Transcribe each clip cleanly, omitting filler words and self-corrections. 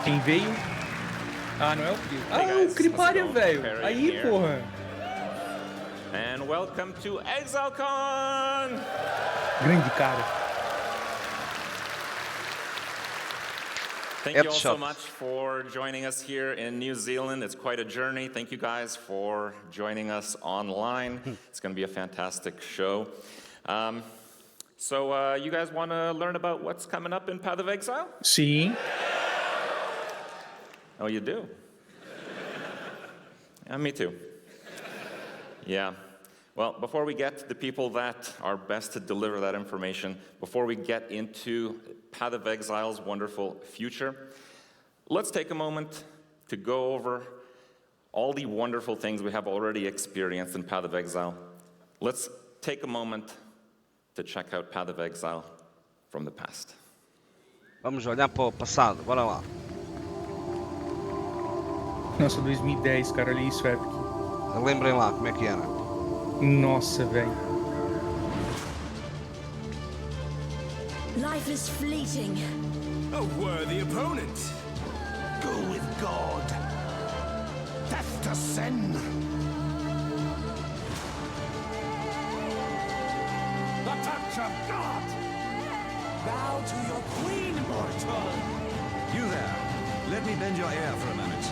Quem veio? Ah, não é o Cri. Ah, Hey guys, o Cripária, how's it going? velho. Perry Aí, here. porra. And welcome to Exilecon! Grande cara. Thank you all so much for joining us here in New Zealand. It's quite a journey. Thank you guys for joining us online. It's going to be a fantastic show. So you guys want to learn about what's coming up in Path of Exile? Sim. Oh, you do? Yeah, me too. Yeah. Well, before we get to the people that are best to deliver that information, before we get into Path of Exile's wonderful future, let's take a moment to go over all the wonderful things we have already experienced in Path of Exile. Let's take a moment to check out Path of Exile from the past. Vamos olhar para o passado, bora lá. Nossa, 2010, cara, olha isso, Epic. Lembrem lá como é que era. Nossa, velho. Life is fleeting. A worthy opponent. Go with God. Death to sin. The touch of God. Bow to your queen, mortal. You there. Let me bend your ear for a moment.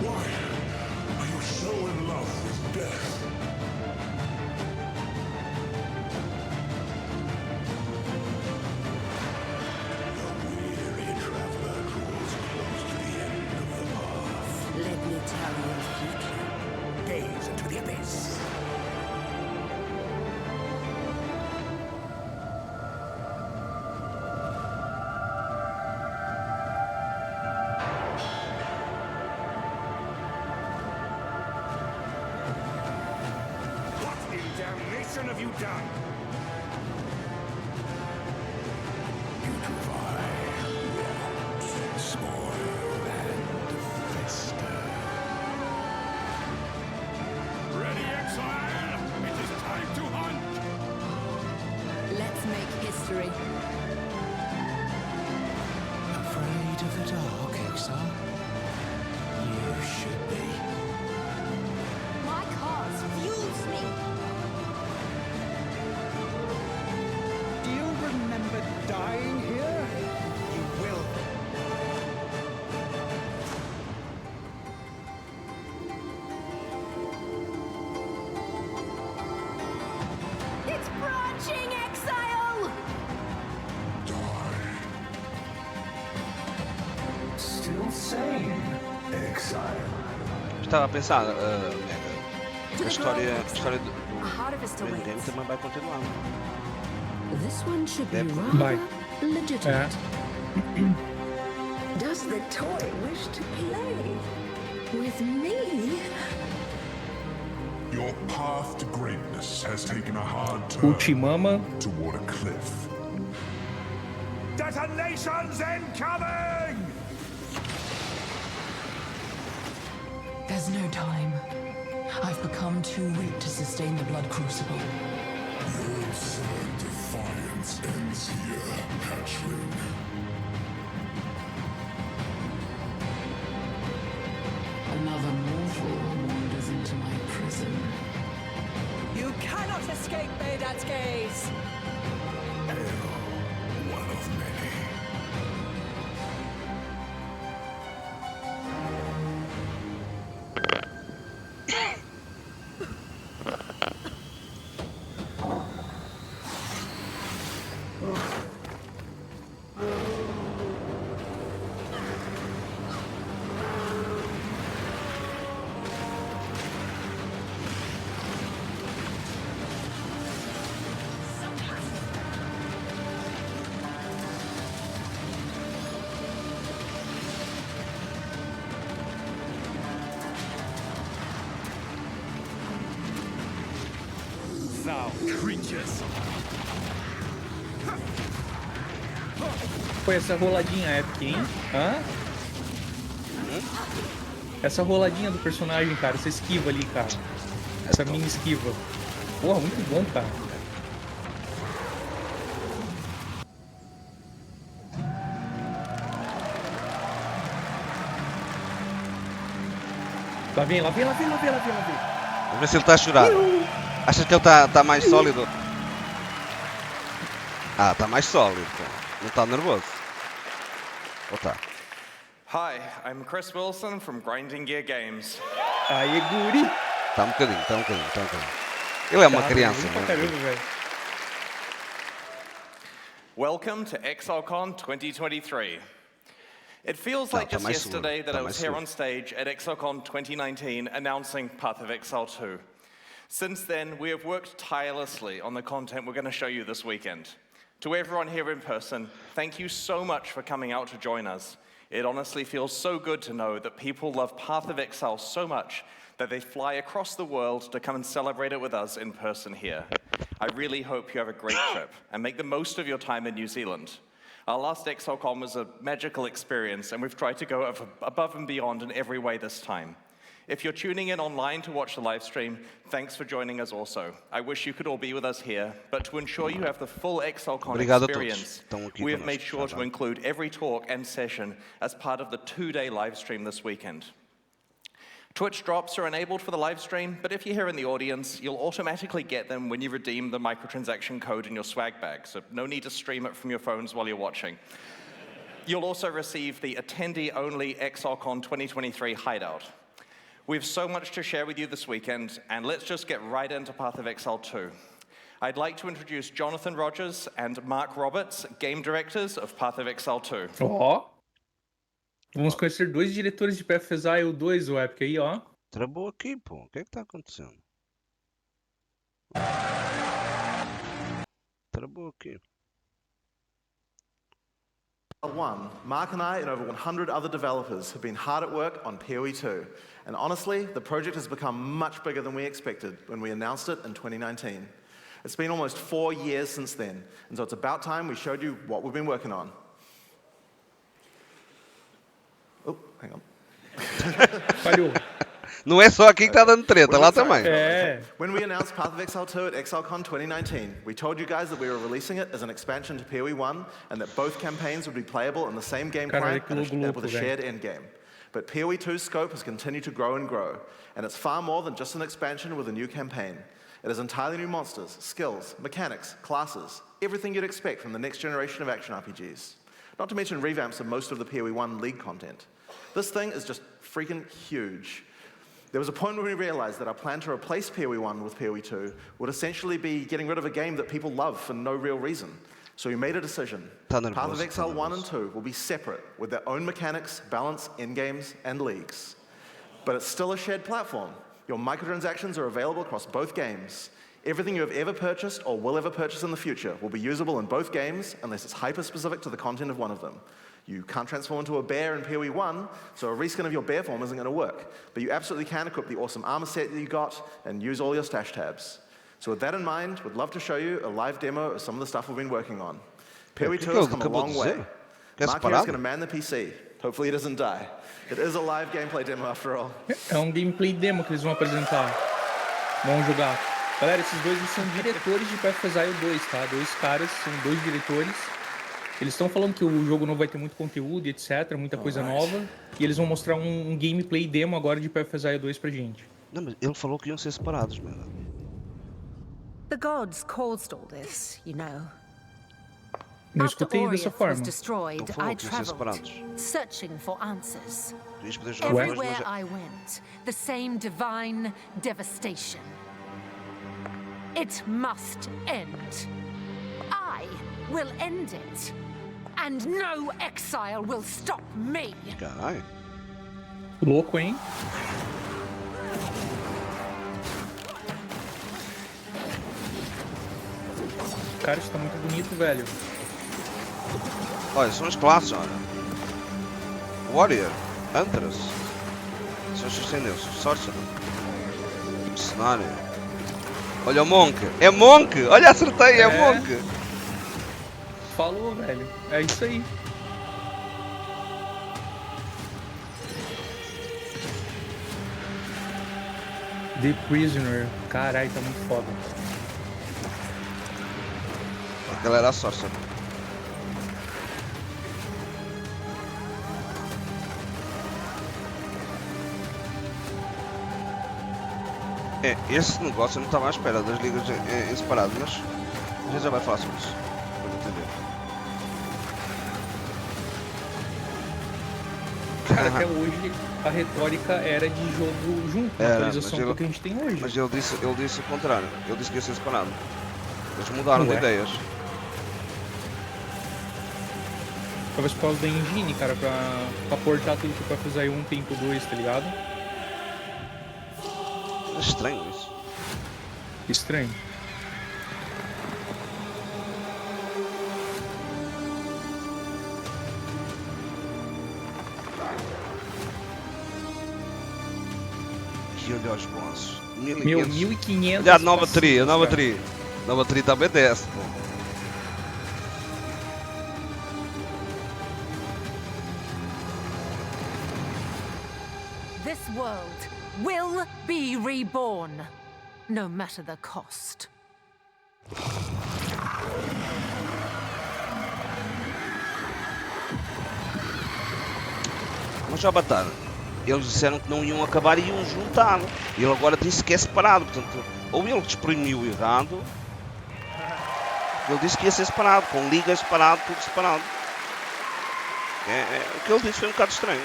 Why are you so in love with death? The weary traveler draws close to the end of the path. Let me tell you a future. Gaze into the abyss. What in damnation have you done? Putrefy, rot, spoil, and fester. Ready, exile? It is time to hunt! Let's make history. Afraid of the dark, exile? You should be. My cause fuels me. Do you remember dying here? You will. It's branching, exile! Still sane, exile. Estava a pensar, Mega, a história do Harvest Ben awaits. também vai continuar. This one should be Yep. Bye. rather legitimate. Does the toy wish to play? With me? Your path to greatness has taken a hard turn Ultimama. toward a cliff. Detonations incoming! There's no time. I've become too weak to sustain the blood crucible. Your absurd defiance ends here, hatchling. Another mortal wanders into my prison. You cannot escape Medad's gaze. One of many. Thou creatures! Foi essa roladinha épica, hein? Hã? Essa roladinha do personagem, cara. Essa esquiva ali, cara. Essa mini esquiva. Porra, muito bom, cara. Lá vem, lá vem, lá vem, lá vem, lá vem, lá vem. Vamos ver se ele está a chorar. Achas que ele está mais sólido? Ah, está mais sólido. Não está nervoso. Ou está? Hi, I'm Chris Wilson from Grinding Gear Games. Aí, guri. Está um bocadinho, está um bocadinho, está um bocadinho. Ele é uma criança. Pra caramba, velho. Welcome to Exilecon 2023. It feels like just yesterday that I was here on stage at Exilecon 2019 announcing Path of Exile 2. Since then, we have worked tirelessly on the content we're going to show you this weekend. To everyone here in person, thank you so much for coming out to join us. It honestly feels so good to know that people love Path of Exile so much that they fly across the world to come and celebrate it with us in person here. I really hope you have a great trip and make the most of your time in New Zealand. Our last Exilecon was a magical experience, and we've tried to go above and beyond in every way this time. If you're tuning in online to watch the live stream, thanks for joining us also. I wish you could all be with us here, but to ensure you have the full Exilecon experience, we have made sure to include every talk and session as part of the 2-day live stream this weekend. Twitch drops are enabled for the live stream, but if you're here in the audience, you'll automatically get them when you redeem the microtransaction code in your swag bag, so no need to stream it from your phones while you're watching. You'll also receive the attendee-only Exilecon 2023 hideout. We have so much to share with you this weekend, and let's just get right into Path of Exile 2. I'd like to introduce Jonathan Rogers and Mark Roberts, game directors of Path of Exile 2. Ó. Vamos conhecer 2 diretores de Path of Exile 2, o Epic aí, ó. Travou aqui, pô. O que é que está acontecendo? Travou aqui. Mark and I and over 100 other developers have been hard at work on PoE 2. And honestly, the project has become much bigger than we expected when we announced it in 2019. It's been almost 4 years since then, and so it's about time we showed you what we've been working on. Oh, hang on. Falhou. Não é só aqui que está dando treta, lá também. É. When we announced Path of Exile 2 at Exilecon 2019, we told you guys that we were releasing it as an expansion to PoE 1 and that both campaigns would be playable in the same game client and with a shared endgame. But PoE 2's scope has continued to grow and grow, and it's far more than just an expansion with a new campaign. It has entirely new monsters, skills, mechanics, classes, everything you'd expect from the next generation of action RPGs. Not to mention revamps of most of the PoE 1 League content. This thing is just freaking huge. There was a point when we realized that our plan to replace PoE 1 with PoE 2 would essentially be getting rid of a game that people love for no real reason. So we made a decision. Path of Exile 1 and 2 will be separate with their own mechanics, balance, endgames, and leagues. But it's still a shared platform. Your microtransactions are available across both games. Everything you have ever purchased or will ever purchase in the future will be usable in both games unless it's hyper-specific to the content of one of them. You can't transform into a bear in PoE 1, so a reskin of your bear form isn't going to work. But you absolutely can equip the awesome armor set that you got and use all your stash tabs. So with that in mind, we'd love to show you a live demo of some of the stuff we've been working on. PoE 2 has come a long way. Mark here is going to man the PC. Hopefully he doesn't die. It is a live gameplay demo after all. É um gameplay demo que eles vão apresentar. Vamos jogar. Galera, esses dois são diretores de Path of Exile 2, tá? 2 caras, são 2 diretores. Eles estão falando que o jogo não vai ter muito conteúdo e etc, muita coisa nova. E eles vão mostrar um gameplay demo agora de Path of Exile 2 pra gente. Não, mas ele falou que iam ser separados, mano. The gods caused all this, you know. Não escutei dessa forma. Was destroyed, I traveled, searching for answers. Everywhere I went, the same divine devastation. It must end. I will end it. And no exile will stop me. Caralho. Louco, hein? Cara, isso tá muito bonito, velho. Olha, são as classes, olha. Warrior, Huntress, Social Sentinels, Sorcerer, Mercenário. Olha o Monk, é Monk! Olha, acertei, é Monk! Falou, velho. É isso aí. The Prisoner. Caralho, tá muito foda. Aquela era a Sorcerer. Esse negócio eu não estava à espera das ligas em separado, mas a gente já vai falar sobre isso, para entender. Cara, até hoje a retórica era de jogo junto, uma atualização que a gente tem hoje. Mas ele disse o contrário, ele disse que ia ser separado. Eles mudaram de ideias. Talvez por causa da engine, cara, pra portar tudo que o PFSI 1 tem pro 2, tá ligado? É estranho isso. Estranho. Que olha os bosses. 1.500. Olha a nova tri, Nova tri também desce, pô. This world will be reborn, no matter the cost. Mas já bataram. Eles disseram que não iam acabar e iam juntar. E ele agora disse que é separado. Portanto, ou ele exprimiu errado. Ele disse que ia ser separado, com ligas separado, tudo separado. O que ele disse foi um bocado estranho.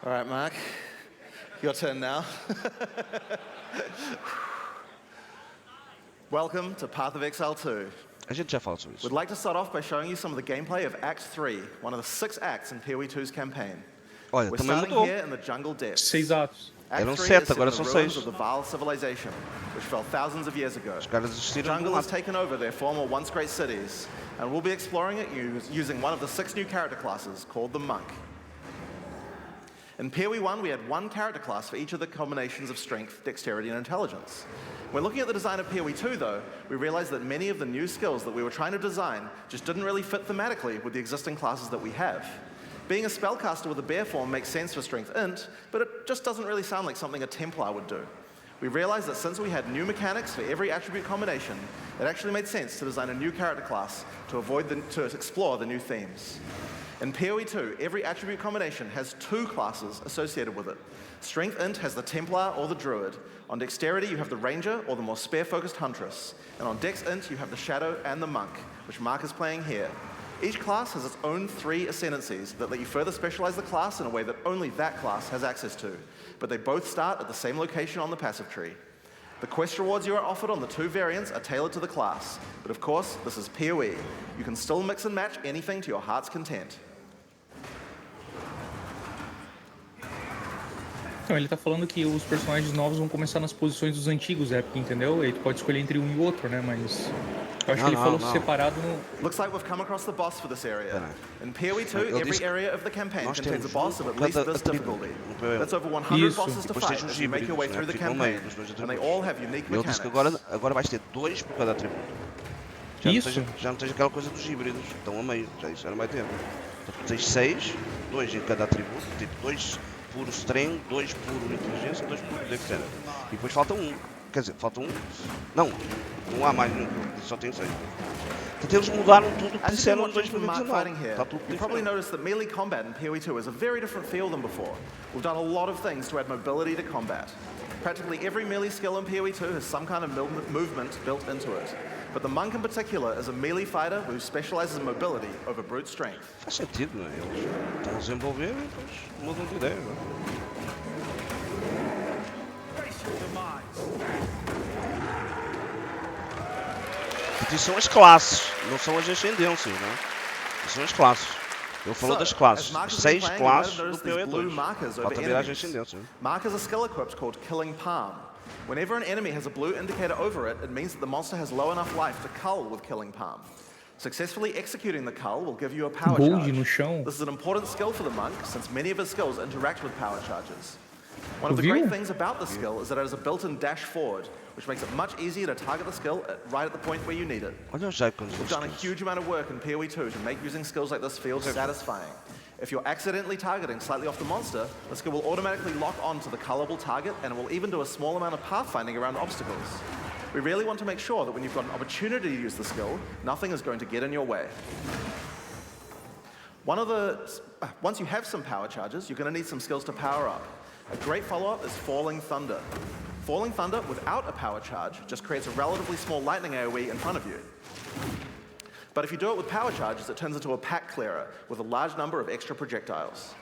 All right, Mark, your turn now. Welcome to Path of Exile 2. A gente já falou sobre isso. We'd like to start off by showing you some of the gameplay of Act 3, one of the 6 acts in PoE 2's campaign. Olha, We're também starting mudou. here in the jungle depths. 6 atos. Eram 7, agora são 6. Of the Vaal civilization, which fell thousands of years ago. Os caras The desistiram do jungle has mato. taken over their former once great cities, and we'll be exploring it using one of the 6 new character classes called the Monk. In PoE 1, we had 1 character class for each of the combinations of strength, dexterity, and intelligence. When looking at the design of PoE 2, though, we realized that many of the new skills that we were trying to design just didn't really fit thematically with the existing classes that we have. Being a spellcaster with a bear form makes sense for Strength Int, but it just doesn't really sound like something a Templar would do. We realized that since we had new mechanics for every attribute combination, it actually made sense to design a new character class to explore the new themes. In PoE 2, every attribute combination has 2 classes associated with it. Strength Int has the Templar or the Druid. On Dexterity, you have the Ranger or the more spare-focused Huntress. And on Dex Int, you have the Shadow and the Monk, which Mark is playing here. Each class has its own 3 ascendancies that let you further specialize the class in a way that only that class has access to. But they both start at the same location on the passive tree. The quest rewards you are offered on the 2 variants are tailored to the class. But of course, this is PoE. You can still mix and match anything to your heart's content. Então, ele tá falando que os personagens novos vão começar nas posições dos antigos época, entendeu? E tu pode escolher entre um e outro, né? Mas eu acho que ele falou separado no... Looks like we've come across the boss for this area. In PoE 2, every area of the campaign contains a boss of at least this difficulty. That's over 100 bosses to fight as you make your way through the campaign, and they all have unique Ele mechanics. disse que agora vais ter 2 por cada atributo. Já não tens aquela coisa dos híbridos, estão a meio, já isso era mais tempo. Então, tens 6, 2 em cada atributo, tipo 2 puro strength, 2 puro inteligência, 2 puro dexterity. E depois falta 1. Quer dizer, falta 1. Não, não há mais nenhum, só tem 6. Então eles mudaram tudo que disseram em 2019. Está tudo You probably diferente. noticed that melee combat in PoE 2 is a very different feel than before. We've done a lot of things to add mobility to combat. Practically every melee skill in PoE 2 has some kind of movement built into it. But the Monk in particular is a melee fighter who specializes in mobility over brute strength. Faz sentido, não é? Eles estão a desenvolver e depois mudam de ideia. Não é? E são as classes, não são as ascendências, não é? São as classes. Ele falou das classes. 6 classes do PoE 2. Falta virar as ascendências. Mark has a skill equipped called Killing Palm. Whenever an enemy has a blue indicator over it, it means that the monster has low enough life to cull with Killing Palm. Successfully executing the cull will give you a power charge. No chão. This is an important skill for the monk, since many of his skills interact with power charges. One of the great things about this skill is that it has a built-in dash forward, which makes it much easier to target the skill right at the point where you need it. We've done a huge amount of work in PoE 2 to make using skills like this feel satisfying. If you're accidentally targeting slightly off the monster, the skill will automatically lock on to the cullable target, and it will even do a small amount of pathfinding around obstacles. We really want to make sure that when you've got an opportunity to use the skill, nothing is going to get in your way. Once you have some power charges, you're going to need some skills to power up. A great follow-up is Falling Thunder. Falling Thunder without a power charge just creates a relatively small lightning AoE in front of you. But if you do it with power charges, it turns into a pack clearer with a large number of extra projectiles.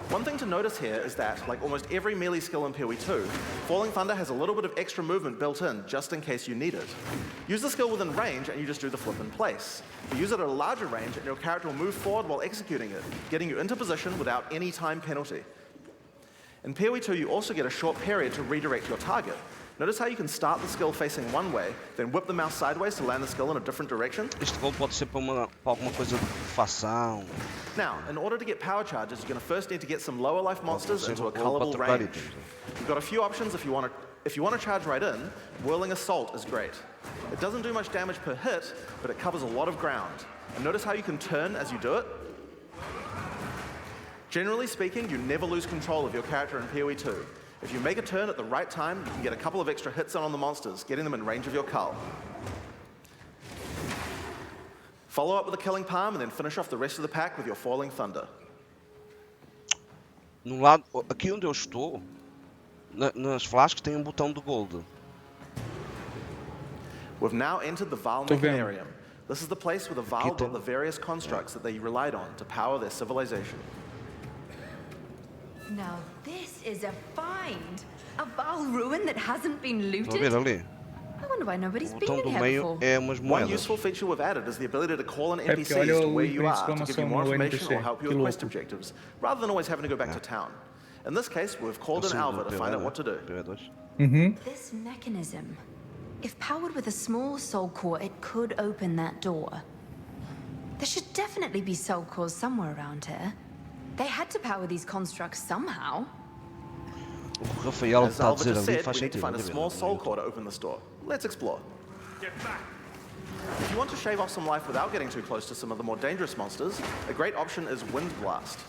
One thing to notice here is that, like almost every melee skill in PoE 2, Falling Thunder has a little bit of extra movement built in, just in case you need it. Use the skill within range and you just do the flip in place. But use it at a larger range and your character will move forward while executing it, getting you into position without any time penalty. In PoE 2, you also get a short period to redirect your target. Notice how you can start the skill facing one way, then whip the mouse sideways to land the skill in a different direction? Este gol pode ser para alguma coisa de fação. Now, in order to get power charges, you're going to first need to get some lower life monsters into a colorable range. You've got a few options if you want to charge right in. Whirling Assault is great. It doesn't do much damage per hit, but it covers a lot of ground. And notice how you can turn as you do it? Generally speaking, you never lose control of your character in PoE 2. If you make a turn at the right time, you can get a couple of extra hits on the monsters, getting them in range of your cull. Follow up with a Killing Palm and then finish off the rest of the pack with your Falling Thunder. No lado, aqui onde eu estou, nas flasks tem botão de gold. We've now entered the Vaal Mechanarium. This is the place where the Vaal got the various constructs that they relied on to power their civilization. Now this is a find. A Vaal ruin that hasn't been looted. I wonder why nobody's been in here before. One useful feature we've added is the ability to call in NPCs to where you are to give you more information or help you with quest objectives, rather than always having to go back to town. In this case, we've called in Alva to find out what to do. This mechanism, if powered with a small soul core, it could open that door. There should definitely be soul cores somewhere around here. They had to power these constructs somehow. Rafael As Alva just said, we need to find a small soul core to open this door. Let's explore. Get back. If you want to shave off some life without getting too close to some of the more dangerous monsters, a great option is Wind Blast.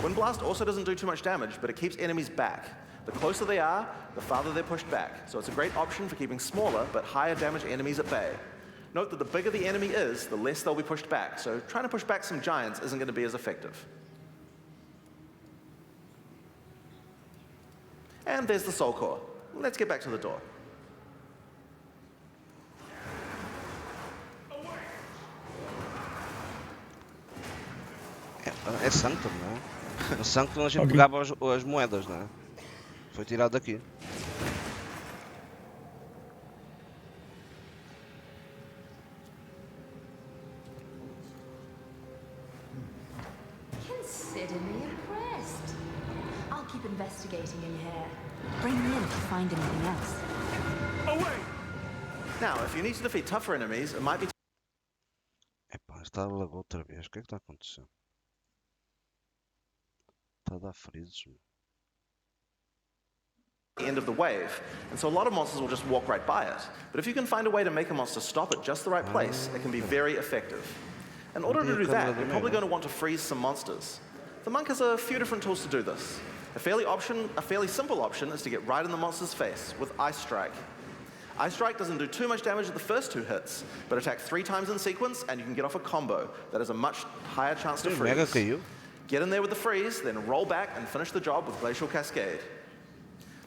Wind Blast also doesn't do too much damage, but it keeps enemies back. The closer they are, the farther they're pushed back, so it's a great option for keeping smaller but higher damage enemies at bay. Note that the bigger the enemy is, the less they'll be pushed back, so trying to push back some giants isn't going to be as effective. And there's the soul core. Let's get back to the door. É Sanctum, não é? No Sanctum a gente pegava as moedas, não é? Foi tirado daqui. Consider me impressed. I'll keep investigating in here. Bring me in if you find anything else. Away! Now, if you need to defeat tougher enemies, it might be... Epá, está a lagar outra vez. O que é que está acontecendo? Está a dar freezes. End of the wave, and so a lot of monsters will just walk right by it. But if you can find a way to make a monster stop at just the right place, it can be very effective. In order to do that, you're probably going to want to freeze some monsters. The monk has a few different tools to do this. A fairly simple option is to get right in the monster's face with Ice Strike. Ice Strike doesn't do too much damage at the first 2 hits, but attack 3 times in sequence, and you can get off a combo that has a much higher chance to freeze. Get in there with the freeze, then roll back and finish the job with Glacial Cascade.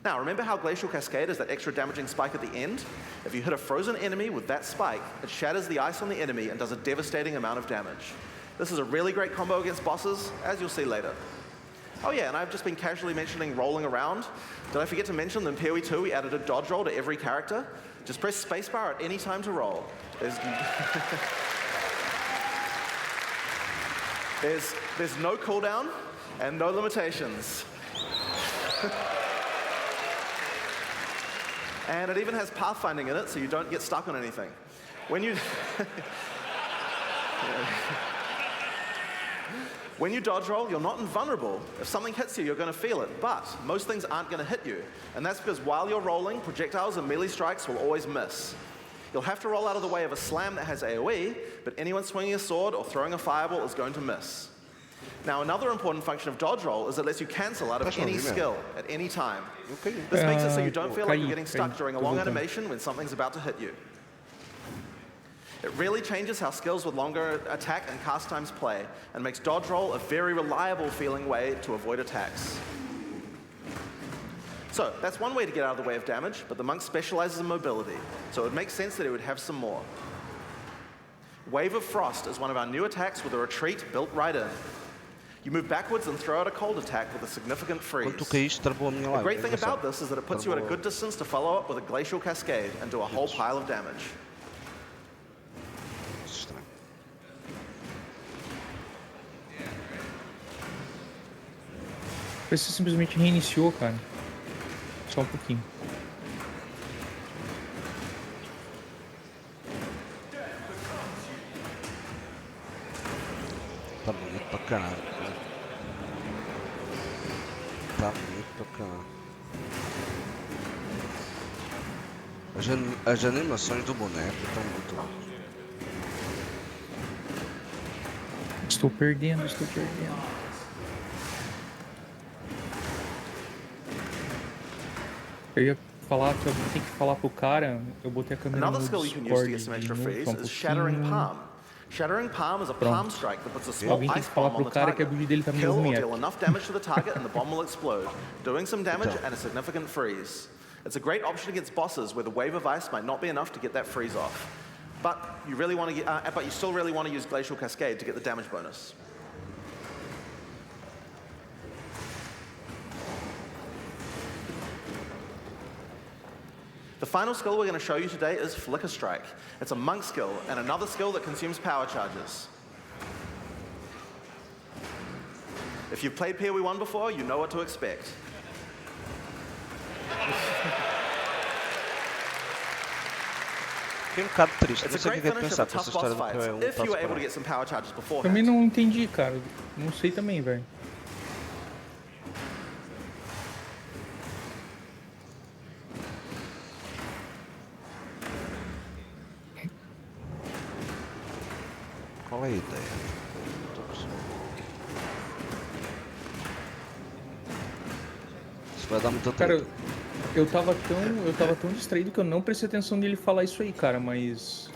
Now, remember how Glacial Cascade is that extra damaging spike at the end? If you hit a frozen enemy with that spike, it shatters the ice on the enemy and does a devastating amount of damage. This is a really great combo against bosses, as you'll see later. Oh yeah, and I've just been casually mentioning rolling around. Did I forget to mention that in PoE 2 we added a dodge roll to every character? Just press spacebar at any time to roll. There's no cooldown and no limitations. And it even has pathfinding in it, so you don't get stuck on anything. When you when you dodge roll, you're not invulnerable. If something hits you, you're going to feel it, but most things aren't going to hit you. And that's because while you're rolling, projectiles and melee strikes will always miss. You'll have to roll out of the way of a slam that has AoE, but anyone swinging a sword or throwing a fireball is going to miss. Now, another important function of dodge roll is it lets you cancel out of any skill at any time. This makes it so you don't feel like you're getting stuck during a long animation when something's about to hit you. It really changes how skills with longer attack and cast times play, and makes dodge roll a very reliable feeling way to avoid attacks. So, that's one way to get out of the way of damage, but the monk specializes in mobility, so it would make sense that he would have some more. Wave of Frost is one of our new attacks with a retreat built right in. You move backwards and throw out a cold attack with a significant freeze. The great thing about this is that it puts you at a good distance to follow up with a Glacial Cascade and do a whole pile of damage. Parece que simplesmente reiniciou, cara. Só pouquinho. Tá bonito pra caralho. Tá bonito pra caralho. As animações do boneco estão muito boas. Estou perdendo, estou perdendo. Eu ia falar que eu tenho que falar pro cara, eu botei a câmera no Another skill you can use to get some extra freeze is Shattering Palm. Shattering Palm is a palm strike that puts a small ice bomb on the target. Kill or deal enough damage to the target and the bomb will explode, doing some damage and a significant freeze. It's a great option against bosses where the wave of ice might not be enough to get that freeze off. But you still really want to use Glacial Cascade to get the damage bonus. The final skill we're going to show you today is Flicker Strike. It's a monk skill and another skill that consumes power charges. If you've played PoE 1 before, you know what to expect. Fiquei um bocado triste, não It's a sei o great que é finish pensar of com a essa tough boss história do fight, PoE 1 if you were able to get some power charges beforehand. Também não entendi, cara. Não sei também, velho. Qual é a ideia? Isso vai dar muita treta. Cara, eu tava tão distraído que eu não prestei atenção nele falar isso aí, cara, mas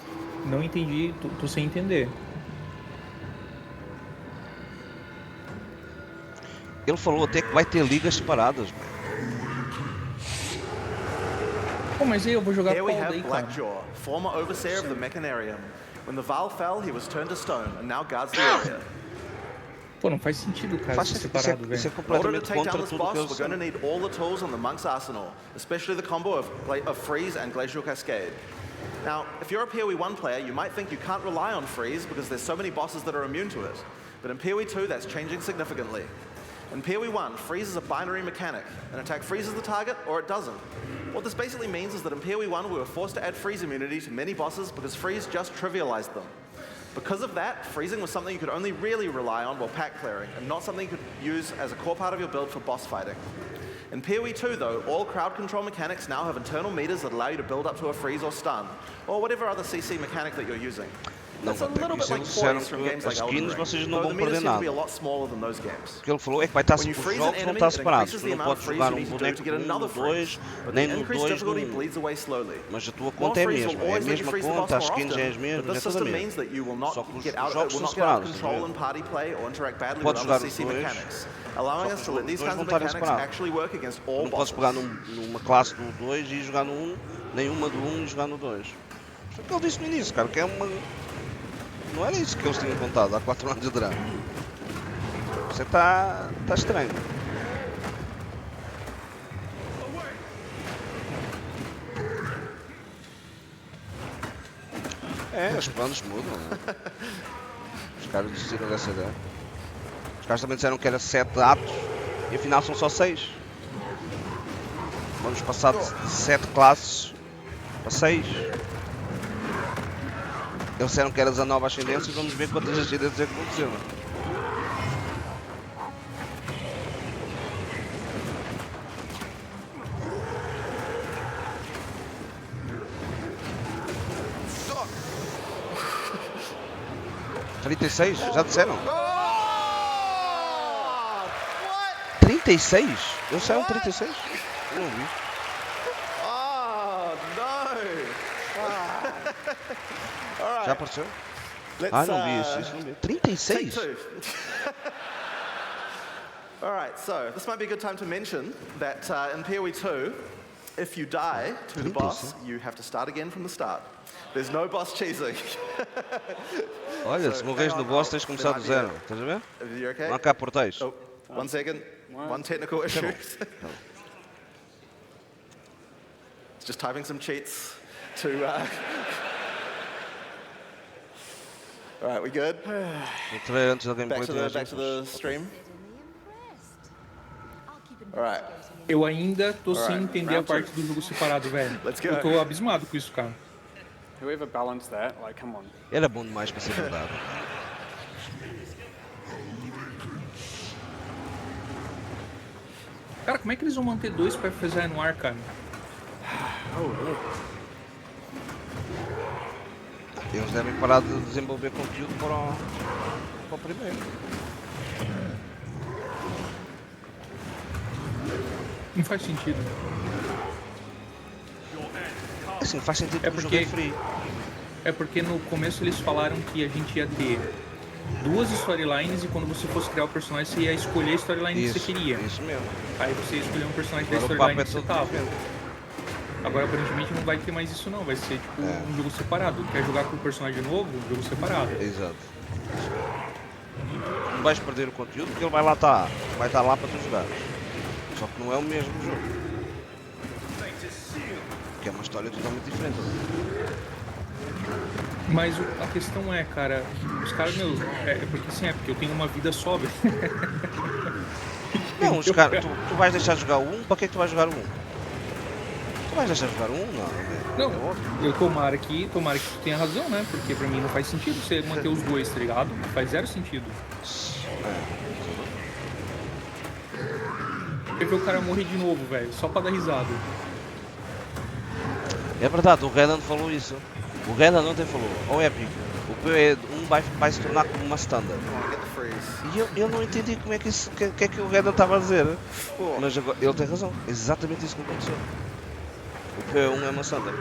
não entendi, tô sem entender. Ele falou até que vai ter ligas separadas, velho. Pô, mas aí eu vou jogar Here we qual have daí, cara? Blackjaw, former overseer of the Mechanarium. When the Val fell, he was turned to stone and now guards the area. Pô, não faz sentido, cara, ser separado, velho. Isso é In order to completamente take down contra this tudo que boss, eu we're going to need all the tools on the monk's arsenal, especially the combo of Freeze and Glacial Cascade. Now, if you're a PoE 1 player, you might think you can't rely on Freeze because there's so many bosses that are immune to it. But in PoE 2, that's changing significantly. In PoE 1, Freeze is a binary mechanic. An attack freezes the target, or it doesn't. What this basically means is that in PoE 1, we were forced to add freeze immunity to many bosses because freeze just trivialized them. Because of that, freezing was something you could only really rely on while pack clearing, and not something you could use as a core part of your build for boss fighting. In PoE 2, though, all crowd control mechanics now have internal meters that allow you to build up to a freeze or stun, or whatever other CC mechanic that you're using. That's a little bit like poise from games like Elden Ring, though the meters seem to be a lot smaller than those games. O que ele falou é que vai estar When you os freeze jogos an vão enemy, estar it separados. increases Tu the não amount of podes freeze jogar you um need to do boneco to get no 1, another no 2, freeze, but nem the no increased 2, no difficulty 1. bleeds away slowly. Mas a tua More conta é a freeze will mesma, é a always let you mesma freeze the conta, boss as more skins é as often, mesmas, but é this tudo a system mesma. means that you will Só not que os get out jogos will são not get out of separados, control estás a in ver? party play or interact badly with Podes other jogar os CC dois, mechanics, allowing só us que to os let these dois kinds vão of estar mechanics separados. actually work against Tu all não podes bosses. pegar numa classe do 2 e jogar no 1, nenhuma do 1 e jogar no 2. Foi o que ele disse no início, cara, que é uma... Não era isso que eles tinham contado há 4 anos atrás. Você está estranho. É, os planos mudam, né? Os caras desistiram dessa ideia. Os caras também disseram que era 7 atos e afinal são só 6. Vamos passar de 7 classes para 6. Eles disseram que era 19 ascendências, vamos ver quantas ascendências é que aconteceram. $36? Já disseram? 36? Eles disseram 36? Eu não vi. Oh, no! Já apareceu? Não vi isso não vi. 36? Alright, so this might be a good time to mention that in PoE 2, if you die to the boss, you have to start again from the start. There's no boss cheesing. Olha, se morres no boss tens de começar do zero. Estás a ver? Okay? Não há cá portais. Oh, 1 second. One technical issue. It's just typing some cheats to... Alright, we good? Back to the stream. Alright. Eu ainda tô sem entender a parte do jogo separado, velho. Eu tô abismado com isso, cara. Whoever balanced that, like, come on. Era bom demais para ser verdade. Cara, como é que eles vão manter 2 PFZI no ar, cara? Eles devem parar de desenvolver conteúdo para o primeiro. Não faz sentido. Assim, faz sentido porque o jogo é free. É porque no começo eles falaram que a gente ia ter 2 storylines e quando você fosse criar o personagem você ia escolher a storyline que você queria. Isso mesmo. Aí você ia escolher um personagem da storyline que você tava. Agora aparentemente não vai ter mais isso não, vai ser tipo um jogo separado. Quer jogar com um personagem novo, um jogo separado. Exato. Não vais perder o conteúdo porque ele vai lá estar. Vai estar lá para tu jogar. Só que não é o mesmo jogo. Que é uma história totalmente diferente. Mas a questão é, cara, os caras, meu, porque assim, porque eu tenho uma vida só, velho. Não, os caras, tu vais deixar de jogar o 1, para que tu vais jogar o 1? Tu vais deixar de jogar o 1? Não, eu tomara que tu tenha razão, né? Porque pra mim não faz sentido você manter os 2, tá ligado? Faz 0 sentido. Eu ver o cara morrer de novo, velho, só pra dar risada. É verdade, o Renan falou isso. O Renan ontem falou, Epic, o PoE 1 vai se tornar como uma standard. E eu não entendi como é que isso, que é que o Renan estava a dizer. Mas agora, ele tem razão, é exatamente isso que aconteceu. O PoE 1 é uma standard.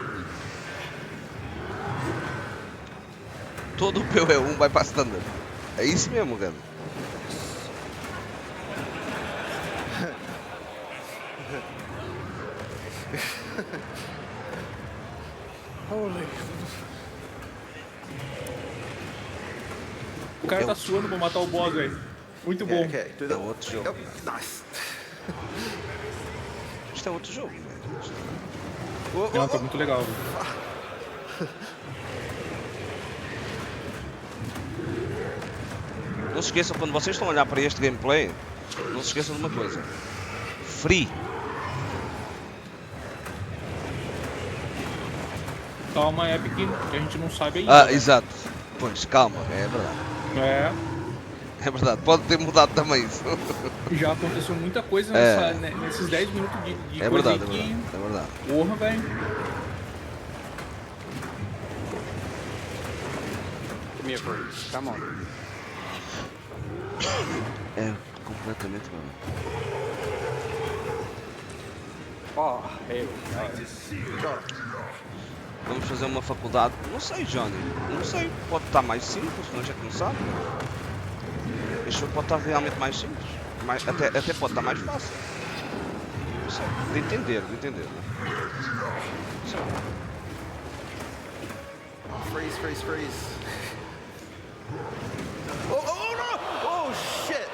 Todo o PoE 1 vai para a standard. É isso mesmo, Renan. Holy. O cara tá suando pra matar o boss, velho. Muito bom. É outro jogo. Nice. Isto é outro jogo. Não, tá muito legal. Não se esqueçam, quando vocês estão a olhar para este gameplay, não se esqueçam de uma coisa. Free. Calma, Epic, que a gente não sabe ainda. Exato. Pois, calma, é verdade. É verdade, pode ter mudado também isso. Já aconteceu muita coisa nesses 10 minutos de coisa verdade, aí é verdade. Porra, velho. Give me a break. Come on. É completamente verdade. Vamos fazer uma faculdade? Não sei, Johnny. Não sei. Pode estar mais simples, nós já que não sabe. Este jogo pode estar realmente mais simples. Até pode estar mais fácil. Não sei. De entender, né? Freeze. Oh no! Oh shit!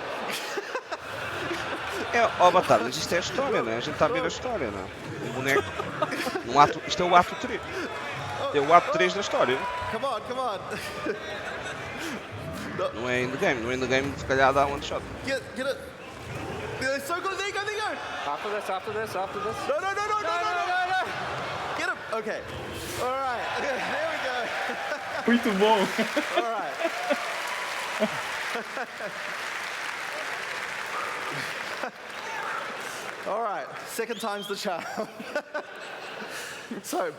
Batalha, mas isto é a história, né? A gente está a ver a história, né? Um boneco. Isto é o ato 3. É o ato 3 da história. Come on. Não é endgame. No endgame, se calhar dá one shot. Get it. They're so good. There you go. After this. No. Get him. Okay. All right. There we go. Muito bom. All right. All right, second time's the charm. So,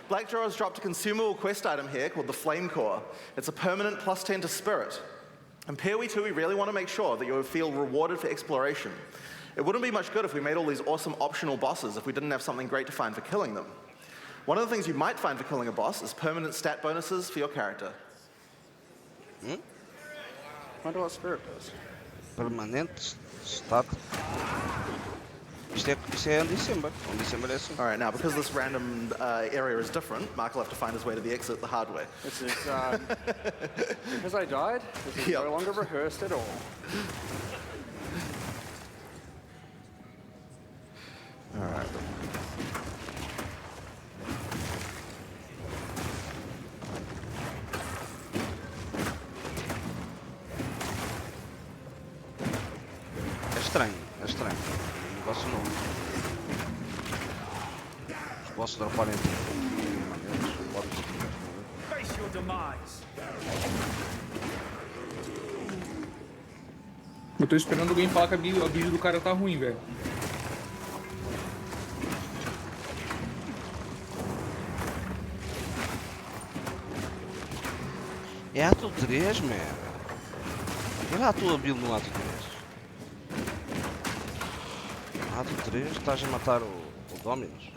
Blackjaw has dropped a consumable quest item here called the Flame Core. It's a permanent +10 to Spirit. In PoE 2, we really want to make sure that you feel rewarded for exploration. It wouldn't be much good if we made all these awesome optional bosses if we didn't have something great to find for killing them. One of the things you might find for killing a boss is permanent stat bonuses for your character. I wonder what Spirit does. Permanente stat. Isto é December. December é assim. Alright, now because this random area is different, Mark will have to find his way to the exit the hard way. This is, because I died, this is no longer rehearsed at all. Alright. É estranho. Um negócio novo. Os bosses dropar em Face your demise. Eu tô esperando alguém falar que a build do cara tá ruim, velho. É ato 3, merda. Olha a tua build no ato 3. Ato 3, estás a matar o Dominus.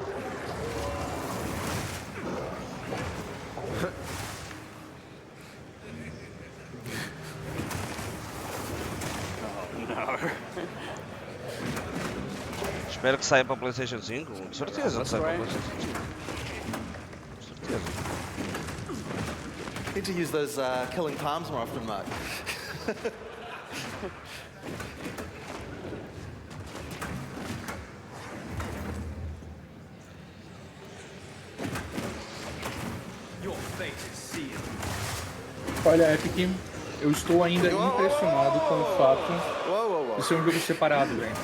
Espero que saia para a PlayStation 5. De certeza que saia para a PlayStation 5. De certeza. Need to use those killing palms more often, Mark. Your fate is sealed. Olha, Epic, eu estou ainda impressionado com o fato de ser um jogo separado, velho.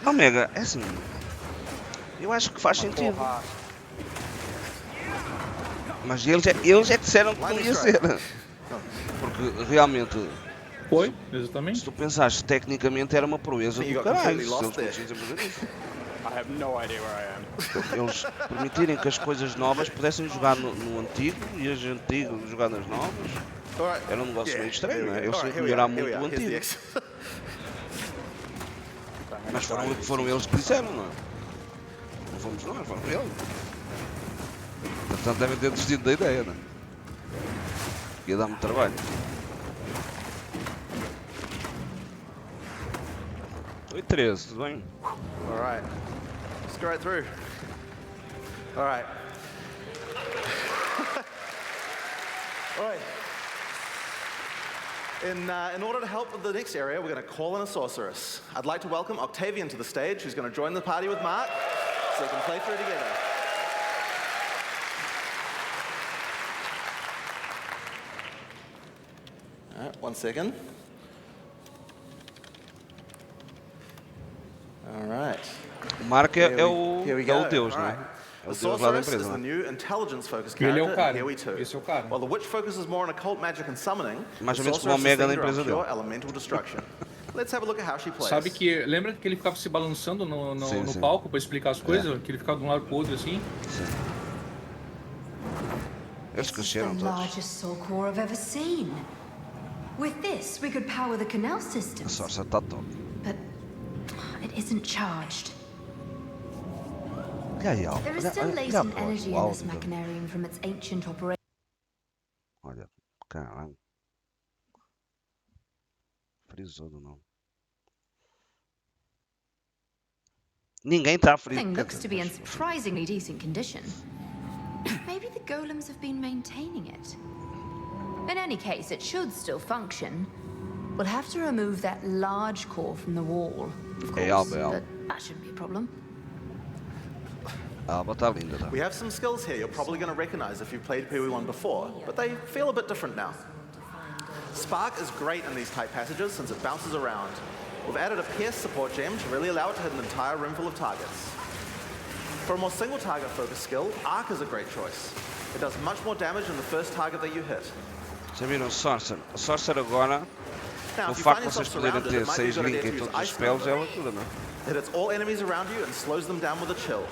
Omega, é assim. Eu acho que faz sentido. Mas eles é que disseram que não ia ser. Porque realmente. Foi, exatamente. Se tu pensaste tecnicamente era uma proeza do caralho. Se eles conseguissem fazer isso. I have no idea where I am. Eles permitirem que as coisas novas pudessem jogar no antigo e as antigas jogar nas novas. Era um negócio meio estranho, não é? Eles tinham que melhorar muito o antigo. Mas foram eles que disseram, não é? Não fomos nós, foram eles. Portanto devem ter desistido da ideia, não é? Ia dar muito trabalho. Oi 13, tudo bem? Alright. Let's go right through. Alright. Alright. In order to help with the next area, we're going to call in a sorceress. I'd like to welcome Octavian to the stage, who's going to join the party with Mark, so they can play through together. Alright, 1 second. Alright. O Mark é o deus, não é? É o deus lá da empresa, is the não é? new intelligence-focused Ele é o character cara. in Here We Too. Esse é o cara. While the witch focuses more on occult magic and summoning, Mais the ou menos como a sorceress is Omega da centered on empresa pure dele. elemental destruction. Let's have a look at how she plays. Sabe que lembra que ele ficava se balançando no palco pra explicar as coisas? Que ele ficava de um lado pro outro assim? Sim. Eles cresceram The todos. largest soul core I've ever seen. With this, we could power the canal system. A sorça está top. But it isn't charged. There is still latent energy in this Olha, machinarium from its ancient operation. caralho. Frisou do não. Ninguém está The frio. thing looks to be in surprisingly decent condition. Maybe the golems have been maintaining it. In any case, it should still function. We'll have to remove that large core from the wall, of course, but that shouldn't be a problem. A Alba está linda, tá? We have some skills here you're probably going to recognize if you've played PoE1 before, but they feel a bit different now. Spark is great in these tight passages since it bounces around. We've added a Pierce support gem to really allow it to hit an entire room full of targets. For a more single target focused skill, Arc is a great choice. It does much more damage than the first target that you hit. Já viram o Sorcerer? O Sorcerer agora, o facto de vocês poderem ter 6 link em todos os spells é loucura, não é? It hits all enemies around you and slows them down with a chill.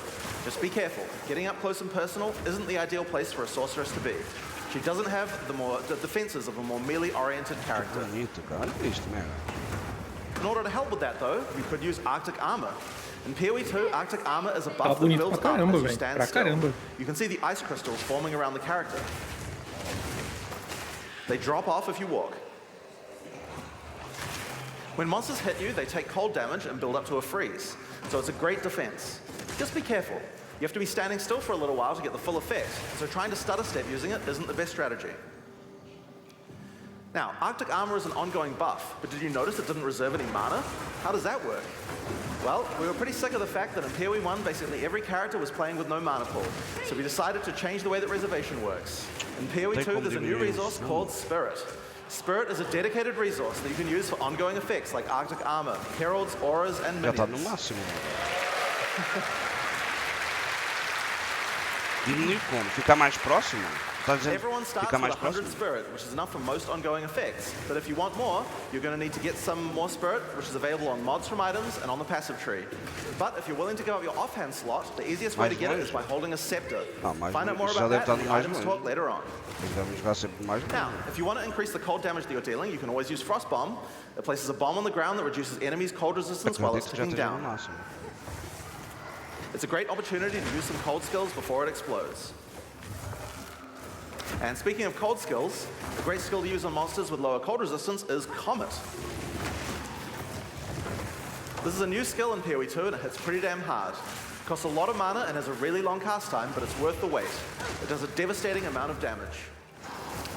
Just be careful. Getting up close and personal isn't the ideal place for a sorceress to be. She doesn't have the defenses of a more melee-oriented character. Bonito, cara. Olha isto, merda. In order to help with that, though, you could use Arctic armor. In PoE 2, Arctic armor is a buff that builds up as you stand still. You can see the ice crystals forming around the character. They drop off if you walk. When monsters hit you, they take cold damage and build up to a freeze. So it's a great defense. Just be careful. You have to be standing still for a little while to get the full effect, so trying to stutter step using it isn't the best strategy. Now, Arctic armor is an ongoing buff, but did you notice it didn't reserve any mana? How does that work? Well, we were pretty sick of the fact that in PoE 1, basically every character was playing with no mana pool, so we decided to change the way that reservation works. In PoE 2, there's a new resource called Spirit. Spirit is a dedicated resource that you can use for ongoing effects like Arctic armor, heralds, auras, and minions. Já está no máximo. Diminuir como? Ficar mais próximo? Everyone starts with 100 spirit, which is enough for most ongoing effects. But if you want more, you're going to need to get some more spirit, which is available on mods from items and on the passive tree. But if you're willing to go up your offhand slot, the easiest way to get it is by holding a scepter. Find out more about that in the items talk later on. Now, if you want to increase the cold damage that you're dealing, you can always use Frost Bomb. It places a bomb on the ground that reduces enemies' cold resistance while it's ticking down. It's a great opportunity to use some cold skills before it explodes. And speaking of cold skills, a great skill to use on monsters with lower cold resistance is Comet. This is a new skill in PoE 2 and it hits pretty damn hard. It costs a lot of mana and has a really long cast time, but it's worth the wait. It does a devastating amount of damage.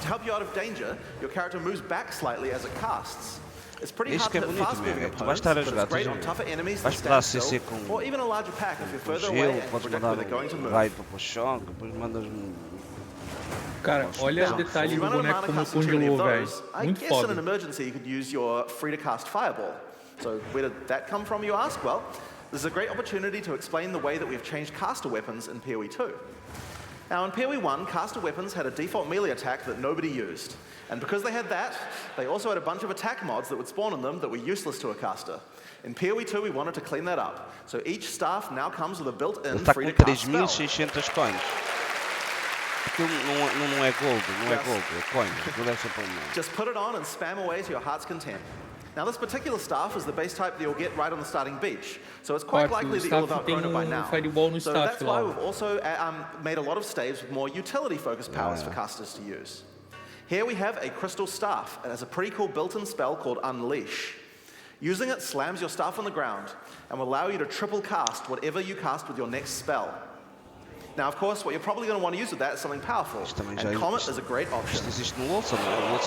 To help you out of danger, your character moves back slightly as it casts. It's pretty hard to hit fast-moving opponents, but it's great on tougher enemies that stand still, or even a larger pack if you're further away and predict where they're going to move. Cara, olha os detalhes do boneco como congelou, velho. Muito foda. I guess in an foda. emergency you could use your free-to-cast Fireball. So where did that come from, you ask? Well, this is a great opportunity to explain the way that we've changed caster weapons in PoE 2. Now, in PoE 1, caster weapons had a default melee attack that nobody used. And because they had that, they also had a bunch of attack mods that would spawn in them that were useless to a caster. In PoE 2, we wanted to clean that up. So each staff now comes with a built-in free-to-cast spell. 3.600 coins. Não é gold, é coins. Just put it on and spam away to your heart's content. Now, this particular staff is the base type that you'll get right on the starting beach, so it's quite likely that you'll have outgrown it by now. So that's why we've also made a lot of staves with more utility-focused powers for casters to use. Here we have a crystal staff. It has a pretty cool built-in spell called Unleash. Using it slams your staff on the ground and will allow you to triple cast whatever you cast with your next spell. Now, of course, what you're probably going to want to use with that is something powerful, and Comet is a great option. Nossa, velho.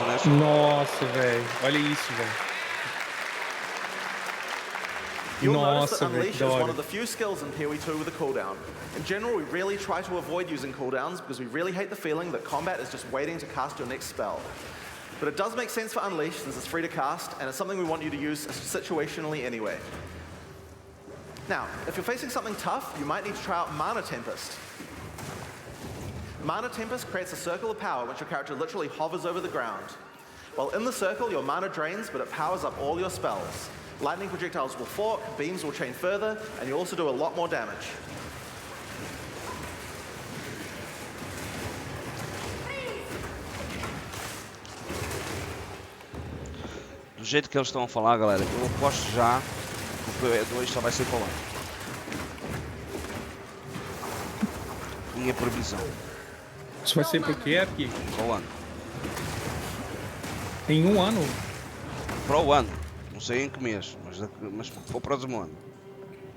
Olha isso, velho. You'll notice that Unleash is one of the few skills in PoE 2 with a cooldown. In general, we really try to avoid using cooldowns because we really hate the feeling that combat is just waiting to cast your next spell. But it does make sense for Unleash since it's free to cast, and it's something we want you to use situationally anyway. Now, if you're facing something tough, you might need to try out Mana Tempest. Mana Tempest creates a circle of power which your character literally hovers over the ground. While in the circle, your mana drains, but it powers up all your spells. Lightning projectiles will fork, beams will chain further, and you also do a lot more damage. Do jeito que eles estão a falar, galera, eu aposto já que o PoE 2 só vai ser para o ano. Minha previsão. Isso vai ser pro quê aqui? Para o ano. Em um ano? Para o ano. Não sei em que mês, mas para o próximo ano.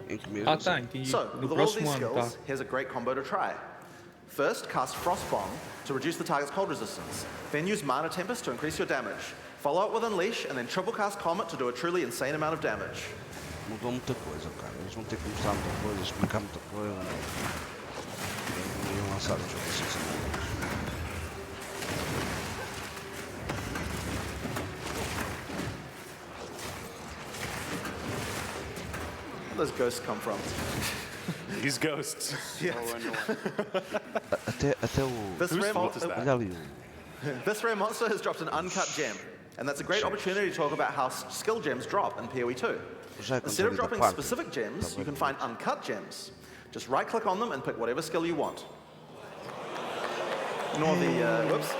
Em que mês? Ah, tá, entendi. So, with all these skills, here's a great combo to try. First, cast Frost Bomb to reduce the target's cold resistance. Then use Mana Tempest to increase your damage. Follow up with Unleash, and then triple cast Comet to do a truly insane amount of damage. Mudou muita coisa, cara. Eles vão ter que mostrar muita coisa, explicar muita coisa. E lançar o jogo assim. Where those ghosts come from? These ghosts. Yeah. Até o... This rare monster has dropped an uncut gem, and that's a great opportunity to talk about how skill gems drop in PoE 2. Instead of dropping specific gems, you can find uncut gems. Just right-click on them and pick whatever skill you want. Ignore the... whoops.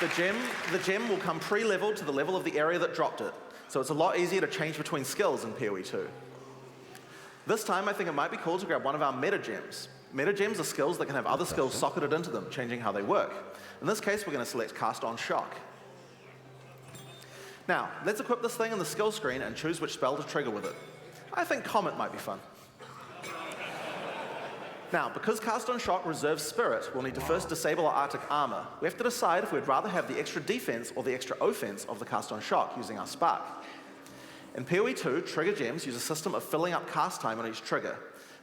The gem will come pre-leveled to the level of the area that dropped it, so it's a lot easier to change between skills in PoE 2. This time, I think it might be cool to grab one of our meta gems. Meta gems are skills that can have other skills socketed into them, changing how they work. In this case, we're going to select Cast on Shock. Now, let's equip this thing in the skill screen and choose which spell to trigger with it. I think Comet might be fun. Now, because Cast on Shock reserves Spirit, we'll need to first disable our Arctic Armor. We have to decide if we'd rather have the extra defense or the extra offense of the Cast on Shock using our Spark. In PoE 2, trigger gems use a system of filling up cast time on each trigger.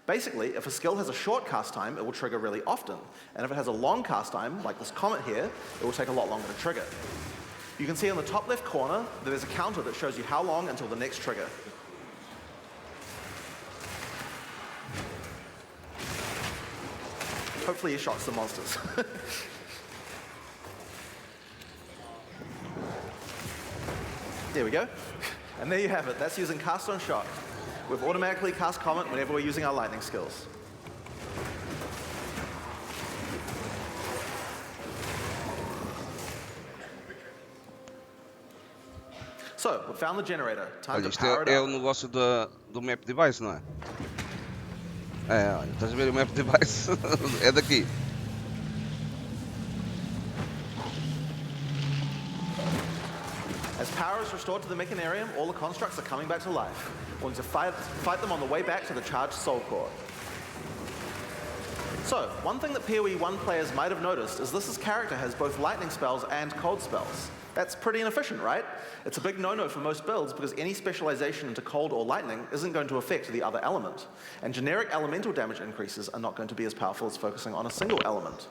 Basically, if a skill has a short cast time, it will trigger really often. And if it has a long cast time, like this Comet here, it will take a lot longer to trigger. You can see on the top left corner, there's a counter that shows you how long until the next trigger. Hopefully he shocks the monsters. There we go. And there you have it. That's using Cast on Shock. We've automatically cast Comet whenever we're using our lightning skills. So, we found the generator. Time Olha, to power it é up. o negócio do map device, não é? É, olha, estás a ver o map device? É daqui. As power is restored to the Mechanarium, all the constructs are coming back to life. We'll need to fight them on the way back to the charged Soul Core. So, one thing that PoE 1 players might have noticed is this character has both lightning spells and cold spells. That's pretty inefficient, right? It's a big no-no for most builds because any specialization into cold or lightning isn't going to affect the other element. And generic elemental damage increases are not going to be as powerful as focusing on a single element.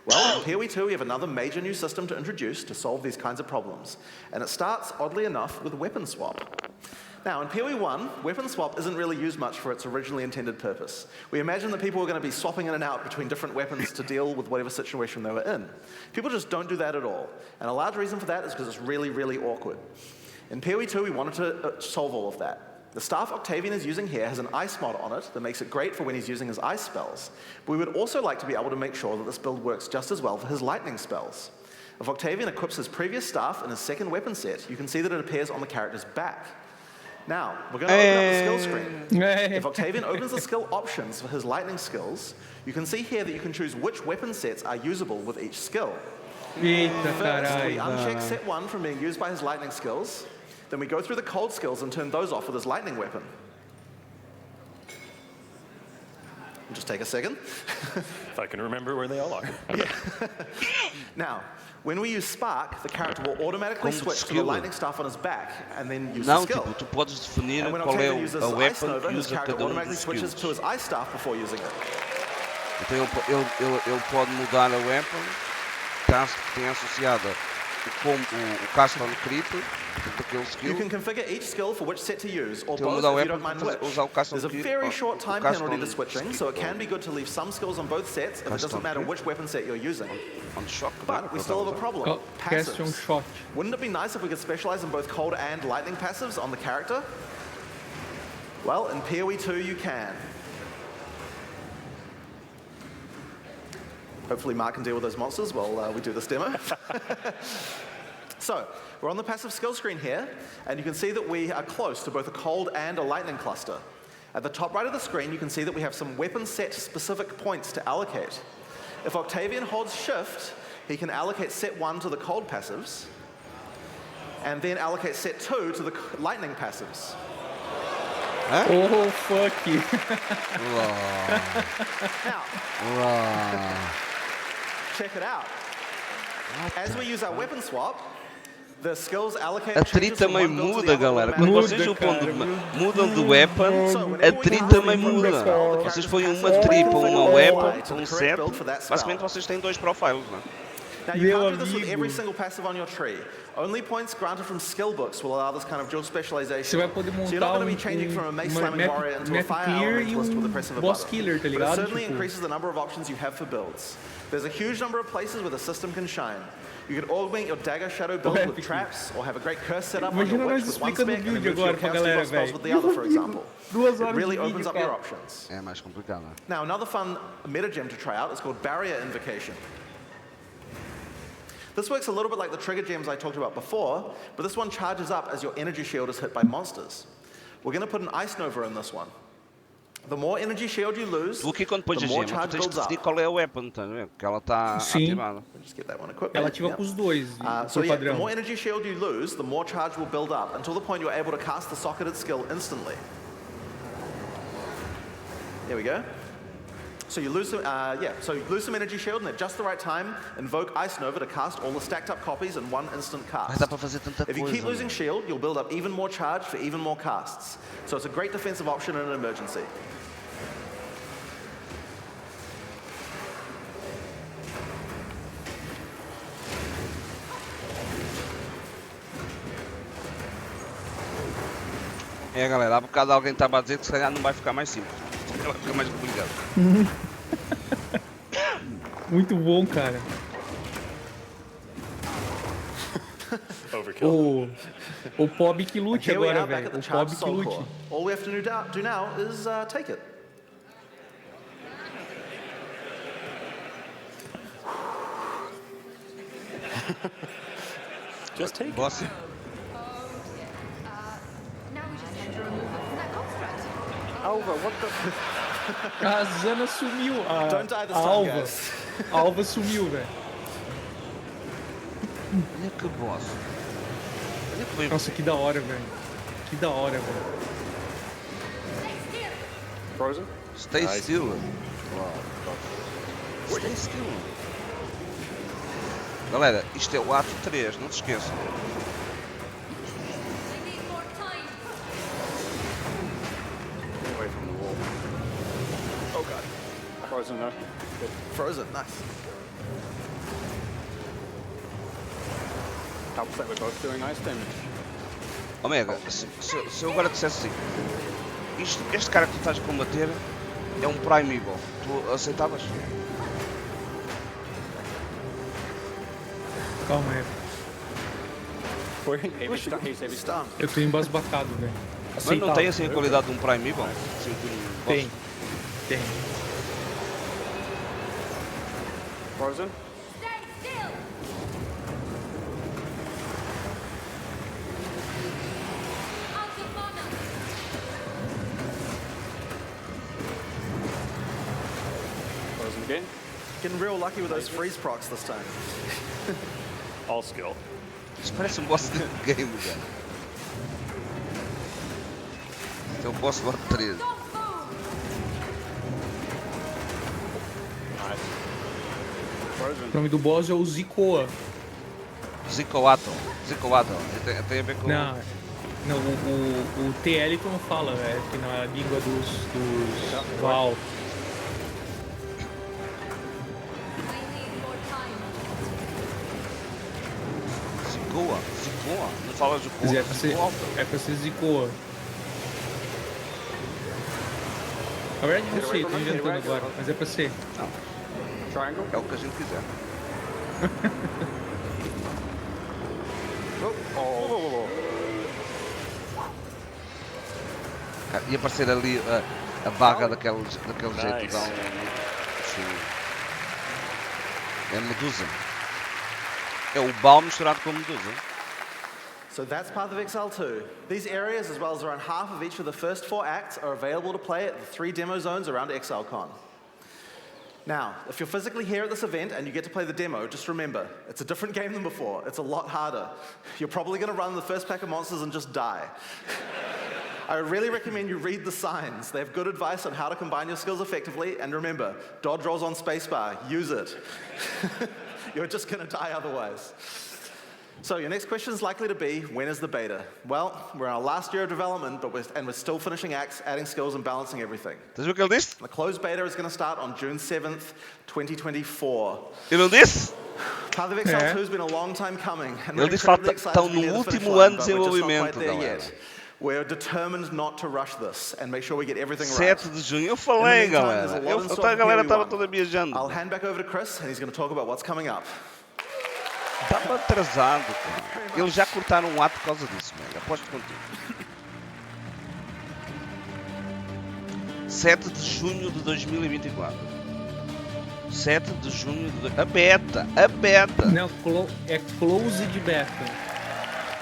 Well, in PoE 2 we have another major new system to introduce to solve these kinds of problems. And it starts, oddly enough, with weapon swap. Now, in PoE 1, weapon swap isn't really used much for its originally intended purpose. We imagine that people were going to be swapping in and out between different weapons to deal with whatever situation they were in. People just don't do that at all. And a large reason for that is because it's really, really awkward. In PoE 2, we wanted to solve all of that. The staff Octavian is using here has an ice mod on it that makes it great for when he's using his ice spells. But we would also like to be able to make sure that this build works just as well for his lightning spells. If Octavian equips his previous staff in his second weapon set, you can see that it appears on the character's back. Now, we're going to open up the skill screen. If Octavian opens the skill options for his lightning skills, you can see here that you can choose which weapon sets are usable with each skill. First, we uncheck set 1 from being used by his lightning skills. Then we go through the cold skills and turn those off with his lightning weapon. Just take a second. If I can remember where they all are. Now, when we use Spark, the character will automatically switch to the lightning staff on his back and then use the skill. Não, tipo, tu podes definir and when qual é Octavian uses a Ice weapon Nova, que his usa character cada automatically dos switches skills. to his ice staff before using it. Então ele pode mudar a weapon caso tenha associada o cast on crit daquele skill. You can configure each skill for which set to use, or Então both mudar a if you weapon don't mind para which. usar o cast on There's a crit. very short time cast penalty on to switching, so it can be good to leave some skills on both sets if it Cast doesn't on matter crit. which weapon set you're using. On shock, But we still have a problem. Cast on Shock. Wouldn't it be nice if we could specialize in both cold and lightning passives on the character? Well, in PoE 2 you can. Hopefully Mark can deal with those monsters while we do this demo. So, we're on the passive skill screen here, and you can see that we are close to both a cold and a lightning cluster. At the top right of the screen, you can see that we have some weapon set specific points to allocate. If Octavian holds shift, he can allocate set 1 to the cold passives, and then allocate set 2 to the lightning passives. Huh? Oh, fuck you. Now, check it out. As we use our weapon swap, the skills allocate A tri também muda, galera. Quando vocês mudam de weapon, a tri também muda. Vocês põem uma tri para uma weapon, para um set, basicamente vocês têm dois profiles, não é? Now, you can't do this with every single passive on your tree. Only points granted from skill books will allow this kind of dual specialization. So you're not going to be changing from a mace slamming warrior into a fire elementalist with the press of a button. Killer, tá but ligado? it certainly increases the number of options you have for builds. There's a huge number of places where the system can shine. You can augment your dagger shadow build with traps, or have a great curse set up on your witch with one spec and then move your chaos spells with the other, for example. It really opens up your options. É mais complicado. Now, another fun meta gem to try out is called Barrier Invocation. This works a little bit like the trigger gems I talked about before, but this one charges up as your energy shield is hit by monsters. We're going to put an Ice Nova in this one. The more energy shield you lose, tu aqui quando pões a gema, tu tens de decidir qual é a weapon, tá vendo? Porque ela está ativada. Ela ativa com os dois, So por yeah, the padrão. more energy shield you lose, the more charge will build up, until the point you're able to cast the socketed skill instantly. There we go. So you lose some, so you lose some energy shield, and at just the right time, invoke Ice Nova to cast all the stacked up copies in one instant cast. Mas dá para fazer tanta If you keep losing shield, you'll build up even more charge for even more casts. So it's a great defensive option in an emergency. É, galera, há bocado alguém estava a dizer que se calhar não vai ficar mais simples. Se calhar vai ficar mais complicado. Muito bom, cara. O Pob que lute agora, velho. O Pob que lute. All we have to do now is take it. Just take Boss. Alva, what the... A Zana sumiu. Don't die this a time, Alva. guys. A Alva sumiu, velho. Olha que boss. Olha que bem. Nossa, que da hora, velho. Que da hora, velho. Frozen? Stay still. Stay still. Galera, isto é o ato 3, não se esqueçam. Away from the wall. Oh god. Frozen, no? Good. Frozen, nice. Helps that we're both doing ice damage. Omega, se eu agora dissesse assim, este cara que tu estás a combater é um Primeval, tu aceitavas? Calma aí. Eu tô embasbacado, velho. Mas não tem assim a qualidade de um Primeval? Assim, tem. Tem. Frozen? Frozen again? Getting real lucky with those freeze procs this time. All skill. Isso parece um boss de game, velho. Este é o boss do ato 13. O nome do boss é o Zikoa. Zikoato. Tem a ver com... Não, o TL tu não fala, velho, que na língua dos Val. Zikoa? Não fala de É pra ser Zikoa. Na verdade não sei, tô inventando agora, mas é pra ser. Não. Triangle? É o que a gente quiser. Ia aparecer ali a barra daquele jeito. Dá é Medusa. É o Baal misturado com Medusa. So that's Path of Exile 2. These areas, as well as around half of each of the first 4 acts, are available to play at the 3 demo zones around Exilecon. Now, if you're physically here at this event and you get to play the demo, just remember, it's a different game than before. It's a lot harder. You're probably going to run the first pack of monsters and just die. I really recommend you read the signs. They have good advice on how to combine your skills effectively, and remember, dodge rolls on spacebar, use it. You're just going to die otherwise. So your next question is likely to be, when is the beta? Well, we're in our last year of development, but we're still finishing acts, adding skills, and balancing everything. Estás a ver o que ele disse? The closed beta is going to start on June 7th, 2024. Ele disse? Path of Exile 2 has been a long time coming, and Ele we're disse que incredibly excited to be estão near no the finish último line, ano de but we're just not desenvolvimento, quite there galera. yet. We're determined not to rush this and make sure we get everything 7 right. de junho, eu falei, galera. A galera estava toda viajando. I'll hand back over to Chris, and he's going to talk about what's coming up. Estava atrasado, cara. Eles já cortaram um ato por causa disso, mega. Aposto contigo. 7 de junho de 2024. 7 de junho de... A beta! Não, é closed beta.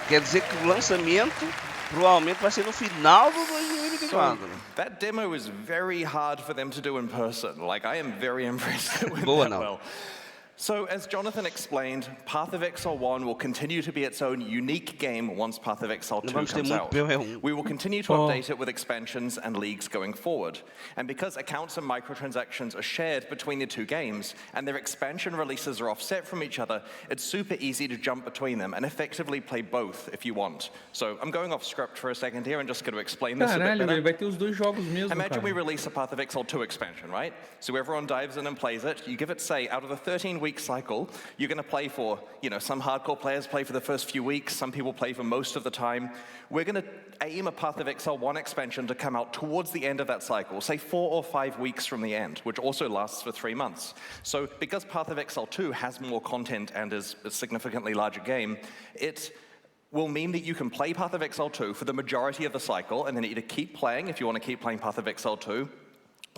Quer dizer que o lançamento provavelmente vai ser no final do 2024. So, that demo was very hard for them to do in person. Like, I am very impressed with Boa, that não. well. So, as Jonathan explained, Path of Exile 1 will continue to be its own unique game once Path of Exile 2 comes out. We will continue to update it with expansions and leagues going forward. And because accounts and microtransactions are shared between the two games, and their expansion releases are offset from each other, it's super easy to jump between them and effectively play both if you want. So, I'm going off script for a second here and just going to explain this a bit better. Vai ter os dois jogos mesmo, Imagine we release a Path of Exile 2 expansion, right? So everyone dives in and plays it. You give it, say, out of the 13-week cycle, you're going to play for, some hardcore players play for the first few weeks, some people play for most of the time. We're going to aim a Path of Exile 1 expansion to come out towards the end of that cycle, say 4 or 5 weeks from the end, which also lasts for 3 months. So because Path of Exile 2 has more content and is a significantly larger game, it will mean that you can play Path of Exile 2 for the majority of the cycle, and then either keep playing if you want to keep playing Path of Exile 2,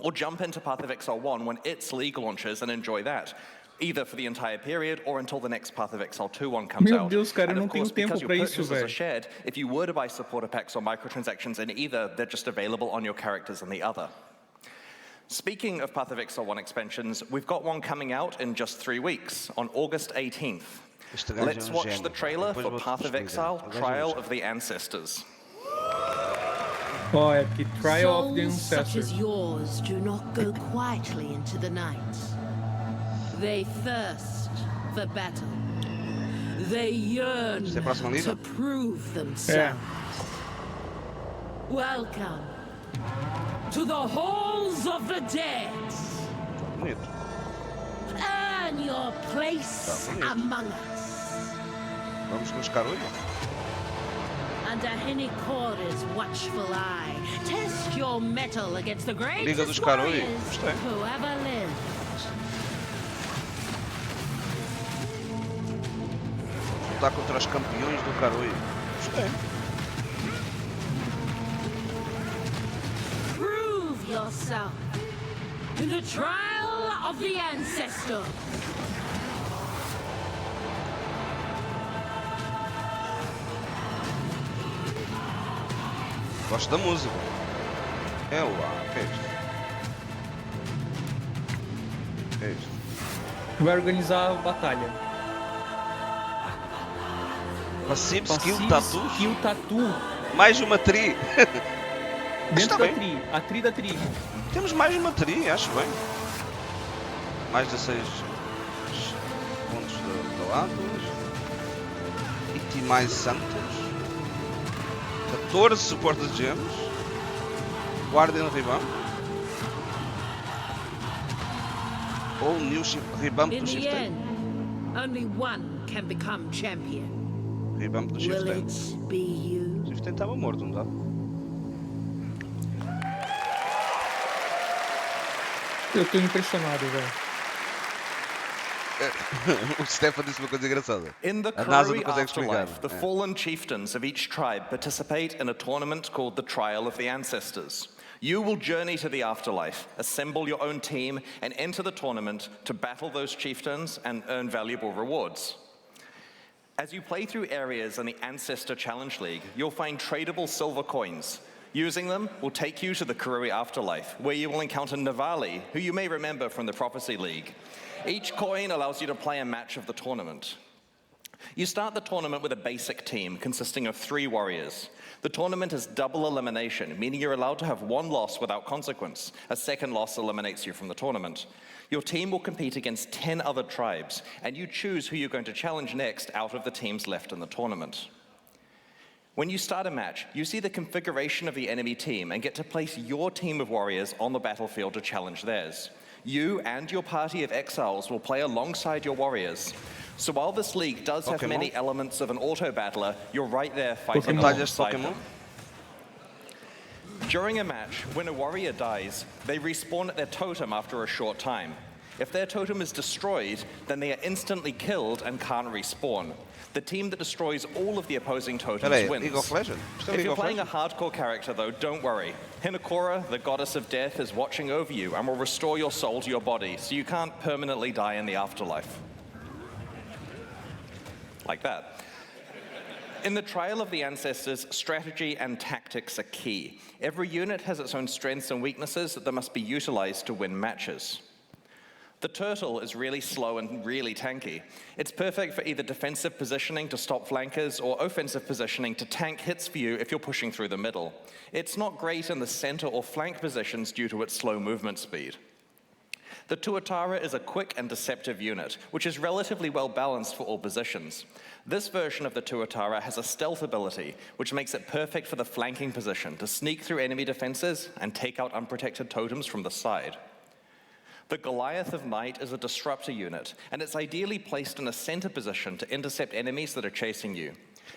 or jump into Path of Exile 1 when its league launches and enjoy that, either for the entire period or until the next Path of Exile 2 one comes out. Meu Deus, cara, eu and não of course, tenho tempo because your pra isso, purchases velho. are shared, if you were to buy supporter packs or microtransactions in either, they're just available on your characters in the other. Speaking of Path of Exile 1 expansions, we've got one coming out in just 3 weeks, on August 18th. Let's watch the trailer for Path of Exile, Trial of the Ancestors. Oh, é que Trial of the Souls such Ancestors. as yours do not go quietly into the night. They thirst for battle. They yearn to prove themselves. Welcome to the halls of the dead. Earn your place among us. Vamos nos Carolho? Under Henikora's watchful eye, test your mettle against the Liga dos greatest Carolho. warriors Gostei. who ever lived. Lutar contra os campeões do Carolho. Gostei. Prove yourself in the trial of the ancestor. Gosto da música. É lá, que é isto? Que é isto? Vai organizar a batalha. Passivo, skill, tatu. Skill, tatu. Mais uma tri. Dentro da tri. A tri da tri. Temos mais uma tri, acho bem. Mais 16 pontos de lado. E mais Santos. 14 suportes de gemas. Guardian Revamp. All new revamp do Chieftain. Only one can become champion. Revamp do Chieftain. O Chieftain estava morto, não estava? Eu tô impressionado, velho. O Stefan disse uma coisa engraçada. In the A NASA não Karui consegue explicar. afterlife, the fallen chieftains of each tribe participate in a tournament called the Trial of the Ancestors. You will journey to the afterlife, assemble your own team, and enter the tournament to battle those chieftains and earn valuable rewards. As you play through areas in the Ancestor Challenge League, you'll find tradable silver coins. Using them will take you to the Karui afterlife, where you will encounter Navali, who you may remember from the Prophecy League. Each coin allows you to play a match of the tournament. You start the tournament with a basic team consisting of 3 warriors. The tournament is double elimination, meaning you're allowed to have 1 loss without consequence. A second loss eliminates you from the tournament. Your team will compete against 10 other tribes, and you choose who you're going to challenge next out of the teams left in the tournament. When you start a match, you see the configuration of the enemy team and get to place your team of warriors on the battlefield to challenge theirs. You and your party of exiles will play alongside your warriors. So while this league does have many elements of an auto-battler, you're right there fighting alongside them. During a match, when a warrior dies, they respawn at their totem after a short time. If their totem is destroyed, then they are instantly killed and can't respawn. The team that destroys all of the opposing totems wins. If you're playing a hardcore character, though, don't worry. Hinokora, the goddess of death, is watching over you and will restore your soul to your body, so you can't permanently die in the afterlife. Like that. In the Trial of the Ancestors, strategy and tactics are key. Every unit has its own strengths and weaknesses that must be utilized to win matches. The turtle is really slow and really tanky. It's perfect for either defensive positioning to stop flankers or offensive positioning to tank hits for you if you're pushing through the middle. It's not great in the center or flank positions due to its slow movement speed. The Tuatara is a quick and deceptive unit, which is relatively well balanced for all positions. This version of the Tuatara has a stealth ability, which makes it perfect for the flanking position to sneak through enemy defenses and take out unprotected totems from the side. The Goliath of Night is a disruptor unit, and it's ideally placed in a center position to intercept enemies that are chasing you.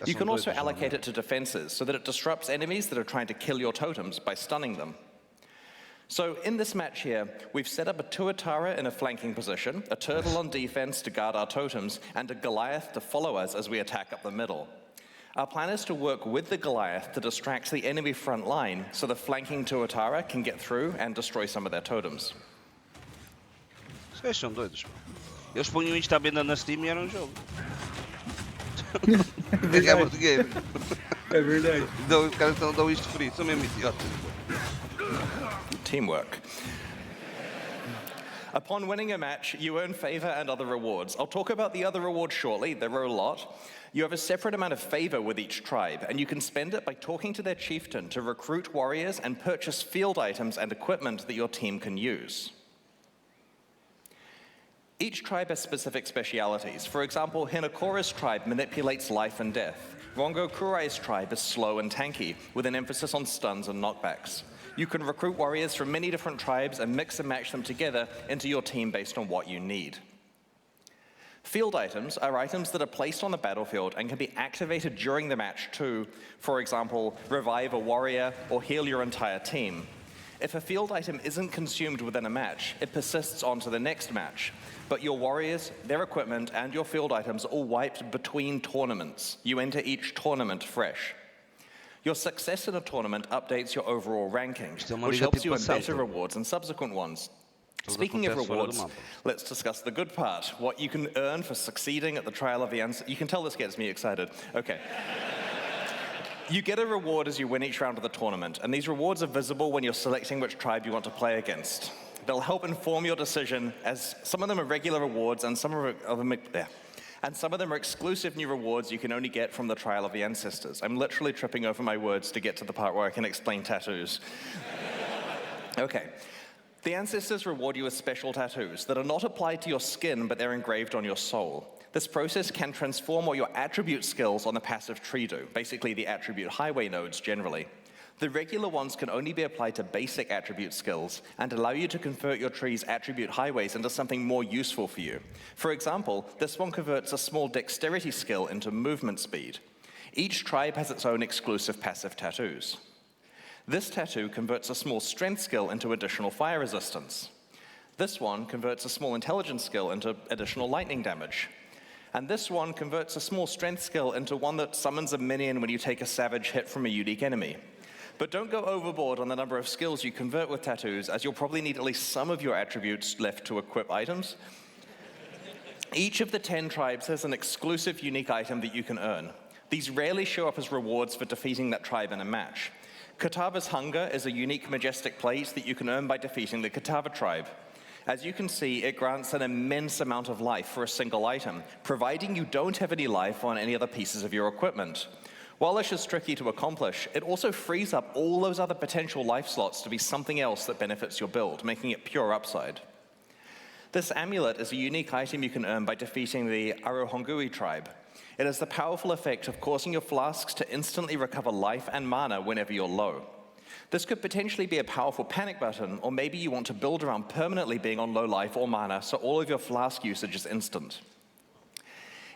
You can also allocate it to defenses so that it disrupts enemies that are trying to kill your totems by stunning them. So in this match here, we've set up a Tuatara in a flanking position, a turtle on defense to guard our totems, and a Goliath to follow us as we attack up the middle. Our plan is to work with the Goliath to distract the enemy front line so the flanking Tuatara can get through and destroy some of their totems. Vocês são doidos. Eles punham isto à venda na Steam e era jogo. É português. É verdade. Os caras dão isto free, são mesmo idiotas. Teamwork. Upon winning a match, you earn favor and other rewards. I'll talk about the other rewards shortly. There are a lot. You have a separate amount of favor with each tribe, and you can spend it by talking to their chieftain to recruit warriors and purchase field items and equipment that your team can use. Each tribe has specific specialities. For example, Hinokora's tribe manipulates life and death. Rongo Kurai's tribe is slow and tanky, with an emphasis on stuns and knockbacks. You can recruit warriors from many different tribes and mix and match them together into your team based on what you need. Field items are items that are placed on the battlefield and can be activated during the match to, for example, revive a warrior or heal your entire team. If a field item isn't consumed within a match, it persists on to the next match. But your warriors, their equipment, and your field items are all wiped between tournaments. You enter each tournament fresh. Your success in a tournament updates your overall ranking, which helps you in better rewards and subsequent ones. Speaking of rewards, let's discuss the good part, what you can earn for succeeding at the Trial of the Ancestors. You can tell this gets me excited. Okay. You get a reward as you win each round of the tournament, and these rewards are visible when you're selecting which tribe you want to play against. They'll help inform your decision, as some of them are regular rewards and some of them are exclusive new rewards you can only get from the Trial of the Ancestors. I'm literally tripping over my words to get to the part where I can explain tattoos. Okay. The Ancestors reward you with special tattoos that are not applied to your skin, but they're engraved on your soul. This process can transform what your attribute skills on the passive tree do, basically the attribute highway nodes generally. The regular ones can only be applied to basic attribute skills and allow you to convert your tree's attribute highways into something more useful for you. For example, this one converts a small dexterity skill into movement speed. Each tribe has its own exclusive passive tattoos. This tattoo converts a small strength skill into additional fire resistance. This one converts a small intelligence skill into additional lightning damage. And this one converts a small strength skill into one that summons a minion when you take a savage hit from a unique enemy. But don't go overboard on the number of skills you convert with tattoos, as you'll probably need at least some of your attributes left to equip items. Each of the 10 tribes has an exclusive unique item that you can earn. These rarely show up as rewards for defeating that tribe in a match. Katava's Hunger is a unique majestic plate that you can earn by defeating the Katava tribe. As you can see, it grants an immense amount of life for a single item, providing you don't have any life on any other pieces of your equipment. While this is tricky to accomplish, it also frees up all those other potential life slots to be something else that benefits your build, making it pure upside. This amulet is a unique item you can earn by defeating the Arohongui tribe. It has the powerful effect of causing your flasks to instantly recover life and mana whenever you're low. This could potentially be a powerful panic button, or maybe you want to build around permanently being on low life or mana, so all of your flask usage is instant.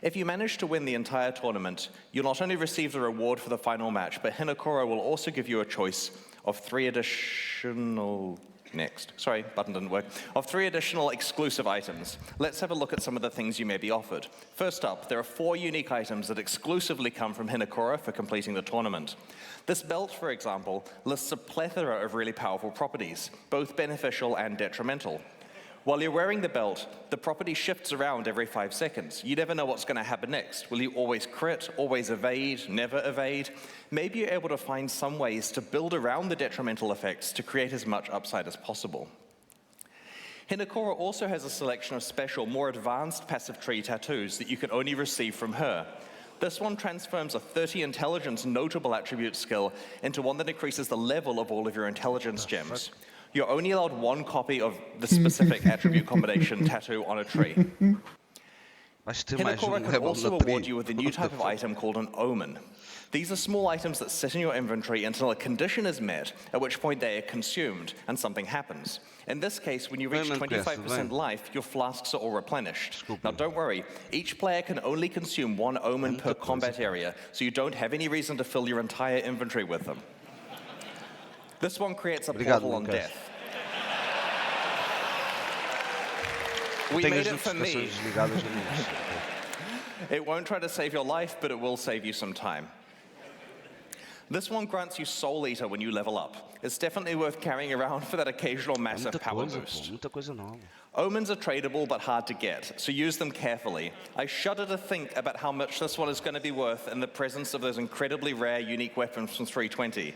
If you manage to win the entire tournament, you'll not only receive the reward for the final match, but Hinokora will also give you a choice of 3 additional Next. Sorry, button didn't work. Of 3 additional exclusive items, let's have a look at some of the things you may be offered. First up, there are 4 unique items that exclusively come from Hinokura for completing the tournament. This belt, for example, lists a plethora of really powerful properties, both beneficial and detrimental. While you're wearing the belt, the property shifts around every 5 seconds. You never know what's going to happen next. Will you always crit, always evade, never evade? Maybe you're able to find some ways to build around the detrimental effects to create as much upside as possible. Hinokura also has a selection of special, more advanced passive tree tattoos that you can only receive from her. This one transforms a 30 intelligence notable attribute skill into one that increases the level of all of your intelligence gems. You're only allowed 1 copy of the specific attribute combination tattoo on a tree. Hinokura can also award you with a new type of item called an omen. These are small items that sit in your inventory until a condition is met, at which point they are consumed and something happens. In this case, when you reach 25% life, your flasks are all replenished. Now don't worry, each player can only consume 1 omen per combat area, so you don't have any reason to fill your entire inventory with them. This one creates a portal on death. We made it for me. It won't try to save your life, but it will save you some time. This one grants you Soul Eater when you level up. It's definitely worth carrying around for that occasional massive power boost. Omens are tradable but hard to get, so use them carefully. I shudder to think about how much this one is going to be worth in the presence of those incredibly rare unique weapons from 320.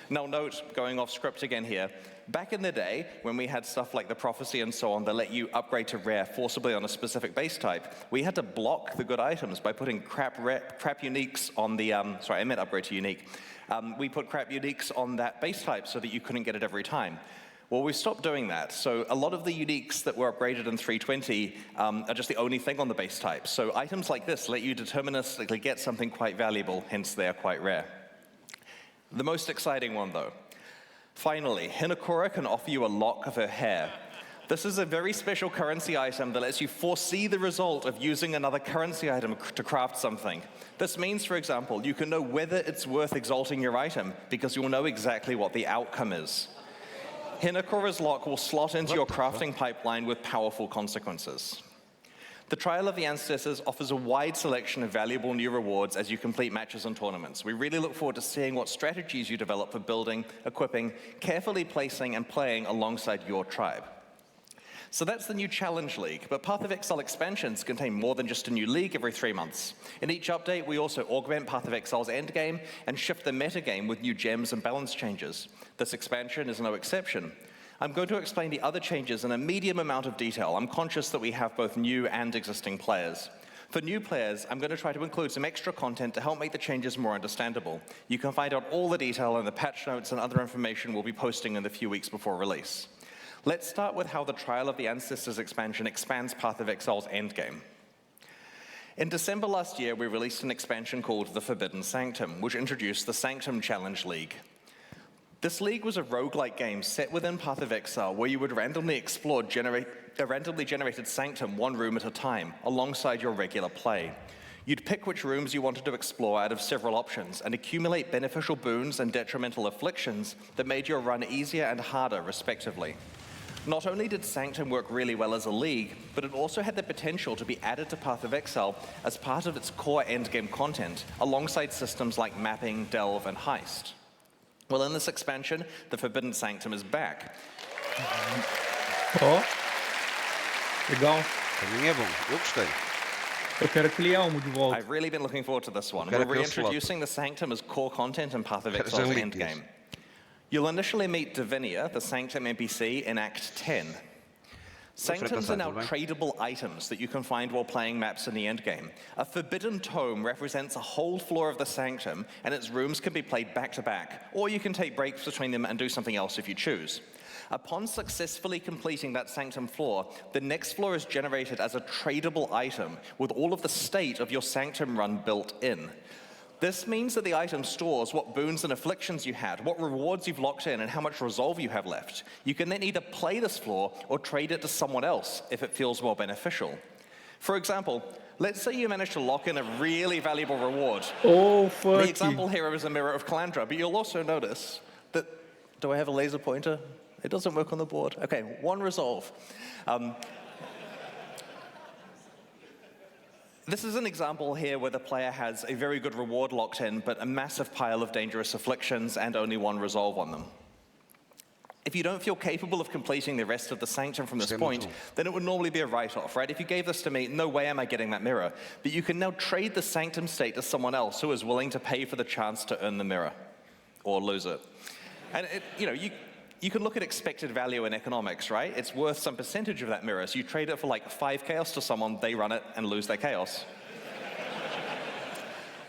Now note, going off script again here, back in the day, when we had stuff like the Prophecy and so on that let you upgrade to rare forcibly on a specific base type, we had to block the good items by putting crap uniques on the, sorry, I meant upgrade to unique. We put crap uniques on that base type so that you couldn't get it every time. Well, we stopped doing that, so a lot of the uniques that were upgraded in 320 are just the only thing on the base type. So items like this let you deterministically get something quite valuable, hence they are quite rare. The most exciting one, though. Finally, Hinokura can offer you a lock of her hair. This is a very special currency item that lets you foresee the result of using another currency item to craft something. This means, for example, you can know whether it's worth exalting your item because you'll know exactly what the outcome is. Hinokura's lock will slot into your crafting pipeline with powerful consequences. The Trial of the Ancestors offers a wide selection of valuable new rewards as you complete matches and tournaments. We really look forward to seeing what strategies you develop for building, equipping, carefully placing, and playing alongside your tribe. So that's the new Challenge League, but Path of Exile expansions contain more than just a new league every 3 months. In each update, we also augment Path of Exile's endgame and shift the metagame with new gems and balance changes. This expansion is no exception. I'm going to explain the other changes in a medium amount of detail. I'm conscious that we have both new and existing players. For new players, I'm going to try to include some extra content to help make the changes more understandable. You can find out all the detail in the patch notes and other information we'll be posting in the few weeks before release. Let's start with how the Trial of the Ancestors expansion expands Path of Exile's endgame. In December last year, we released an expansion called The Forbidden Sanctum, which introduced the Sanctum Challenge League. This league was a roguelike game set within Path of Exile where you would randomly explore a randomly generated sanctum 1 room at a time, alongside your regular play. You'd pick which rooms you wanted to explore out of several options and accumulate beneficial boons and detrimental afflictions that made your run easier and harder, respectively. Not only did Sanctum work really well as a league, but it also had the potential to be added to Path of Exile as part of its core endgame content, alongside systems like mapping, delve, and heist. Well, in this expansion, the Forbidden Sanctum is back. Ó, legal. Também é bom, eu gostei. Eu quero aquele elmo de volta. I've really been looking forward to this one. We're reintroducing the Sanctum as core content in Path of Exile's endgame. You'll initially meet Divinia, the Sanctum NPC, in Act 10. Sanctums are now tradable items that you can find while playing maps in the endgame. A forbidden tome represents a whole floor of the Sanctum, and its rooms can be played back to back, or you can take breaks between them and do something else if you choose. Upon successfully completing that Sanctum floor, the next floor is generated as a tradable item with all of the state of your Sanctum run built in. This means that the item stores what boons and afflictions you had, what rewards you've locked in, and how much resolve you have left. You can then either play this floor or trade it to someone else if it feels more beneficial. For example, let's say you manage to lock in a really valuable reward. Oh, fuck. The example here is a Mirror of Calandra, but you'll also notice that... Do I have a laser pointer? It doesn't work on the board. Okay, 1 resolve. This is an example here where the player has a very good reward locked in, but a massive pile of dangerous afflictions and only 1 resolve on them. If you don't feel capable of completing the rest of the Sanctum from this point, then it would normally be a write-off, right? If you gave this to me, no way am I getting that mirror. But you can now trade the Sanctum state to someone else who is willing to pay for the chance to earn the mirror, or lose it. And you can look at expected value in economics, right? It's worth some percentage of that mirror. So you trade it for like 5 chaos to someone, they run it and lose their chaos.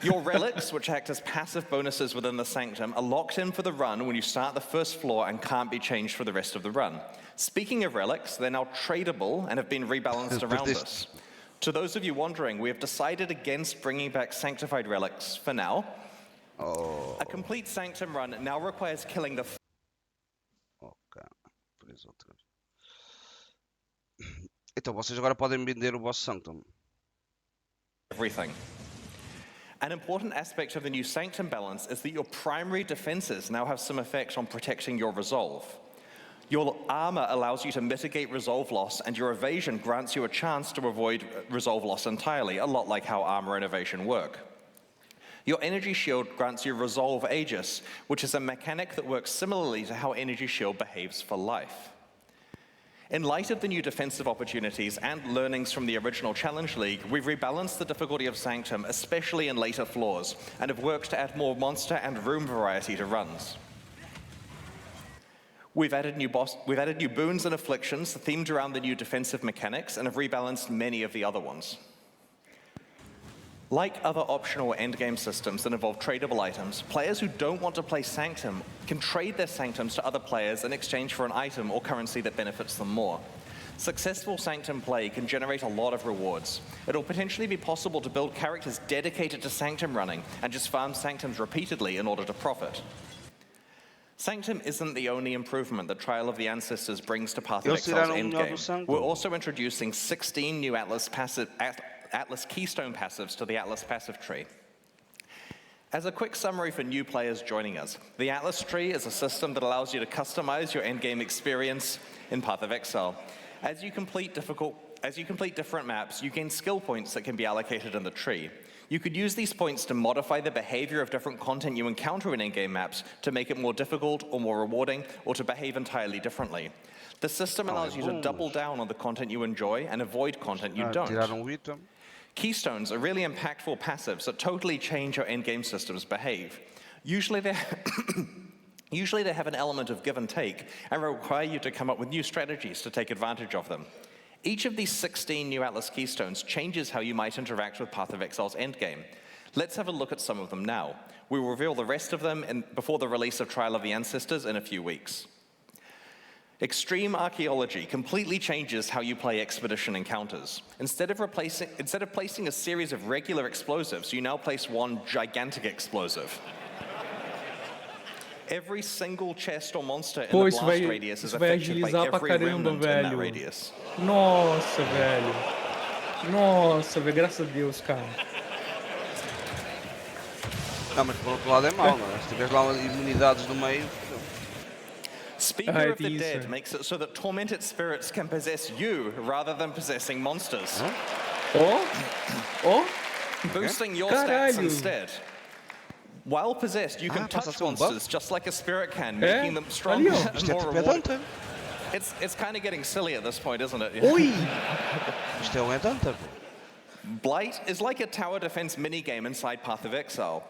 Your relics, which act as passive bonuses within the Sanctum, are locked in for the run when you start the first floor and can't be changed for the rest of the run. Speaking of relics, they're now tradable and have been rebalanced around us. To those of you wondering, we have decided against bringing back sanctified relics for now. A complete Sanctum run now requires killing the... Então, vocês agora podem vender o vosso Sanctum. Everything. An important aspect of the new Sanctum balance is that your primary defenses now have some effect on protecting your resolve. Your armor allows you to mitigate resolve loss, and your evasion grants you a chance to avoid resolve loss entirely, a lot like how armor and evasion work. Your energy shield grants you resolve Aegis, which is a mechanic that works similarly to how energy shield behaves for life. In light of the new defensive opportunities and learnings from the original Challenge League, we've rebalanced the difficulty of Sanctum, especially in later floors, and have worked to add more monster and room variety to runs. We've added new boons and afflictions themed around the new defensive mechanics and have rebalanced many of the other ones. Like other optional endgame systems that involve tradable items, players who don't want to play Sanctum can trade their Sanctums to other players in exchange for an item or currency that benefits them more. Successful Sanctum play can generate a lot of rewards. It'll potentially be possible to build characters dedicated to Sanctum running and just farm Sanctums repeatedly in order to profit. Sanctum isn't the only improvement that Trial of the Ancestors brings to Path of Exile's endgame. We're also introducing 16 new Atlas Keystone passives to the Atlas passive tree. As a quick summary for new players joining us, the Atlas tree is a system that allows you to customize your endgame experience in Path of Exile. As you complete different maps, you gain skill points that can be allocated in the tree. You could use these points to modify the behavior of different content you encounter in in-game maps to make it more difficult or more rewarding, or to behave entirely differently. The system allows you to double down on the content you enjoy and avoid content you don't. Keystones are really impactful passives that totally change how endgame systems behave. Usually they have an element of give and take and require you to come up with new strategies to take advantage of them. Each of these 16 new Atlas Keystones changes how you might interact with Path of Exile's endgame. Let's have a look at some of them now. We will reveal the rest of them before the release of Trial of the Ancestors in a few weeks. Extreme Archaeology completely changes how you play expedition encounters. Instead of placing a series of regular explosives, you now place one gigantic explosive. Every single chest or monster in the blast radius is affected by every remnant in that radius. Nossa, velho. Nossa, velho, graças a Deus, cara. Não, mas por outro lado é mau, não é? Se tiveres lá imunidades no meio... Speaker of the Dead makes it so that tormented spirits can possess you rather than possessing monsters. Boosting your stats instead. While possessed, you can touch monsters just like a spirit can, making them stronger and more rewarding. It's kind of getting silly at this point, isn't it? Blight is like a tower defense minigame inside Path of Exile.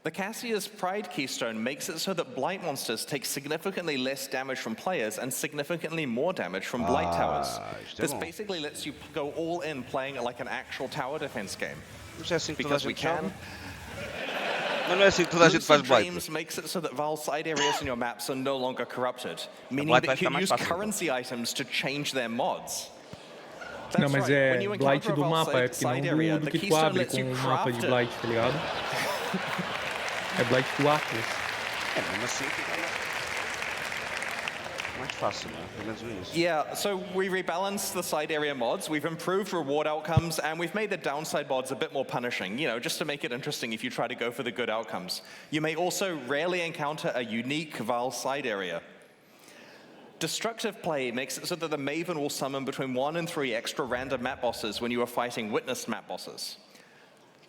The Cassia's Pride Keystone makes it so that Blight monsters take significantly less damage from players and significantly more damage from Blight towers. This basically lets you go all in playing it like an actual tower defense game. Because we can. James makes it so that Val's side areas in your maps are no longer corrupted, meaning that you can use currency items to change their mods. Não, mas é Blight do mapa, é porque não do que tu abre com o mapa de Blight, tá ligado? É Blight do Atlas. É, mesmo assim, mais fácil, né? Pelo menos isso. Yeah, so we rebalanced the side area mods, we've improved reward outcomes, and we've made the downside mods a bit more punishing, you know, just to make it interesting if you try to go for the good outcomes. You may also rarely encounter a unique Val side area. Destructive play makes it so that the Maven will summon between 1 and 3 extra random map bosses when you are fighting witnessed map bosses.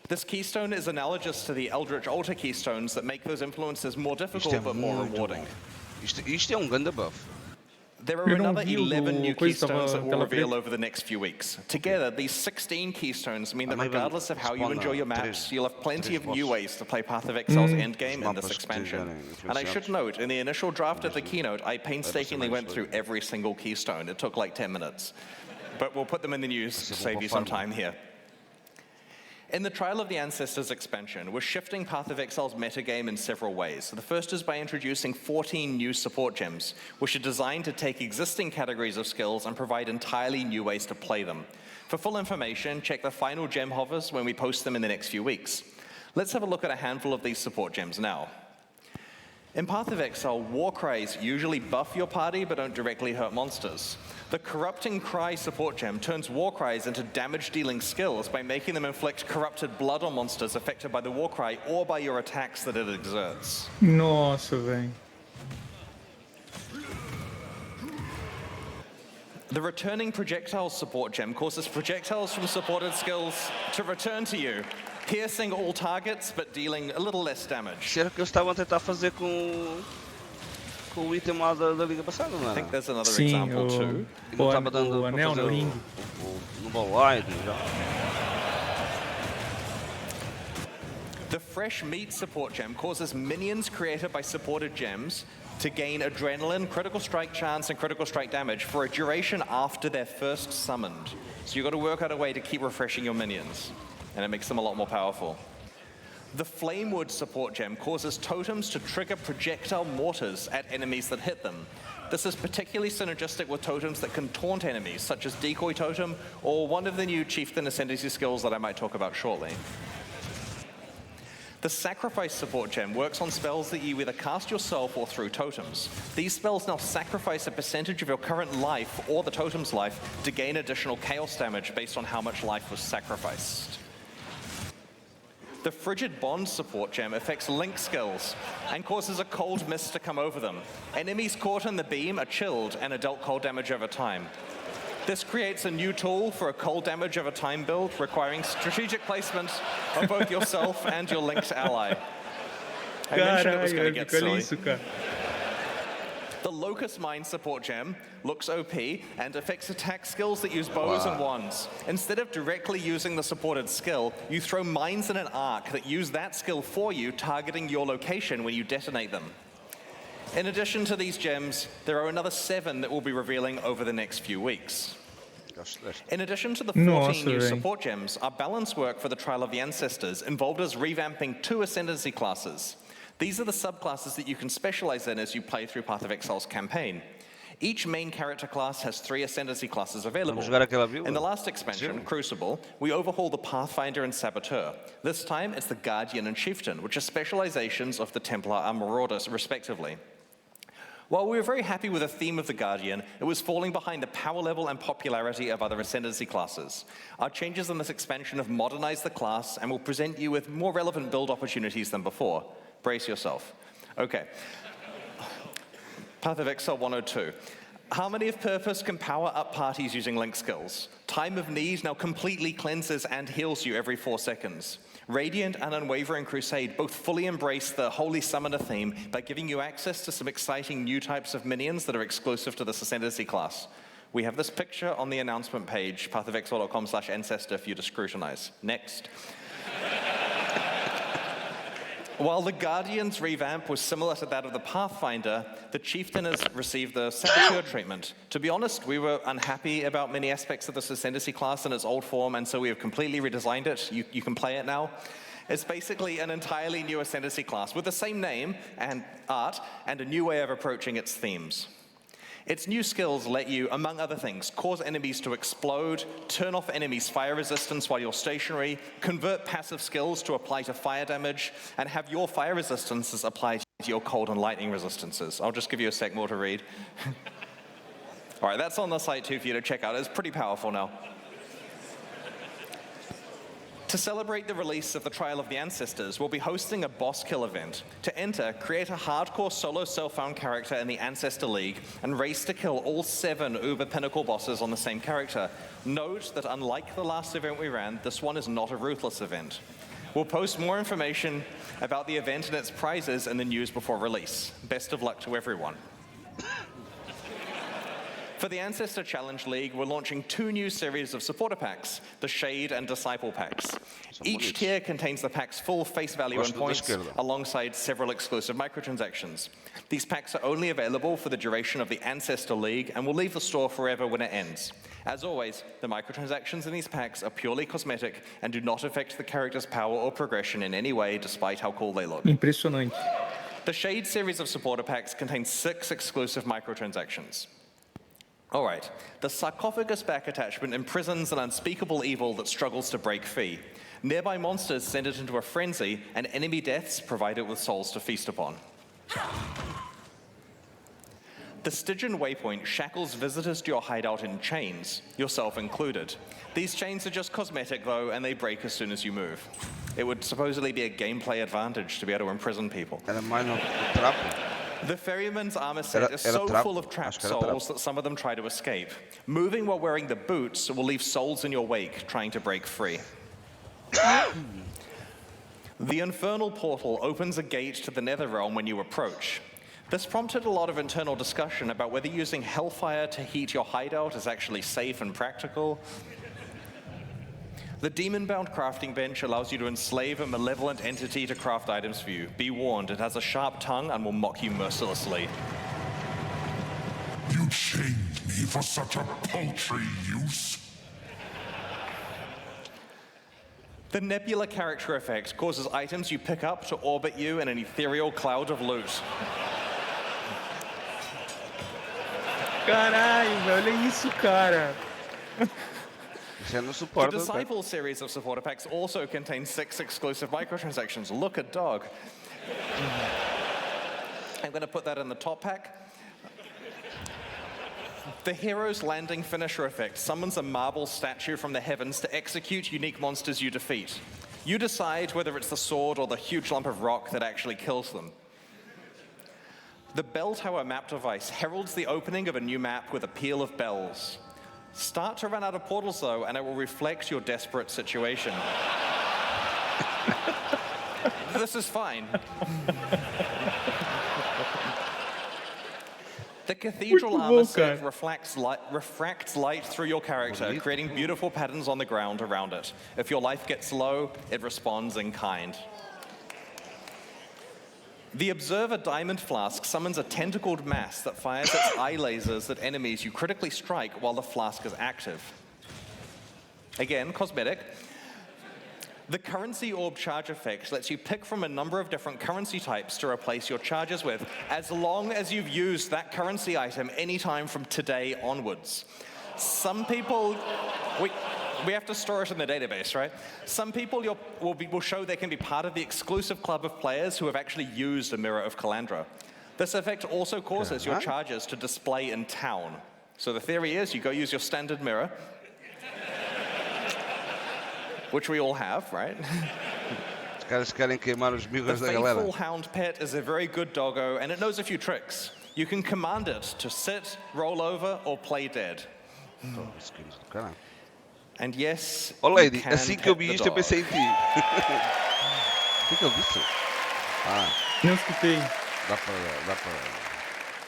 This keystone is analogous to the Eldritch Altar keystones that make those influences more difficult but more rewarding. Isto é grande buff. There are another 11 new keystones that we'll reveal over the next few weeks. Together, these 16 keystones mean that regardless of how you enjoy your maps, you'll have plenty of new ways to play Path of Exile's endgame in this expansion. And I should note, in the initial draft of the keynote, I painstakingly went through every single keystone. It took like 10 minutes. But we'll put them in the news to save you some time here. In the Trial of the Ancestors expansion, we're shifting Path of Exile's metagame in several ways. The first is by introducing 14 new support gems, which are designed to take existing categories of skills and provide entirely new ways to play them. For full information, check the final gem hovers when we post them in the next few weeks. Let's have a look at a handful of these support gems now. In Path of Exile, war cries usually buff your party but don't directly hurt monsters. The Corrupting Cry support gem turns war cries into damage-dealing skills by making them inflict corrupted blood on monsters affected by the war cry or by your attacks that it exerts. Nossa, velho. The Returning Projectiles support gem causes projectiles from supported skills to return to you, piercing all targets but dealing a little less damage. Será que eles estavam a tentar fazer com o item lá da liga passada, não é? I think there's another example too. Não estava dando para anel no ringue. No ball-wide já. The Fresh Meat support gem causes minions created by supported gems to gain adrenaline, critical strike chance, and critical strike damage for a duration after they're first summoned. So you've got to work out a way to keep refreshing your minions, and it makes them a lot more powerful. The Flamewood support gem causes totems to trigger projectile mortars at enemies that hit them. This is particularly synergistic with totems that can taunt enemies, such as Decoy Totem, or one of the new Chieftain Ascendancy skills that I might talk about shortly. The Sacrifice support gem works on spells that you either cast yourself or through totems. These spells now sacrifice a percentage of your current life or the totem's life to gain additional chaos damage based on how much life was sacrificed. The Frigid Bond support gem affects link skills and causes a cold mist to come over them. Enemies caught in the beam are chilled and are dealt cold damage over time. This creates a new tool for a cold damage over time build requiring strategic placement of both yourself and your linked ally. I mentioned it was going to get silly. The Locust Mine support gem looks OP and affects attack skills that use bows and wands. Instead of directly using the supported skill, you throw mines in an arc that use that skill for you, targeting your location when you detonate them. In addition to these gems, there are another 7 that we'll be revealing over the next few weeks. In addition to the 14 new support gems, our balance work for the Trial of the Ancestors involved us revamping 2 Ascendancy classes. These are the subclasses that you can specialize in as you play through Path of Exile's campaign. Each main character class has 3 Ascendancy classes available. In the last expansion, Crucible, we overhaul the Pathfinder and Saboteur. This time, it's the Guardian and Chieftain, which are specializations of the Templar and Marauders, respectively. While we were very happy with the theme of the Guardian, it was falling behind the power level and popularity of other Ascendancy classes. Our changes in this expansion have modernized the class and will present you with more relevant build opportunities than before. Brace yourself. Okay. Path of Exile 102. Harmony of Purpose can power up parties using link skills. Time of Need now completely cleanses and heals you every 4 seconds. Radiant and Unwavering Crusade both fully embrace the Holy Summoner theme by giving you access to some exciting new types of minions that are exclusive to this Ascendancy class. We have this picture on the announcement page, pathofexile.com/ancestor, for you to scrutinize. Next. While the Guardian's revamp was similar to that of the Pathfinder, the Chieftain has received the Saboteur treatment. To be honest, we were unhappy about many aspects of this Ascendancy class in its old form, and so we have completely redesigned it. You can play it now. It's basically an entirely new Ascendancy class with the same name and art and a new way of approaching its themes. Its new skills let you, among other things, cause enemies to explode, turn off enemies' fire resistance while you're stationary, convert passive skills to apply to fire damage, and have your fire resistances apply to your cold and lightning resistances. I'll just give you a sec more to read. All right, that's on the site too for you to check out. It's pretty powerful now. To celebrate the release of the Trial of the Ancestors, we'll be hosting a boss kill event. To enter, create a hardcore solo self-found character in the Ancestor League and race to kill all 7 Uber Pinnacle bosses on the same character. Note that unlike the last event we ran, this one is not a ruthless event. We'll post more information about the event and its prizes in the news before release. Best of luck to everyone. For the Ancestor Challenge League, we're launching 2 new series of supporter packs, the Shade and Disciple packs. Each tier contains the pack's full face value and points, alongside several exclusive microtransactions. These packs are only available for the duration of the Ancestor League and will leave the store forever when it ends. As always, the microtransactions in these packs are purely cosmetic and do not affect the character's power or progression in any way, despite how cool they look. Impressionante. The Shade series of supporter packs contains 6 exclusive microtransactions. All right, the sarcophagus back attachment imprisons an unspeakable evil that struggles to break free. Nearby monsters send it into a frenzy, and enemy deaths provide it with souls to feast upon. The Stygian Waypoint shackles visitors to your hideout in chains, yourself included. These chains are just cosmetic though, and they break as soon as you move. It would supposedly be a gameplay advantage to be able to imprison people. The Ferryman's armor set is so full of trapped souls that some of them try to escape. Moving while wearing the boots will leave souls in your wake trying to break free. The Infernal Portal opens a gate to the Netherrealm when you approach. This prompted a lot of internal discussion about whether using Hellfire to heat your hideout is actually safe and practical. The Demon-bound crafting bench allows you to enslave a malevolent entity to craft items for you. Be warned, it has a sharp tongue and will mock you mercilessly. You chained me for such a paltry use. The Nebula character effect causes items you pick up to orbit you in an ethereal cloud of loot. Caralho, olha isso, cara. The Disciple series of supporter packs also contains 6 exclusive microtransactions. Look at dog. I'm going to put that in the top pack. The Hero's Landing Finisher effect summons a marble statue from the heavens to execute unique monsters you defeat. You decide whether it's the sword or the huge lump of rock that actually kills them. The Bell Tower map device heralds the opening of a new map with a peal of bells. Start to run out of portals though, and it will reflect your desperate situation. This is fine. The Cathedral armor set refracts light through your character, creating beautiful patterns on the ground around it. If your life gets low, it responds in kind. The Observer Diamond Flask summons a tentacled mass that fires its eye lasers at enemies you critically strike while the flask is active. Again, cosmetic. The Currency Orb Charge effect lets you pick from a number of different currency types to replace your charges with, as long as you've used that currency item anytime from today onwards. Some people... We have to store it in the database, right? Some people will show they can be part of the exclusive club of players who have actually used a Mirror of Calandra. This effect also causes your charges to display in town. So the theory is you go use your standard mirror, which we all have, right? The Faithful Hound Pet is a very good doggo, and it knows a few tricks. You can command it to sit, roll over, or play dead. And yes, oh lady, assim que eu vi isto eu pensei em ti. O que ele disse? Não escutei. Dá para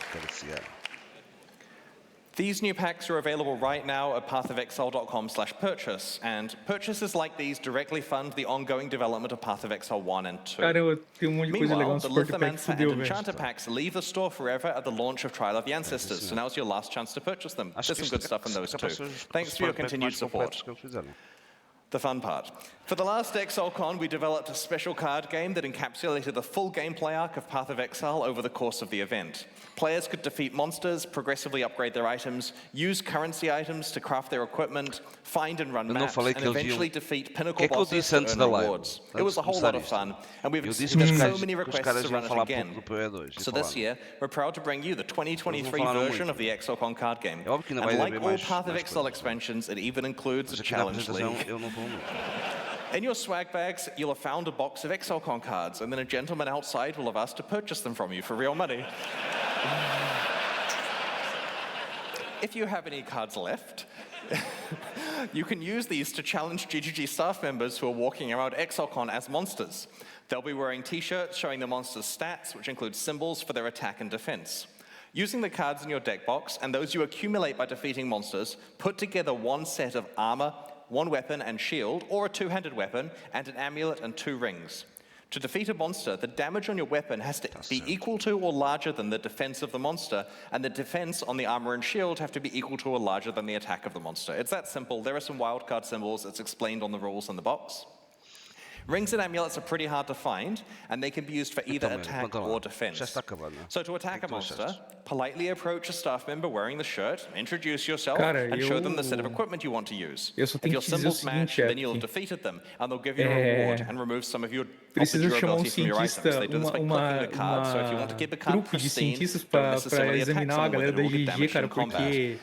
acariciar. These new packs are available right now at pathofexile.com/purchase, and purchases like these directly fund the ongoing development of Path of Exile 1 and 2. Cara, tem um monte de coisa legal Meanwhile, the Lithomancer and Enchanter packs leave the store forever at the launch of Trial of the Ancestors, so now's your last chance to purchase them. There's some good stuff in those too. Thanks for your continued support. The fun part. For the last Exilecon, we developed a special card game that encapsulated the full gameplay arc of Path of Exile over the course of the event. Players could defeat monsters, progressively upgrade their items, use currency items to craft their equipment, find and run maps, and eventually defeat pinnacle bosses to earn rewards. It was a whole lot of fun, and we've received so many requests to run it again. So this year, we're proud to bring you the 2023 version of the Exilecon card game. And like all Path of Exile expansions, it even includes a challenge league. In your swag bags, you'll have found a box of Exilecon cards, and then a gentleman outside will have asked to purchase them from you for real money. If you have any cards left, you can use these to challenge GGG staff members who are walking around Exilecon as monsters. They'll be wearing t-shirts showing the monster's stats, which include symbols for their attack and defense. Using the cards in your deck box, and those you accumulate by defeating monsters, put together one set of armor, one weapon and shield, or a two-handed weapon, and an amulet and 2 rings. To defeat a monster, the damage on your weapon has to be equal to or larger than the defense of the monster, and the defense on the armor and shield have to be equal to or larger than the attack of the monster. It's that simple. There are some wildcard symbols. It's explained on the rules in the box. Rings and amulets are pretty hard to find, and they can be used for either attack or defense. So to attack a monster, politely approach a staff member wearing the shirt, introduce yourself, and show them the set of equipment you want to use. If your symbols match, then you'll have defeated them, and they'll give you a reward and remove some of your durability from your items. They do this by clicking the card, so if you want to keep the card pristine, don't necessarily attack someone with it, it will get damaged in combat.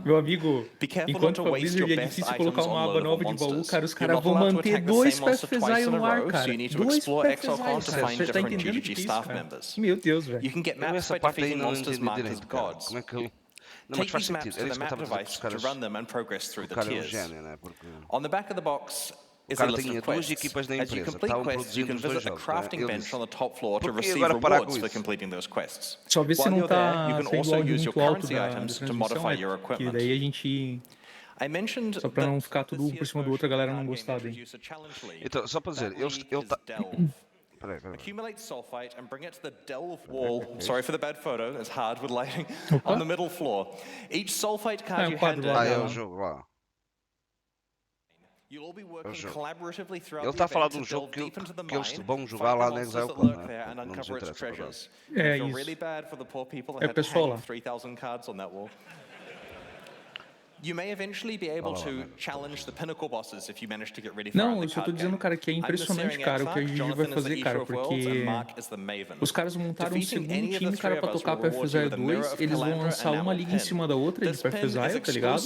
Meu amigo, enquanto pra Blizzard é difícil colocar uma aba nova de baú, cara, os caras vão manter 2 PFZI no ar, cara. 2 PFZI, cara. Você tá entendendo isso, cara? Meu Deus, velho. Essa parte aí não entendi direito, cara. Como é que eu... Não, mas faz sentido. Era isso que eu tava dizendo para os caras. O cara é um gênio, né? Porque... On the back of the box O cara tinha 2 equipas da empresa, estavam produzindo os 2 jogos. Por que agora parar com isso? Só ver se não tá saindo áudio muito alto da transmissão, que daí a gente... Só pra não ficar tudo um por cima do outro, a galera não gostar daí. Então, só pra dizer, ele tá... Peraí. Accumulate sulfite and bring it to the delve wall. Sorry for the bad photo, it's hard with lighting. On the middle floor. Each sulfite card you hand in... é o jogo lá. Ele está a falar de um jogo que eles vão jogar lá na Exilecon, né? Não nos interessa agora. É isso. É o pessoal lá. Não, eu só tô dizendo, cara, que é impressionante, cara, o que a GG vai fazer, cara, porque os caras montaram um segundo time, cara, pra tocar PFZI 2, eles vão lançar uma liga em cima da outra de PFZI, tá ligado?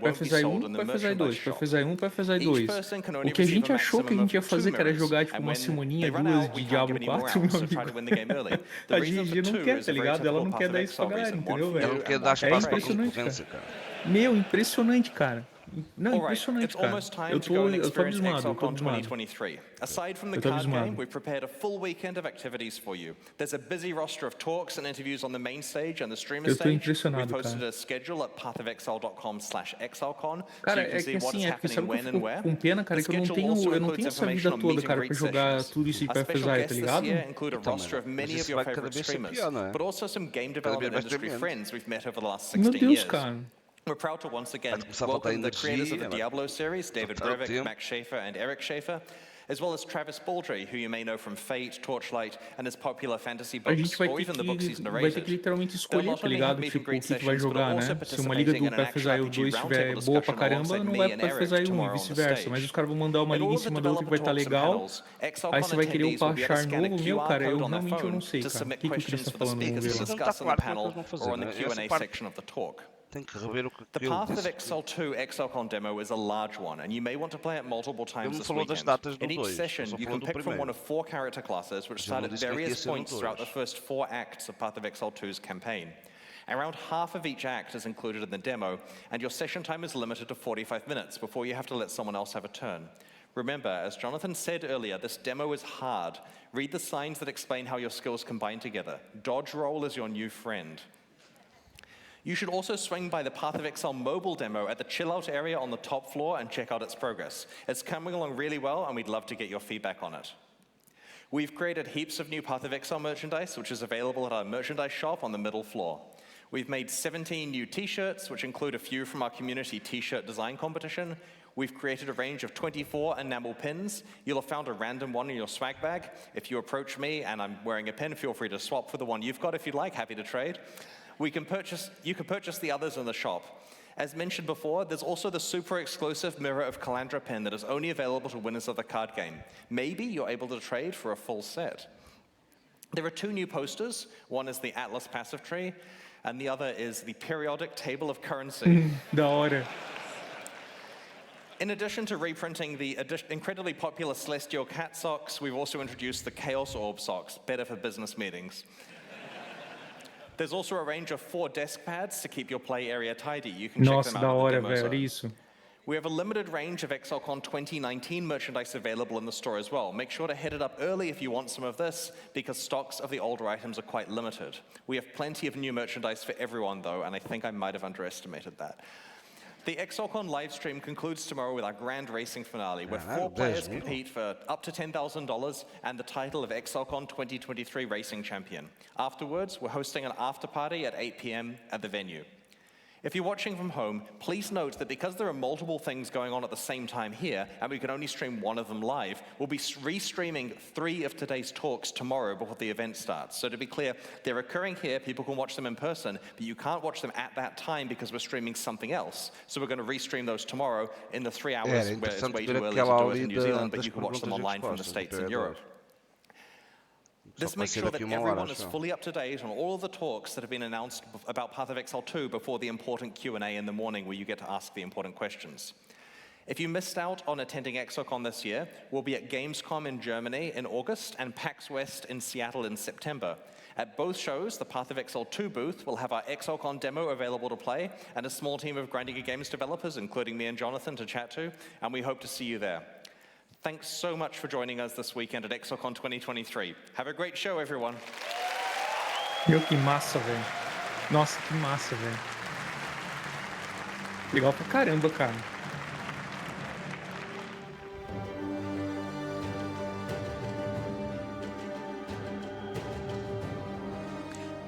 PFZI 1, PFZI 2, PFZI 1, PFZI 2. O que a gente achou que a gente ia fazer, cara, é jogar, tipo, uma simoninha, 2 de Diablo 4, meu amigo. A GG não quer, tá ligado? Ela não quer dar isso pra galera, entendeu, velho? Ela não quer dar espaço pra concorrência, cara. Meu, impressionante, cara. Não, impressionante, cara. Eu tô abismado, Aside from the card game, we've prepared a full weekend of activities for you. There's a busy roster of talks and interviews on the main stage and the streamer stage. We've posted a schedule at pathofexile.com/exilecon, so you can see what's happening when and where. Com pena, cara, que eu não tenho essa vida toda, cara, pra jogar tudo isso em PFZI, tá ligado? Include a roster of many of your favorite streamers, but also some game development industry friends we've met over the last 16 years. Cara. We're proud to once again welcome the creators of the Diablo series, David Brevik, Max Schaefer, and Eric Schaefer, as well as Travis Baldry, who you may know from Fate, Torchlight, and his popular fantasy books, or even the books he's narrated. Vai ter que literalmente escolher, tá ligado? Tipo, o que vai jogar, né? Se uma liga do PFZI 2 estiver boa pra caramba, não vai pro PFZI 1 e vice-versa. Mas os caras vão mandar uma liga em cima da outra que vai estar legal. Aí você vai querer upar char novo. Meu, cara, eu realmente não sei, cara. O que o Chris tá falando? Vamos ver lá. Tem que rever o que The Path of Exile 2 Exilecon demo is a large one, and you may want to play it multiple times this weekend. In each session, you can pick from one of 4 character classes, which start at various points throughout the first 4 acts of Path of Exile 2's campaign. Around half of each act is included in the demo, and your session time is limited to 45 minutes before you have to let someone else have a turn. Remember, as Jonathan said earlier, this demo is hard. Read the signs that explain how your skills combine together. Dodge roll is your new friend. You should also swing by the Path of Exile mobile demo at the chill out area on the top floor and check out its progress. It's coming along really well, and we'd love to get your feedback on it. We've created heaps of new Path of Exile merchandise, which is available at our merchandise shop on the middle floor. We've made 17 new t-shirts, which include a few from our community t-shirt design competition. We've created a range of 24 enamel pins. You'll have found a random one in your swag bag. If you approach me and I'm wearing a pin, feel free to swap for the one you've got if you'd like. Happy to trade. You can purchase the others in the shop. As mentioned before, there's also the super exclusive Mirror of Calandra pin that is only available to winners of the card game. Maybe you're able to trade for a full set. There are 2 new posters. One is the Atlas Passive Tree, and the other is the Periodic Table of Currency. Da hora. In addition to reprinting the incredibly popular Celestial Cat socks, we've also introduced the Chaos Orb socks, better for business meetings. There's also a range of 4 desk pads to keep your play area tidy. You can check them out at the demo zone. We have a limited range of Exilecon 2019 merchandise available in the store as well. Make sure to hit it up early if you want some of this, because stocks of the older items are quite limited. We have plenty of new merchandise for everyone though, and I think I might have underestimated that. The Exilecon livestream concludes tomorrow with our grand racing finale, where 4 players compete for up to $10,000 and the title of Exilecon 2023 Racing Champion. Afterwards, we're hosting an after party at 8 p.m. at the venue. If you're watching from home, please note that because there are multiple things going on at the same time here, and we can only stream one of them live, we'll be restreaming 3 of today's talks tomorrow before the event starts. So to be clear, they're occurring here, people can watch them in person, but you can't watch them at that time because we're streaming something else. So we're going to restream those tomorrow in the 3 hours where it's way too early to do it in New Zealand, but you can watch them online from the States and Europe. This makes sure that everyone is fully up to date on all of the talks that have been announced about Path of Exile 2 before the important Q&A in the morning where you get to ask the important questions. If you missed out on attending Exilecon this year, we'll be at Gamescom in Germany in August and PAX West in Seattle in September. At both shows, the Path of Exile 2 booth will have our Exilecon demo available to play and a small team of Grindiga Games developers, including me and Jonathan, to chat to, and we hope to see you there. Thanks so much for joining us this weekend at Exilecon 2023. Have a great show, everyone. Meu, que massa, velho. Nossa, que massa, velho. Legal pra caramba, cara.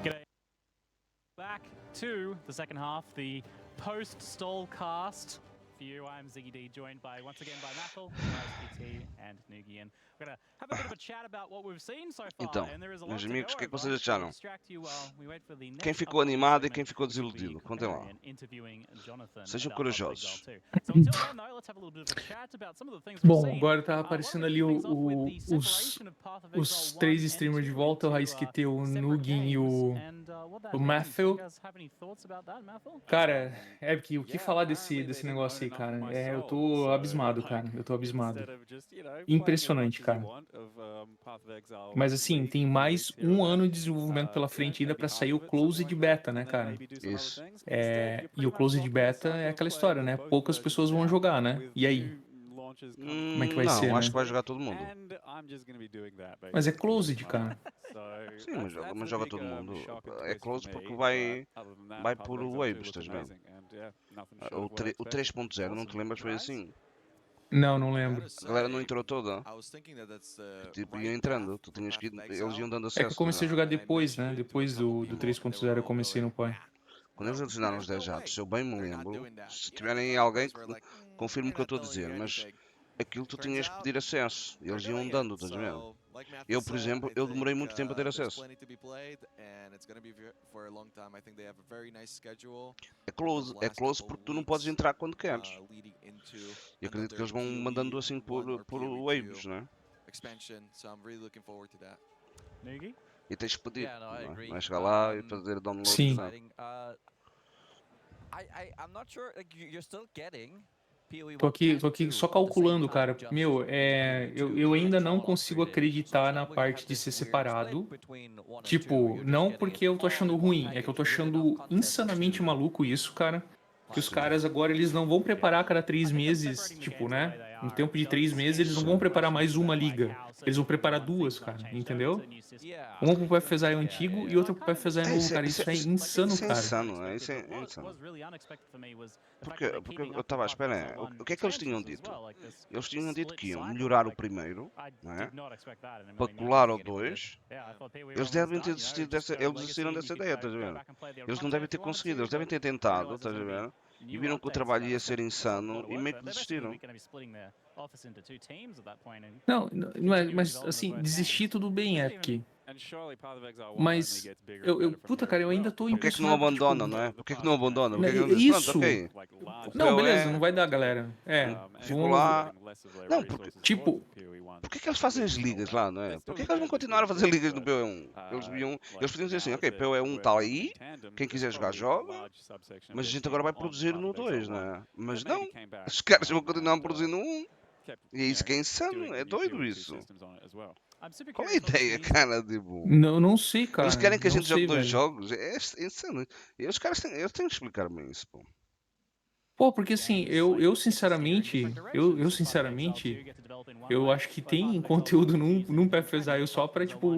G'day. Back to the second half, the post-stall cast. For you, I'm Ziggy D, joined once again by Mathel, PT, and Nugian. We're going to have a bit of a chat about what we've seen so far. Então, and there is a lot meus to amigos, o go que é que over. vocês acharam? We wait for the next Quem ficou animado e quem ficou desiludido? Contem lá. Sejam corajosos. Bom, agora tá aparecendo ali os 3 streamers de volta, o Raisquete, o Nugin e o Mathel. Cara, o que falar desse negócio aí, cara? Eu tô abismado, cara. Eu tô abismado. Impressionante, cara. Mas assim, tem mais 1 ano de desenvolvimento pela frente ainda pra sair o Closed Beta, né, cara? Isso. E o Closed Beta é aquela história, né? Poucas pessoas vão jogar, né? E aí? Como é que vai ser, Não, acho né? que vai jogar todo mundo. Mas é Closed, cara. Sim, mas joga todo mundo. É Closed porque vai por waves, estás vendo? O 3.0, não te lembras? Foi assim. Não lembro. A galera não entrou toda. Tipo, ia entrando. Tu tinhas que eles iam dando acesso. É que eu comecei a jogar depois, né? Depois do 3.0 eu comecei no pai. Quando eles adicionaram os 10 jatos, se eu bem me lembro, se tiverem alguém que confirme o que eu estou a dizer, mas aquilo tu tinhas que pedir acesso. Eles iam dando, estás a ver? Eu, por exemplo, eu demorei muito tempo a ter acesso. É close porque tu não podes entrar quando queres. E acredito que eles vão mandando assim por waves, não é? E tens que pedir. Vai chegar lá e fazer download. Sim. Tô aqui só calculando, cara. Meu, eu ainda não consigo acreditar na parte de ser separado. Tipo, não porque eu tô achando ruim, é que eu tô achando insanamente maluco isso, cara. Que os caras agora, eles não vão preparar a cada 3 meses, tipo, né? No tempo de 3 meses, eles não vão preparar mais uma liga. Eles vão preparar 2, cara, entendeu? Uma pro PFSI antigo e outra pro PFSI novo, cara. Isso é insano, cara. Isso é insano. Porque eu estava à espera, o que é que eles tinham dito? Eles tinham dito que iam melhorar o primeiro, não é? Para colar ao 2. Eles devem ter desistido eles desistiram dessa ideia, estás a ver? Eles não devem ter conseguido, eles devem ter tentado, estás a ver? E viram que o trabalho ia ser insano e meio que desistiram. Não, mas assim, desistir tudo bem, Epic. Mas, puta, cara, eu ainda tô Porque é que não impressionado. abandona, Tipo, não é? Porque é que não abandona? Porque é que não diz, pronto, isso! ok. Não, beleza, não vai dar, galera. Ficou lá. Não, porque, tipo... Por que eles fazem as ligas lá, não é? Por que eles vão continuar a fazer ligas no PoE1? Eles podiam dizer assim, ok, PoE1 está aí, quem quiser jogar, joga, mas a gente agora vai produzir no 2, não é? Mas não, os caras vão continuar a produzir no 1. E é isso que é insano, é doido isso. Qual é a ideia, cara? Tipo, não sei, cara. Eles querem que a gente jogue dois velho. jogos? É insano. E os caras têm que explicar-me isso, pô. Pô, porque assim, eu sinceramente, eu acho que tem conteúdo num PFSI só pra, tipo,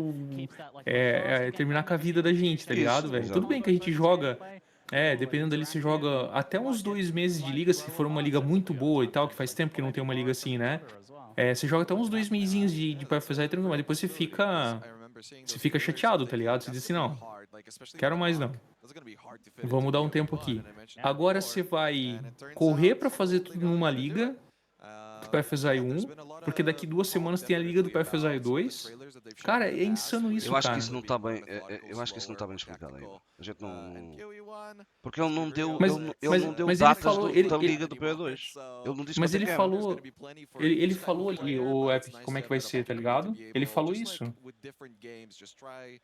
terminar com a vida da gente, tá ligado, velho? Tudo bem que a gente joga, dependendo ali, se joga até uns 2 meses de liga, se for uma liga muito boa e tal, que faz tempo que não tem uma liga assim, né? Você joga até uns 2 mesinhos de PFSI tranquilo, mas depois você fica chateado, tá ligado? Você diz assim, não, quero mais não. Vamos dar um tempo aqui. Agora você vai correr pra fazer tudo numa liga do PFSI 1, porque daqui 2 semanas tem a liga do PFSI 2. Cara, é insano isso, eu acho cara. Que isso não tá bem, eu acho que isso não está bem explicado ainda. A gente não... Porque ele não deu, ele não deu datas da liga do PoE2. Ele não disse mas ele que falou, ele falou ali, o Epic, como é que vai ser, tá ligado? Ele falou isso.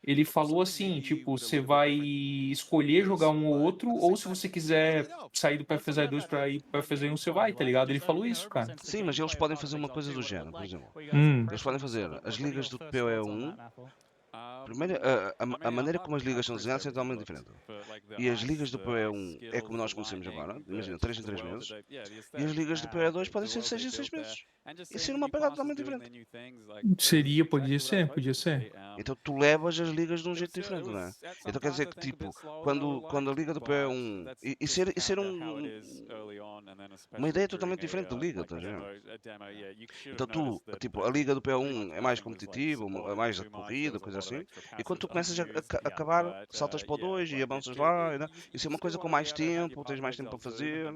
Ele falou assim, tipo, você vai escolher jogar um ou outro, ou se você quiser sair do PFSI 2 pra ir pro PFSI 1, você vai, tá ligado? Ele falou isso, cara. Sim, mas eles podem fazer uma coisa do género, por exemplo. Eles podem fazer as ligas do PoE1. Primeiro, a maneira como as ligas são desenhadas é totalmente diferente. E as ligas do PoE1 é como nós conhecemos agora, imagina, 3 em 3 meses. E as ligas do PoE2 podem ser 6 em 6 meses. E ser uma pegada totalmente diferente. Podia ser. Então tu levas as ligas de um jeito diferente, não é? Então quer dizer que, tipo, quando a liga do PoE1... E ser uma ideia totalmente diferente da liga, estás a ver? Então tu, tipo, a liga do PoE1 é mais competitiva, é mais a corrida, coisa assim. E quando tu começas a acabar, saltas para o 2 e avanças lá. Né? Isso é uma coisa com mais tempo, tens mais tempo para fazer.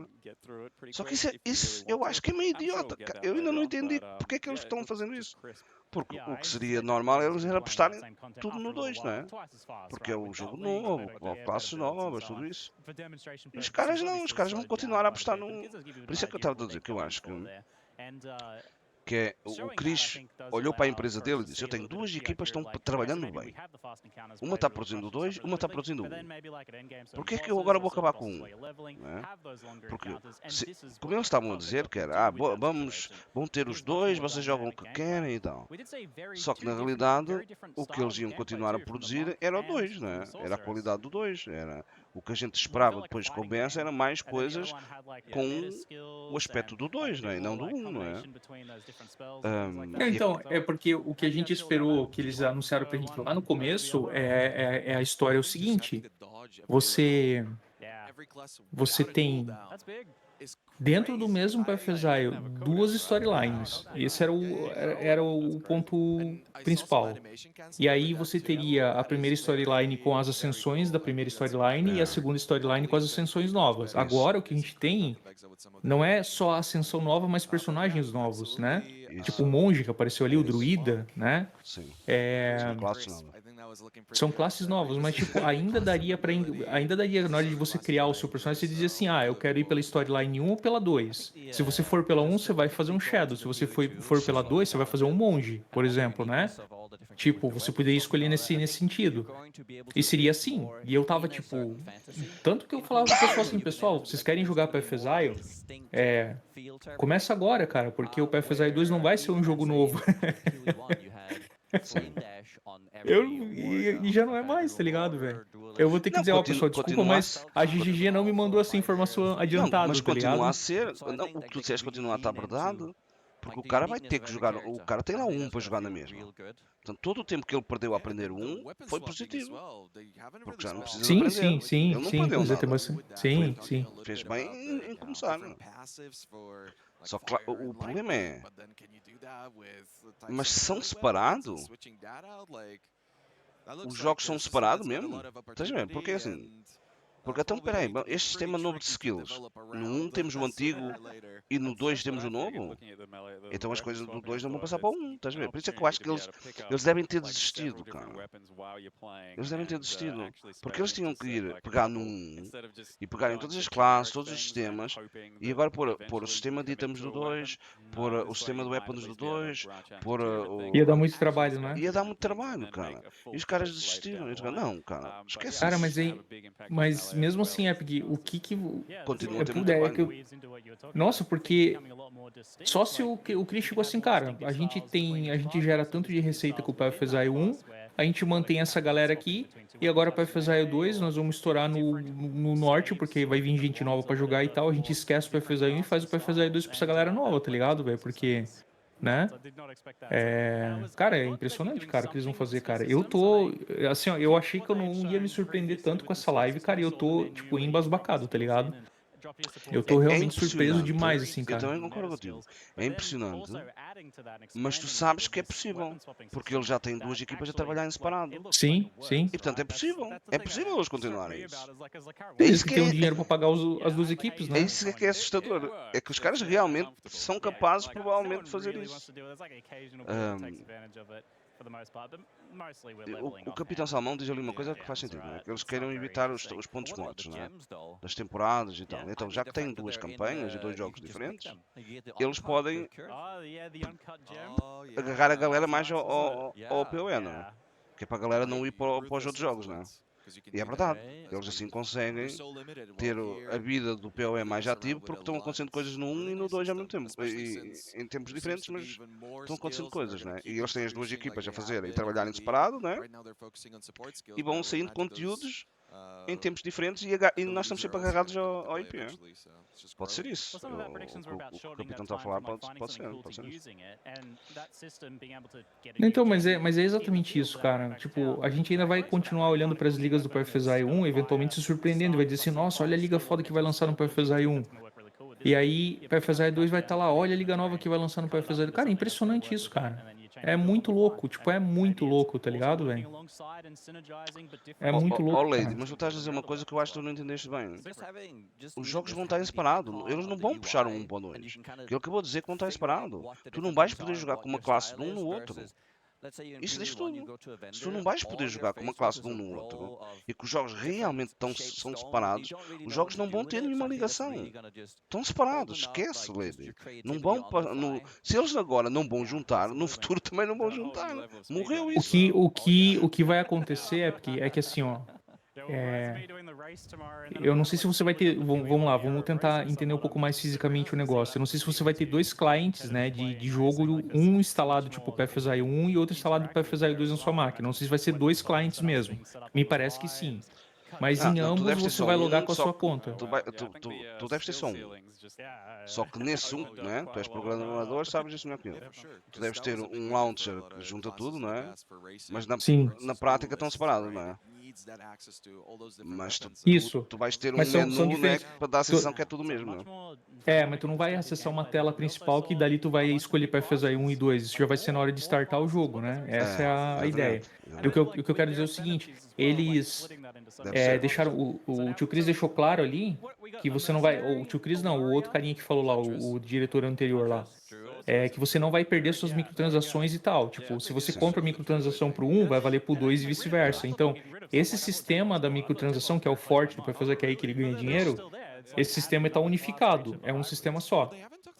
Só que isso eu acho que é meio idiota. Eu ainda não entendi porque é que eles estão fazendo isso. Porque o que seria normal é eles apostarem tudo no 2, não é? Porque é um jogo novo, classes novas, tudo isso. E os caras não, os caras vão continuar a apostar no... Por isso é que eu estava a dizer que eu acho que é, o Chris olhou para a empresa dele e disse, eu tenho 2 equipas que estão trabalhando bem. Uma está produzindo o 2, uma está produzindo o 1. Porquê é que eu agora vou acabar com um? Porque, como eles estavam a dizer, que era, vão ter os 2, vocês jogam o que querem e tal. Só que na realidade, o que eles iam continuar a produzir era o 2, não é? Era a qualidade do 2, era... O que a gente esperava depois que começa era mais coisas com o aspecto do 2, não é? E não do 1, não é? Então, é porque o que a gente esperou, que eles anunciaram pra gente lá no começo, é a história é o seguinte. Você tem... Dentro do mesmo PFSI, 2 storylines. Esse era o ponto principal. E aí você teria a primeira storyline com as ascensões da primeira storyline e a segunda storyline com as ascensões novas. Agora o que a gente tem não é só a ascensão nova, mas personagens novos, né? Tipo o monge que apareceu ali, o druida, né? Sim. São classes novas, mas tipo, ainda daria na hora de você criar o seu personagem, você dizia assim, eu quero ir pela storyline 1 ou pela 2. Se você for pela 1, você vai fazer um Shadow. Se você for pela 2, você vai fazer um monge, por exemplo, né? Tipo, você poderia escolher nesse sentido. E seria assim. E eu tava tipo... Tanto que eu falava pro pessoal assim, pessoal, vocês querem jogar PFSI? Começa agora, cara, porque o PFSI 2 não vai ser um jogo novo. E já não é mais, tá ligado, velho? Eu vou ter que dizer, pessoal, desculpa, mas a GGG não me mandou essa informação adiantada, mas tá ligado? Continua a ser... Não, o que tu disseste continua a estar verdade. Porque o cara vai ter que jogar... O cara tem lá 1 para jogar na mesma. Portanto, todo o tempo que ele perdeu a aprender 1 foi positivo. Porque já não precisa de aprender. Sim. Ele não perdeu nada. Sim. Fez bem em começar, não? Só que o problema é... Mas são separados? Os jogos são separados mesmo? Estás a ver? Porque assim... Porque então, peraí, este sistema novo de skills, no 1 temos o antigo e no 2 temos o novo? Então as coisas do 2 não vão passar para o 1, estás a ver? Por isso é que eu acho que eles devem ter desistido, cara. Eles devem ter desistido. Porque eles tinham que ir pegar no 1 e pegarem todas as classes, todos os sistemas, e agora pôr o sistema de itens do 2, pôr o sistema de weapons do 2, pôr o... Ia dar muito trabalho, né? Ia dar muito trabalho, cara. E os caras desistiram. Eles falaram, não, cara, esquece Cara, isso. mas mesmo assim, Epic, o que que... Continua a ter muito puder, trabalho. Nossa, porque só se o Chris chegou assim, cara, a gente gera tanto de receita com o Path of Exile 1, a gente mantém essa galera aqui, e agora Path of Exile 2 nós vamos estourar no norte, porque vai vir gente nova pra jogar e tal, a gente esquece o Path of Exile 1 e faz o Path of Exile 2 pra essa galera nova, tá ligado, velho? Porque, né? Cara, é impressionante, cara, o que eles vão fazer, cara. Eu tô, assim, ó, eu achei que eu não ia me surpreender tanto com essa live, cara, e eu tô, tipo, embasbacado, tá ligado? Eu tô realmente surpreso demais, assim, Eu cara. também concordo contigo. É impressionante. Mas tu sabes que é possível. Porque eles já têm 2 equipas a trabalhar em separado. Sim. E portanto é possível. É possível eles continuarem isso. É isso que tem o dinheiro pra pagar as 2 equipes, né? É isso que é assustador. É que os caras realmente são capazes, provavelmente, de fazer isso. O Capitão Salmão diz ali uma coisa que faz sentido, não é? Que eles queiram evitar os pontos mortos, não é? Das temporadas e tal. Então, já que têm 2 campanhas e 2 jogos diferentes, eles podem agarrar a galera mais ao PoE, não é? Que é para a galera não ir para os outros jogos, não é? E é verdade, eles assim conseguem ter a vida do PoE mais ativo porque estão acontecendo coisas no 1 e no 2 ao mesmo tempo. E, em tempos diferentes, mas estão acontecendo coisas, né? E eles têm as 2 equipas a fazer e trabalharem separado, né? E vão saindo conteúdos em tempos diferentes e nós estamos sempre agarrados ao IP. Pode ser isso. O Capitão está a falar, pode ser isso. Então, mas é exatamente isso, cara. Tipo, a gente ainda vai continuar olhando para as ligas do Path of Exile 1, eventualmente se surpreendendo, vai dizer assim, nossa, olha a liga foda que vai lançar no Path of Exile 1. E aí, Path of Exile 2 vai estar lá, olha a liga nova que vai lançar no Path of Exile 2. Cara, é impressionante isso, cara. É muito louco, tipo, é muito louco, tá ligado, velho? É muito louco, Lady, cara. mas tu estás a dizer uma coisa que eu acho que tu não entendeste bem. Os jogos vão estar em separado. Eles não vão puxar um para o 2. Que ele acabou de dizer que vão estar em separado. Tu não vais poder jogar com uma classe de um no outro. Isso diz tudo. Se tu não vais poder jogar com uma classe de um no outro e que os jogos realmente são separados, os jogos não vão ter nenhuma ligação. Estão separados, esquece, Lady. Não vão, se eles agora não vão juntar, no futuro também não vão juntar. Morreu isso. O que vai acontecer é que assim, ó. Eu não sei se você vai ter. Vamos lá, vamos tentar entender um pouco mais fisicamente o negócio. Eu não sei se você vai ter 2 clientes, né, de jogo, um instalado tipo Path of Exile 1 e outro instalado Path of Exile 2 na sua máquina. Não sei se vai ser 2 clientes mesmo. Me parece que sim. Mas em ambos você vai logar com a sua conta. Tu deves ter só um. Só que nesse um, né? Tu és programador, sabes isso melhor que eu. Tu deves ter um launcher que junta tudo, não é? Mas na prática estão separados, não é? Mas tu vais ter um menu, né, para dar a sensação que é tudo mesmo, não é? Mas tu não vai acessar uma tela principal que dali tu vai escolher Path of Exile 1 e 2. Isso já vai ser na hora de startar o jogo, né? Essa é a ideia. E o que eu quero dizer é o seguinte, eles deixaram, o tio Chris deixou claro ali que você não vai, o tio Chris não, o outro carinha que falou lá, o diretor anterior lá, que você não vai perder suas microtransações e tal. Tipo, se você compra microtransação pro 1, vai valer pro 2 e vice-versa. Então, esse sistema da microtransação, que é o forte do fazer que é aí que ele ganha dinheiro, esse sistema está unificado, é um sistema só.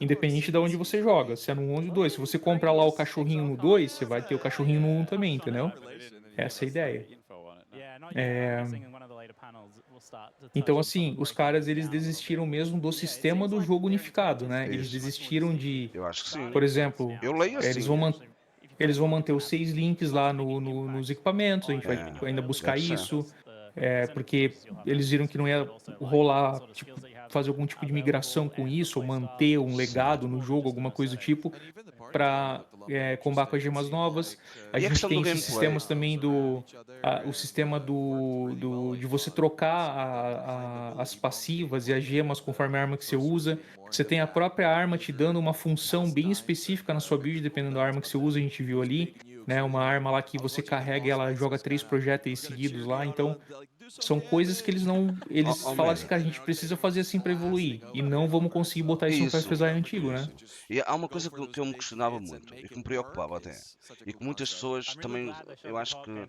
Independente de onde você joga, se é no 1 ou no 2. Se você comprar lá o cachorrinho no 2, você vai ter o cachorrinho no 1 também, entendeu? Essa é a ideia. Então, assim, os caras, eles desistiram mesmo do sistema do jogo unificado, né? Eles desistiram de... Eu acho que sim. Por exemplo, eu leio assim. Eles vão manter os 6 links lá nos equipamentos, a gente vai ainda buscar isso, porque eles viram que não ia rolar, tipo, fazer algum tipo de migração com isso, ou manter um legado no jogo, alguma coisa do tipo, para combar com as gemas novas. A gente tem esses sistemas também o sistema de você trocar as passivas e as gemas conforme a arma que você usa. Você tem a própria arma te dando uma função bem específica na sua build, dependendo da arma que você usa, a gente viu ali, né? Uma arma lá que você carrega e ela joga 3 projéteis seguidos lá, então são coisas que eles falaram assim, cara, a gente precisa fazer assim pra evoluir, e não vamos conseguir botar isso no Isso, PFSI antigo, né? isso. E há uma coisa que eu me questionava muito, e que me preocupava até, e que muitas pessoas também, eu acho que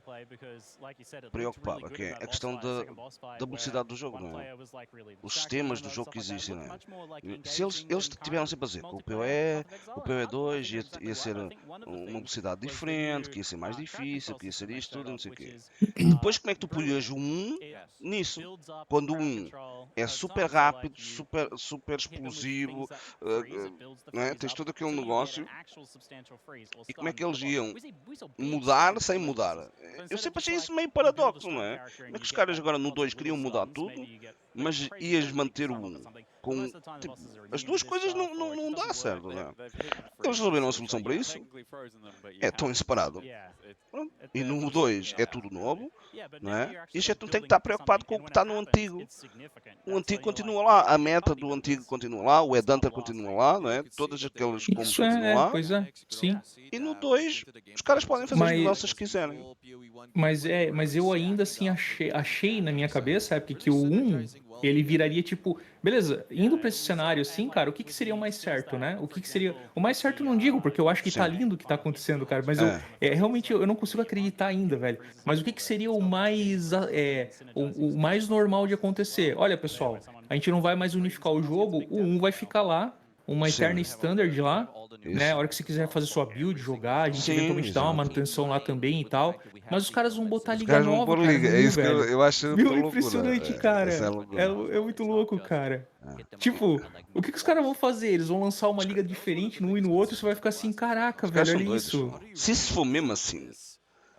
preocupava, que é a questão da velocidade do jogo, não é? Os sistemas do jogo que existem, não é? Se eles tiveram sempre a dizer que o PoE 2 ia ser uma velocidade diferente, que ia ser mais difícil, que ia ser isto tudo, não sei o quê. Depois como é que tu porias o 1 nisso? Quando o 1 é super rápido, super explosivo, não é? Tens todo aquele negócio. E como é que eles iam mudar sem mudar? Eu sempre achei isso meio paradoxo, não é? Como é que os caras agora no 2 queriam mudar tudo, mas ias manter o 1? Tipo, as duas coisas não dá certo, não é? Eles resolveram a solução para isso. É tão separado. Pronto. E no 2 é tudo novo, não é? E a gente não tem que estar preocupado com o que está no antigo. O antigo continua lá, a meta do antigo continua lá, o Headhunter continua lá, não é? Todos aqueles combos Isso continuam lá. pois é, sim. E no 2, os caras podem fazer as mudanças que quiserem. Mas eu ainda assim achei na minha cabeça, época que o 1, ele viraria tipo, beleza, indo pra esse cenário assim, cara, o que que seria o mais certo, né? O que que seria. O mais certo eu não digo, porque eu acho que tá lindo o que tá acontecendo, cara, mas realmente eu não consigo acreditar ainda, velho. Mas o que que seria o mais, o mais normal de acontecer? Olha, pessoal, a gente não vai mais unificar o jogo, o 1 vai ficar lá, uma eterna standard lá, né? A hora que você quiser fazer sua build, jogar, a gente eventualmente dá uma manutenção lá também e tal. Mas os caras vão botar liga nova, cara, no liga. É 1, isso que velho. eu acho Viu? loucura. Impressionante, cara. Essa é a loucura. É muito louco, cara. Tipo, o que os caras vão fazer? Eles vão lançar uma liga diferente num e no outro, e você vai ficar assim, caraca, Os caras velho, são olha doidos. isso. Se isso for mesmo assim,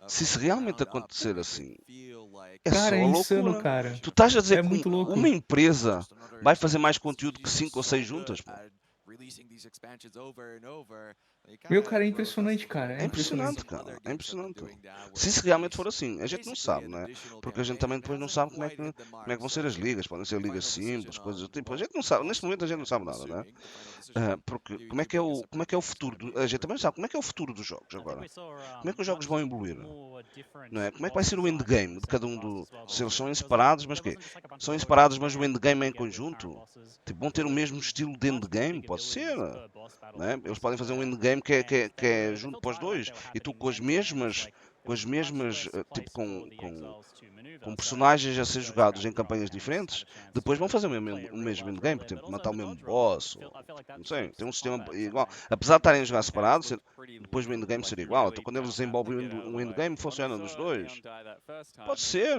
se isso realmente acontecer assim, é Cara, só é loucura. insano, cara. Tu estás a dizer É que muito louco. uma empresa vai fazer mais conteúdo que 5 ou 6 juntas, pô? Meu, cara, é impressionante, cara. É impressionante, cara. É impressionante. Se isso realmente for assim, a gente não sabe, não é? Porque a gente também depois não sabe como é que vão ser as ligas. Podem ser ligas simples, coisas do tipo. A gente não sabe. Neste momento a gente não sabe nada, não é? Porque como é que é o futuro? A gente também não sabe como é que é o futuro dos jogos agora. Como é que os jogos vão evoluir? Não é? Como é que vai ser o endgame de cada um do... Se eles são separados, mas quê? São separados, mas o endgame é em conjunto? Tipo, vão ter o mesmo estilo de endgame? Pode ser. Não é? Eles podem fazer um endgame que é junto para os dois. E tu com as mesmas, tipo com personagens a ser jogados em campanhas diferentes, depois vão fazer o mesmo endgame, por exemplo, matar o mesmo boss, ou, não sei, tem um sistema igual. Apesar de estarem a jogar separados, depois o endgame ser igual. Então quando eles desenvolvem um endgame, funciona nos dois. Pode ser,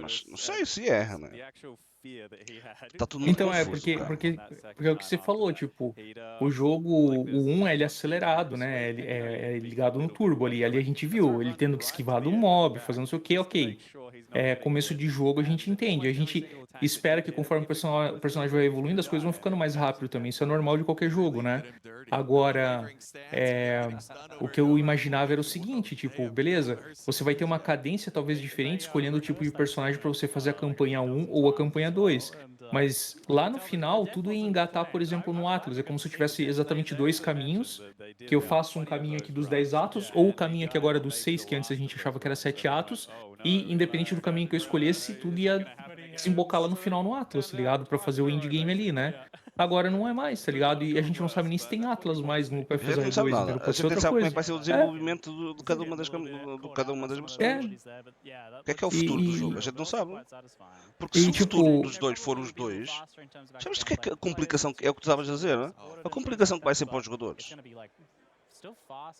mas não sei se é, né? Tá tudo muito Então confuso, porque é o que você falou, tipo, o jogo, o 1 ele é acelerado, né? Ele é ligado no turbo ali. Ali a gente viu ele tendo que esquivar do mob, fazendo não sei o que, ok. Começo de jogo a gente entende. A gente espera que conforme o personagem vai evoluindo, as coisas vão ficando mais rápido também. Isso é normal de qualquer jogo, né? Agora, o que eu imaginava era o seguinte, tipo, beleza, você vai ter uma cadência talvez diferente, escolhendo o tipo de personagem para você fazer a campanha 1 ou a campanha 2. Mas lá no final, tudo ia engatar, por exemplo, no Atlas. É como se eu tivesse exatamente dois caminhos, que eu faço um caminho aqui dos 10 atos, ou o caminho aqui agora dos 6, que antes a gente achava que era 7 atos, e independente do caminho que eu escolhesse, tudo ia desembocar lá no final no Atlas, tá ligado? Pra fazer o endgame ali, né? Agora não é mais, tá ligado? E a gente não sabe nem se tem Atlas mais no A gente não PFSI sabe 2, nada. entendeu? A Pode ser gente nem outra sabe como é que coisa. vai ser o desenvolvimento de cada uma das versões. O que é o futuro do jogo? A gente não sabe. Porque se o futuro dos dois for os dois, sabes o que é a complicação? É o que tu estavas a dizer, não é? A complicação que vai ser para os jogadores.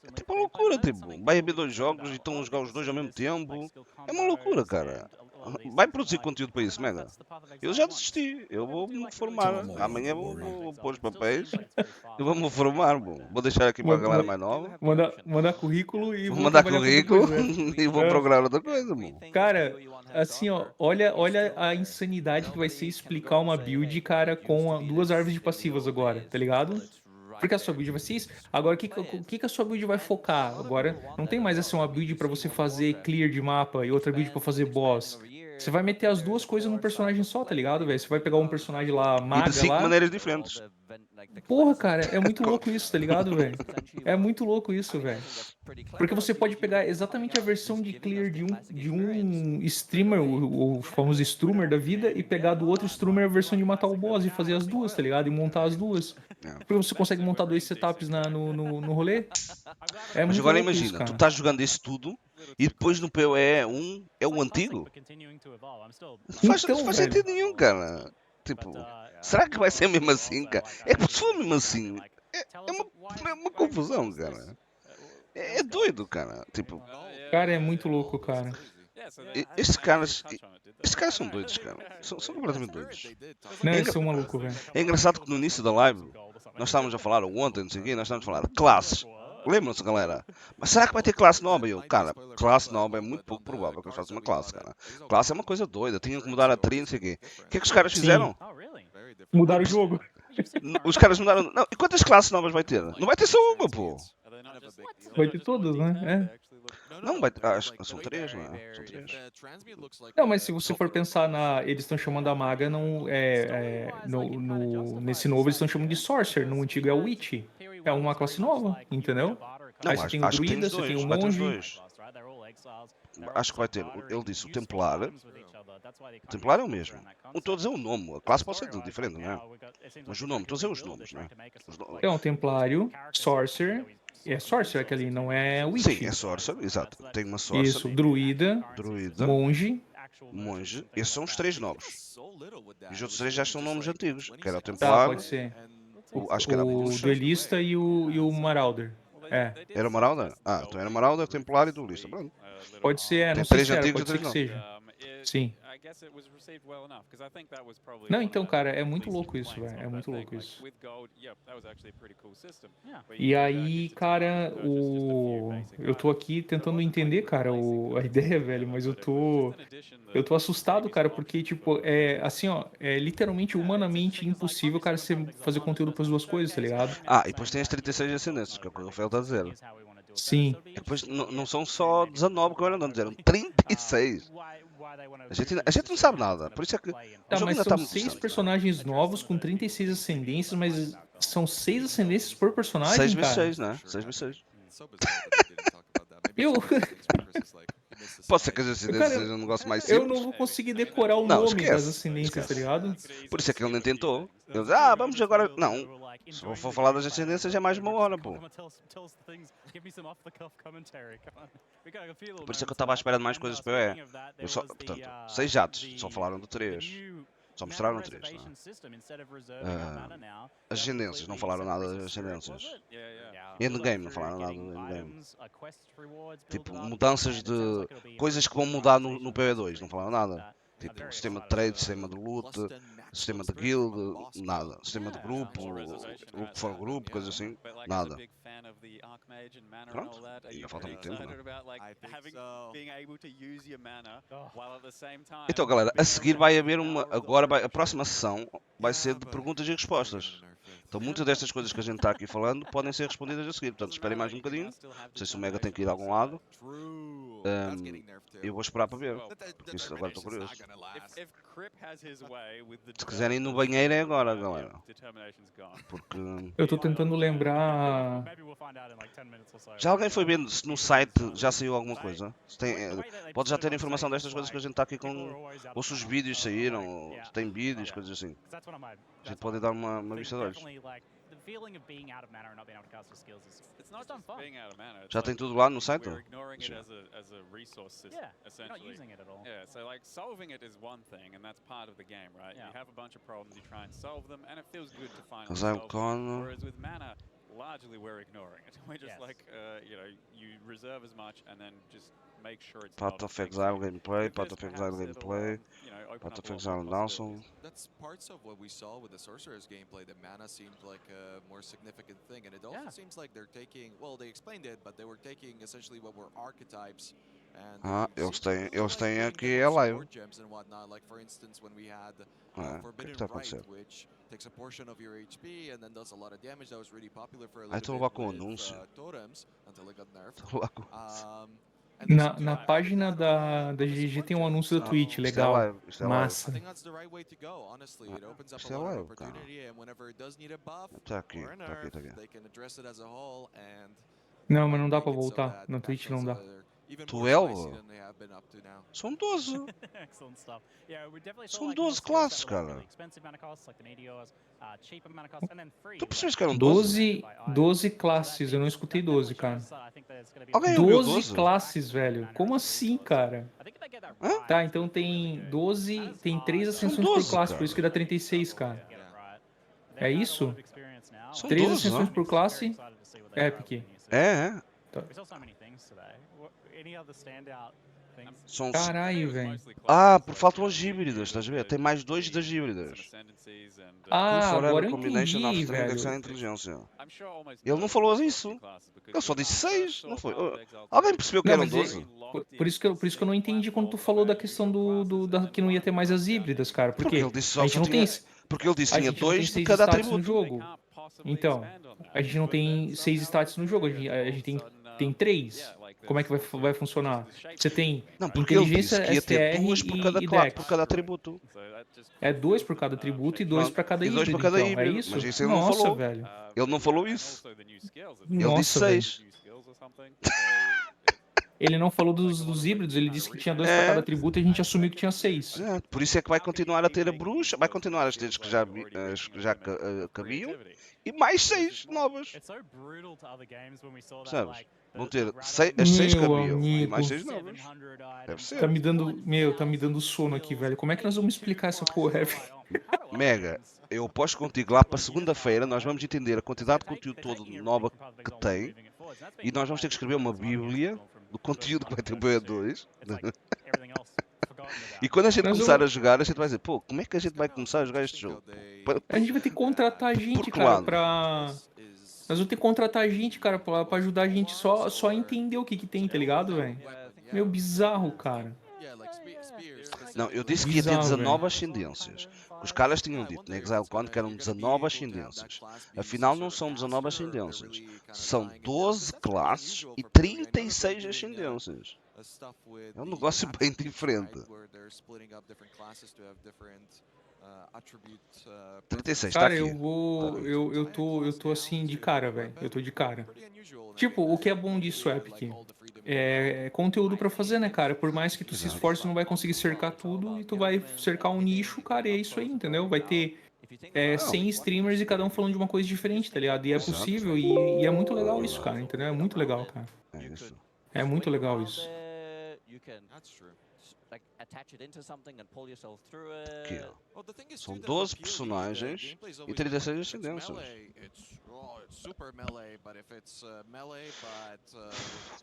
É tipo uma loucura, tipo, vai haver dois jogos e estão a jogar os dois ao mesmo tempo. É uma loucura, cara. Vai produzir conteúdo para isso, mega. Eu já desisti, eu vou-me formar. Amanhã vou pôr os papéis e vou-me formar, vou deixar aqui para a galera mais nova. Mandar currículo e vou vou mandar trabalhar com outra currículo coisa, né? e vou procurar outra coisa, mano. Cara, assim, ó, olha a insanidade que vai ser explicar uma build, cara, com duas árvores de passivas agora, tá ligado? Porque a sua build vai ser isso. Agora, o que a sua build vai focar? Agora, não tem mais assim uma build pra você fazer clear de mapa e outra build pra fazer boss. Você vai meter as duas coisas num personagem só, tá ligado, velho? Você vai pegar um personagem lá, E maga de 5 lá. maneiras diferentes. Porra, cara, é muito louco isso, tá ligado, velho? É muito louco isso, velho. Porque você pode pegar exatamente a versão de clear de um streamer, o famoso streamer da vida, e pegar do outro streamer a versão de matar o boss e fazer as duas, tá ligado? E montar as duas. Porque você consegue montar 2 setups no rolê. É Mas muito agora louco isso, imagina, tu cara. estás jogando isso tudo e depois no PoE 1 é o antigo. Não faz sentido nenhum, cara. Tipo, será que vai ser mesmo assim, cara? É que se for mesmo assim, é uma confusão, cara. É doido, cara. Tipo, Cara, é muito louco, cara. estes caras são doidos, cara. São completamente doidos. Não, eles são malucos, velho. É engraçado que no início da live, nós estávamos a falar, ou ontem, não sei o quê, nós estávamos a falar de classes. Lembram-se, galera? Mas será que vai ter classe nova? E eu, cara, classe nova é muito pouco provável que eles façam uma classe, cara. Classe é uma coisa doida, tinham que mudar a trilha, não sei o quê. O que é que os caras fizeram? Mudaram o jogo. Os caras mudaram. Não, e quantas classes novas vai ter? Não vai ter só uma, pô. Vai ter todos, né? É. Não, vai ter. São 3, não é? São 3. Não, mas se você for pensar na. Eles estão chamando a maga não, nesse novo eles estão chamando de Sorcerer. No antigo é o Witch. É uma classe nova, entendeu? Não, Aí você tem o acho que tem druida, os você tem dois. o Vai ter os monge. dois. Acho que vai ter. Ele disse o Templar. O Templar é o mesmo. Estou a dizer o nome. A classe pode ser diferente, não é? Mas o nome, estou a dizer os nomes, não é? É um Templário, Sorcerer. É Sorcerer aquele, não é Witch. Sim, é Sorcerer, exato. Tem uma Sorcerer. Isso, druida, monge. Esses são os 3 novos. E os outros 3 já são nomes antigos. Que era o Tá, Templar. pode ser. Acho que era O duelista e o Marauder. É. Era o Marauder? Ah, então era o Marauder, Templar e duelista. Pronto. Pode ser, Tem não sei 3 se era, antigos e pode ser 3 que novos. seja. Sim. Não, então, cara, é muito louco isso, velho. É muito louco isso. E aí, cara, eu tô aqui tentando entender, cara, a ideia, velho, mas eu tô assustado, cara, porque, tipo, assim, ó, é literalmente humanamente impossível, cara, você fazer conteúdo para as duas coisas, tá ligado? Ah, e depois tem as 36 ascendências, que é o que o Rafael está a dizer. Sim. E depois não são só 19 que eu não dizer, 36. A gente não sabe nada, por isso é que Tá, mas são 6 personagens novos com 36 ascendências, mas são 6 ascendências por personagem, 6 × cara? 6, né? 6 × 6. Eu... Pode ser que as ascendências sejam um negócio mais simples. Eu não vou conseguir decorar o nome das ascendências, tá ligado? Por isso é que ele nem tentou. Ele disse, vamos agora... Não, se eu for falar das ascendências é mais de 1 hora, pô. Por isso é que eu estava à espera de mais coisas para eu portanto, 6 jatos, só falaram de 3. Só mostraram 3, não é? As ascendências, não falaram nada das ascendências. Endgame, não falaram nada do endgame. Tipo, mudanças de... coisas que vão mudar no PoE2, não falaram nada. Tipo, sistema de trade, sistema de loot, sistema de guild, nada. Sistema de grupo for grupo, coisas assim, nada. Pronto, ainda falta muito tempo, não é? Então, galera, a seguir vai haver a próxima sessão vai ser de perguntas e respostas. Então, muitas destas coisas que a gente está aqui falando podem ser respondidas a seguir. Portanto, esperem mais um bocadinho. Não sei se o Mega tem que ir a algum lado. Eu vou esperar para ver, porque isso agora estou curioso. Se quiserem ir no banheiro é agora, galera. Porque... eu tô tentando lembrar... Já alguém foi vendo se no site já saiu alguma coisa? Pode já ter informação destas coisas que a gente está aqui com... Ou se os vídeos saíram, ou se tem vídeos, coisas assim. A gente pode dar uma vista de olhos. Já tem tudo lá no site? Exilecon. Largely we're ignoring it. We're just like, you reserve as much and then just make sure it's Path of Exile gameplay, Path of Exile gameplay, Path of Exile announcement. That's parts of what we saw with the Sorcerer's gameplay. The mana seemed like a more significant thing, and it also seems like they're taking, well, they explained it, but they were taking essentially what were archetypes. Eles têm aqui a live. Like for instance, when we had Forbidden Rite, which takes a portion of your HP and then does a lot of damage. That was really popular for a little bit with Anuncio. totems until it got nerfed. Na página da GG tem um anúncio da Twitch, legal. Massa. Isto é live, cara. Tá aqui. Não, mas não dá pra voltar. Na Twitch não dá. 12? São 12. São 12 classes, cara. Tu percebes que eram 12? 12 classes, eu não escutei 12, cara. Alguém ouviu 12 classes, velho. Como assim, cara? Hã? Tá, então tem 12, tem 3 ascensões 12, por classe, cara. por isso que dá 36, cara. É isso? São 3 12, ascensões ó. por classe, Epic. É. Tá. São... Caralho, velho. Por faltam as híbridas, estás a ver? Tem mais 2 das híbridas. Agora eu Combination of entendi, Strength, velho. Dexterity e Inteligência. Ele não falou isso. Ele só disse 6, não foi? Alguém percebeu que Não, eram mas 12? por isso que eu não entendi quando tu falou da questão que não ia ter mais as híbridas, cara. Porque ele disse a gente não tem... Porque ele disse que tinha 2 de 6 cada stats no atributo. jogo. Então, a gente não tem 6 stats no jogo, a gente tem 3. Como é que vai funcionar? Você tem Porque ele disse inteligência, que ia ter STR 2 por cada atributo. É 2 por cada atributo e 2 para cada E 2 híbrido, para cada então. híbrido. É isso? Mas isso ele Nossa, não falou. velho. Ele não falou isso. Ele Nossa, disse velho. 6. Ele não falou dos híbridos, ele disse que tinha 2 para cada atributo e a gente assumiu que tinha 6. Por isso é que vai continuar a ter a bruxa, vai continuar as teres que já cabiam e mais 6 novas. Sabes? Vão ter as 6 cabiam e mais 6 novas. Deve ser. Tá me dando sono aqui, velho. Como é que nós vamos explicar essa porra, velho? Mega, eu aposto contigo lá para segunda-feira nós vamos entender a quantidade de conteúdo todo nova que tem e nós vamos ter que escrever uma bíblia do conteúdo que vai ter o BE2. E quando a gente começar a jogar, a gente vai dizer, pô, como é que a gente vai começar a jogar este jogo? A gente vai ter que contratar gente, cara, pra... Nós vamos ter que contratar gente, cara, pra ajudar a gente só a entender o que tem, tá ligado, velho? Meio bizarro, cara. Não, eu disse que ia ter 19 ascendências. Os caras tinham dito na Exilecon que eram 19 ascendências. Afinal, não são 19 ascendências. São 12 classes e 36 ascendências. É um negócio bem diferente. 36, cara, tá aqui. eu tô assim de cara, velho. Eu tô de cara. Tipo, o que é bom disso, Epic? É conteúdo pra fazer, né, cara? Por mais que tu se esforce, tu não vai conseguir cercar tudo e tu vai cercar um nicho, cara, e é isso aí, entendeu? Vai ter 100 streamers e cada um falando de uma coisa diferente, tá ligado? E é possível e é muito legal isso, cara, entendeu? É muito legal, cara. É isso. É muito legal isso. Aqui, ó. São 12 personagens e 36 ascendências.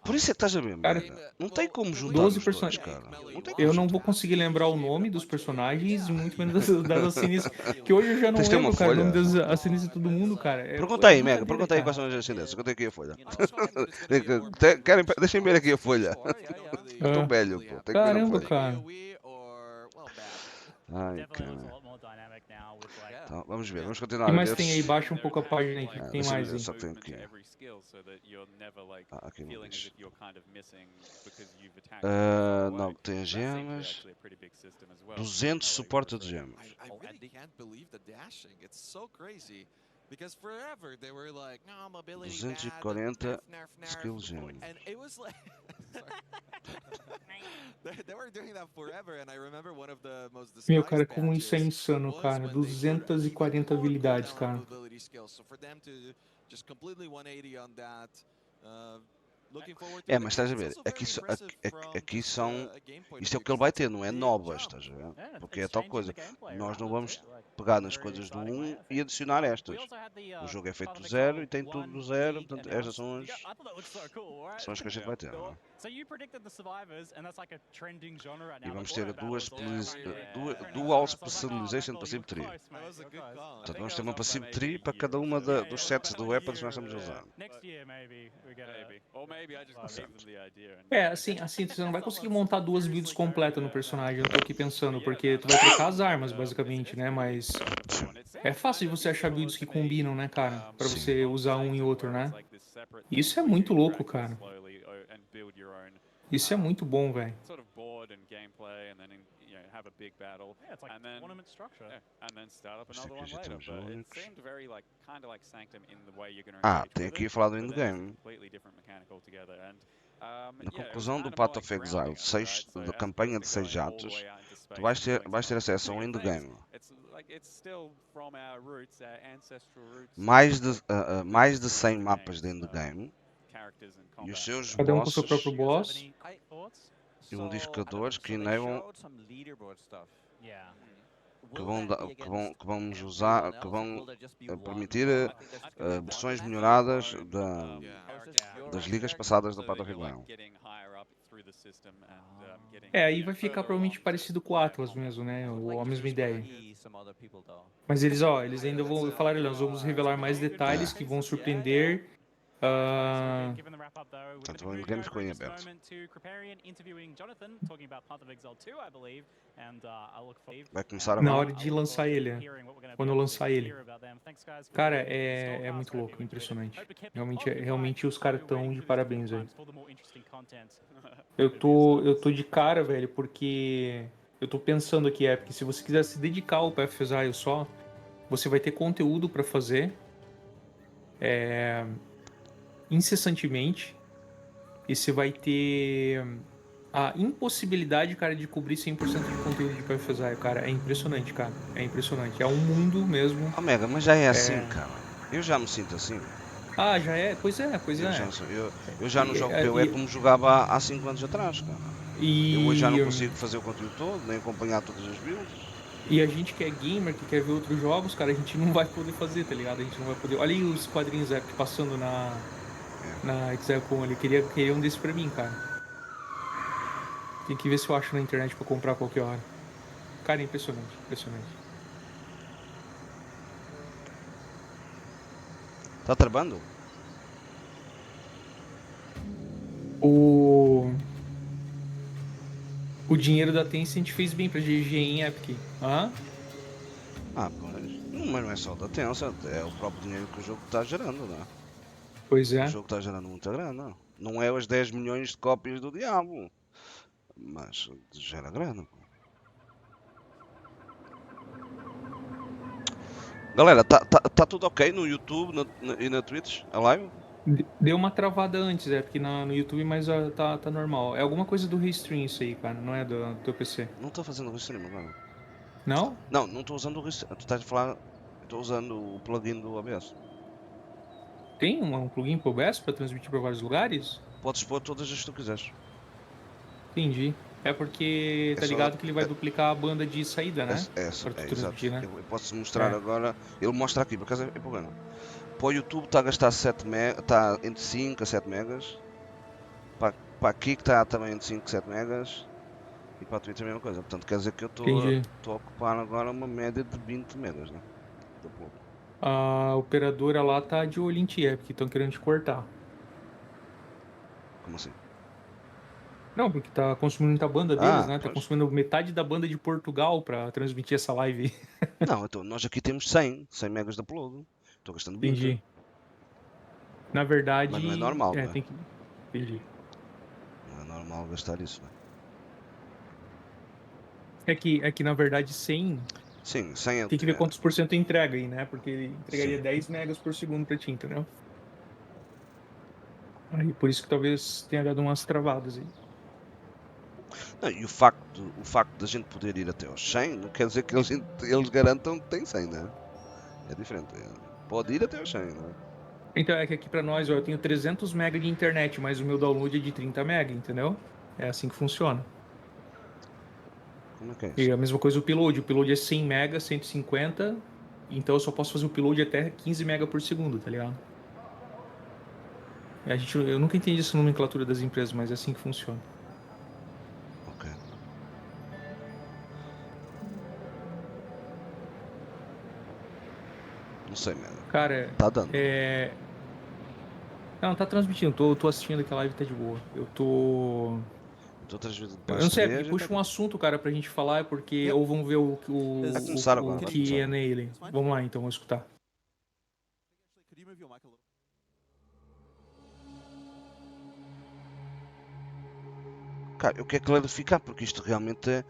Por isso é que estás a ver, cara, não tem como juntar 12 os personagens, dois, cara. Eu não vou conseguir lembrar o nome dos personagens e muito menos das ascendências. Que hoje eu já não lembro, cara, o nome das ascendências de todo mundo, cara. Pergunta aí, Mega, pergunta aí quais são as ascendências. Conta aqui a folha. Deixem ver aqui a folha. Eu tô velho, pô. Tem que ver a Caramba, folha. cara. Ai, cara. Então, vamos ver, vamos continuar O que a mais ver. tem aí? Baixa um pouco a página aí, o que tem mais aí? Só tem aqui. Aqui não diz. Não, tem gemas. 200 suporta de gemas. Because forever they were like, no, mobility 240 skill gems. And it was like they were doing that forever and I remember one of the most Meu, cara, como isso é insano, cara. 240 habilidades, cara. So for them to just completely 180 on that, mas estás a ver, aqui são, isto é o que ele vai ter, não é novas, estás a ver? Porque é tal coisa, nós não vamos pegar nas coisas do 1 e adicionar estas. O jogo é feito do zero e tem tudo do zero, portanto estas são as que a gente vai ter, não é? E vamos ter dual specialization passive tree. Portanto, vamos ter uma passive tree para cada uma dos sets de weapons que nós estamos usando. Assim, você não vai conseguir montar duas builds completas no personagem, eu tô aqui pensando, porque tu vai trocar as armas, basicamente, né, mas é fácil de você achar builds que combinam, né, cara, pra você usar um e outro, né. Isso é muito louco, cara. Isso é muito bom, velho. Sort of board and gameplay, and then have a big battle. Yeah, it's like and then, tournament structure. Yeah, and then start up another one later. But it seemed very kind of like Sanctum in the way you're going to engage tem with aqui it. falar do But then it's a endgame. completely different mechanic altogether. And Na yeah, conclusão do Path of Exile, da campanha de 6 atos, tu vais ter acesso ao endgame. It's still from our roots, our ancestral roots. Mais de 100 mapas de endgame. E os seus Cada um com seu bosses próprio boss. e modificadores que enablam que vamos usar, que vão permitir versões melhoradas das ligas passadas do Path of Exile. Aí vai ficar provavelmente parecido com o Atlas mesmo, né? Ou a mesma ideia. Mas eles ainda vão falar, nós vamos revelar mais detalhes que vão surpreender. Portanto, o endgame ficou em aberto. Vai começar agora. Na hora de lançar ele, quando eu lançar ele. Cara, é muito louco, impressionante. Realmente os caras estão de parabéns, velho. Eu tô de cara, velho, porque eu tô pensando aqui, porque se você quiser se dedicar ao Path of Exile só, você vai ter conteúdo pra fazer incessantemente, e você vai ter a impossibilidade, cara, de cobrir 100% de conteúdo de Path of Exile, cara. É impressionante, cara. É impressionante. É um mundo mesmo. Omega, mas já é assim, cara. Eu já me sinto assim. Ah, já é? Pois é. Eu já não jogo PoE como jogava há 5 anos atrás, cara. Eu hoje já não consigo fazer o conteúdo todo, nem acompanhar todas as builds. E a gente que é gamer, que quer ver outros jogos, cara, a gente não vai poder fazer, tá ligado? A gente não vai poder... Olha aí os quadrinhos passando na Exilecon ali. Queria um desses pra mim, cara. Tem que ver se eu acho na internet pra comprar a qualquer hora. Cara, é impressionante. Tá travando? O dinheiro da Tencent fez bem pra GG em Epic. Mas não é só da Tencent, é o próprio dinheiro que o jogo tá gerando, né? Pois é. O jogo tá gerando muita grana. Não é os 10 milhões de cópias do diabo, mas gera grana. Galera, tá tudo ok no YouTube e na Twitch, a live? Deu uma travada antes, porque no YouTube, mas tá normal. É alguma coisa do restream isso aí, cara, não é do teu PC. Não tô fazendo restream agora. Não? Não tô usando o restream. Tu estás a falar, tô usando o plugin do OBS. Tem um plugin pro OBS pra transmitir pra vários lugares? Podes pôr todas as que tu quiseres. Entendi. É porque tá ligado que ele vai duplicar a banda de saída, né? Pra tu transmitir, né? Eu posso mostrar agora. Ele mostra aqui, por acaso é problema. Para o YouTube está a gastar 7 megas, está entre 5 a 7 megas. Para aqui que está também entre 5 a 7 megas. E para a Twitch é a mesma coisa. Portanto, quer dizer que eu estou a ocupar agora uma média de 20 megas, né? A operadora lá tá de olho em ti, porque estão querendo te cortar. Como assim? Não, porque tá consumindo muita banda deles, né? Tá consumindo metade da banda de Portugal pra transmitir essa live. Não, então nós aqui temos 100 megas de upload. Estou gastando 20. Entendi. Na verdade... Mas não é normal, não é? Tem que... Entendi. Não é normal gastar isso, né? É que na verdade 100... Sim, 100 é... Tem que ver quantos por cento entrega aí, né? Porque ele entregaria 10 megas por segundo pra ti, entendeu? Aí por isso que talvez tenha dado umas travadas aí. Não, e o facto da gente poder ir até aos 100 não quer dizer que eles garantam que tem 100, né? É diferente. Pode ir até aos 100, né? Então é que aqui pra nós, eu tenho 300 MB de internet, mas o meu download é de 30 MB, entendeu? É assim que funciona. Como é que é isso? E a mesma coisa o upload. O upload é 100 MB, 150, então eu só posso fazer o upload até 15 MB por segundo, tá ligado? Eu nunca entendi essa nomenclatura das empresas, mas é assim que funciona. Ok. Não sei, mano. Cara, tá dando. Não, tá transmitindo. Tô assistindo que a live tá de boa. Eu não sei, porque puxa um assunto, cara, pra gente falar, porque ou vamos ver o que é nele. Vamos lá, então, vamos escutar. Cara, eu quero clarificar, porque isto realmente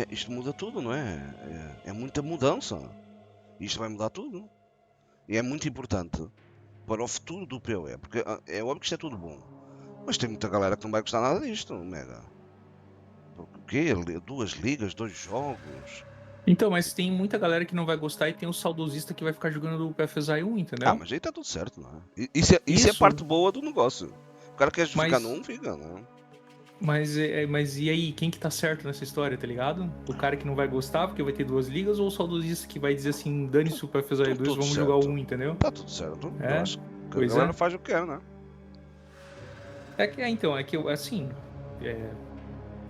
isto muda tudo, não é? É muita mudança. Isto vai mudar tudo. E é muito importante para o futuro do PoE, porque é óbvio que isto é tudo bom. Mas tem muita galera que não vai gostar nada disto, Mega. Porque o quê? 2 ligas, 2 jogos. Então, mas tem muita galera que não vai gostar e tem o saudosista que vai ficar jogando o PFSI 1, entendeu? Ah, mas aí tá tudo certo, não é? Isso é a parte boa do negócio. O cara quer ficar num, fica, não é? Mas e aí, quem que tá certo nessa história, tá ligado? O cara que não vai gostar porque vai ter 2 ligas ou o saudosista que vai dizer assim, dane-se o PFSI 2, vamos certo. jogar o 1, entendeu? Tá tudo certo. É, eu acho que a galera faz o que quer, né? Então, assim,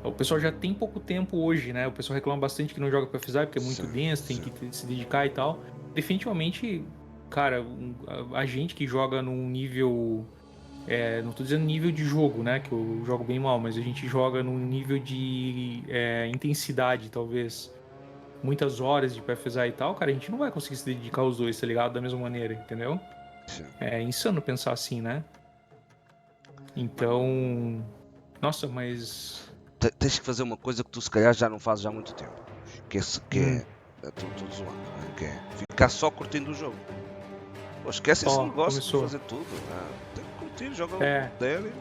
o pessoal já tem pouco tempo hoje, né? O pessoal reclama bastante que não joga PFSI porque é muito denso, tem que se dedicar e tal. Definitivamente, cara, a gente que joga num nível... não tô dizendo nível de jogo, né? Que eu jogo bem mal, mas a gente joga num nível de intensidade, talvez. Muitas horas de PFSI e tal, cara, a gente não vai conseguir se dedicar aos dois, tá ligado? Da mesma maneira, entendeu? Sim. É insano pensar assim, né? Então... Nossa, mas... Tens que fazer uma coisa que tu se calhar já não fazes há muito tempo. Que é tô zoando, né? Que é ficar só curtindo o jogo. Pô, esquece esse negócio de fazer tudo. Né? Tem que curtir, joga o dele.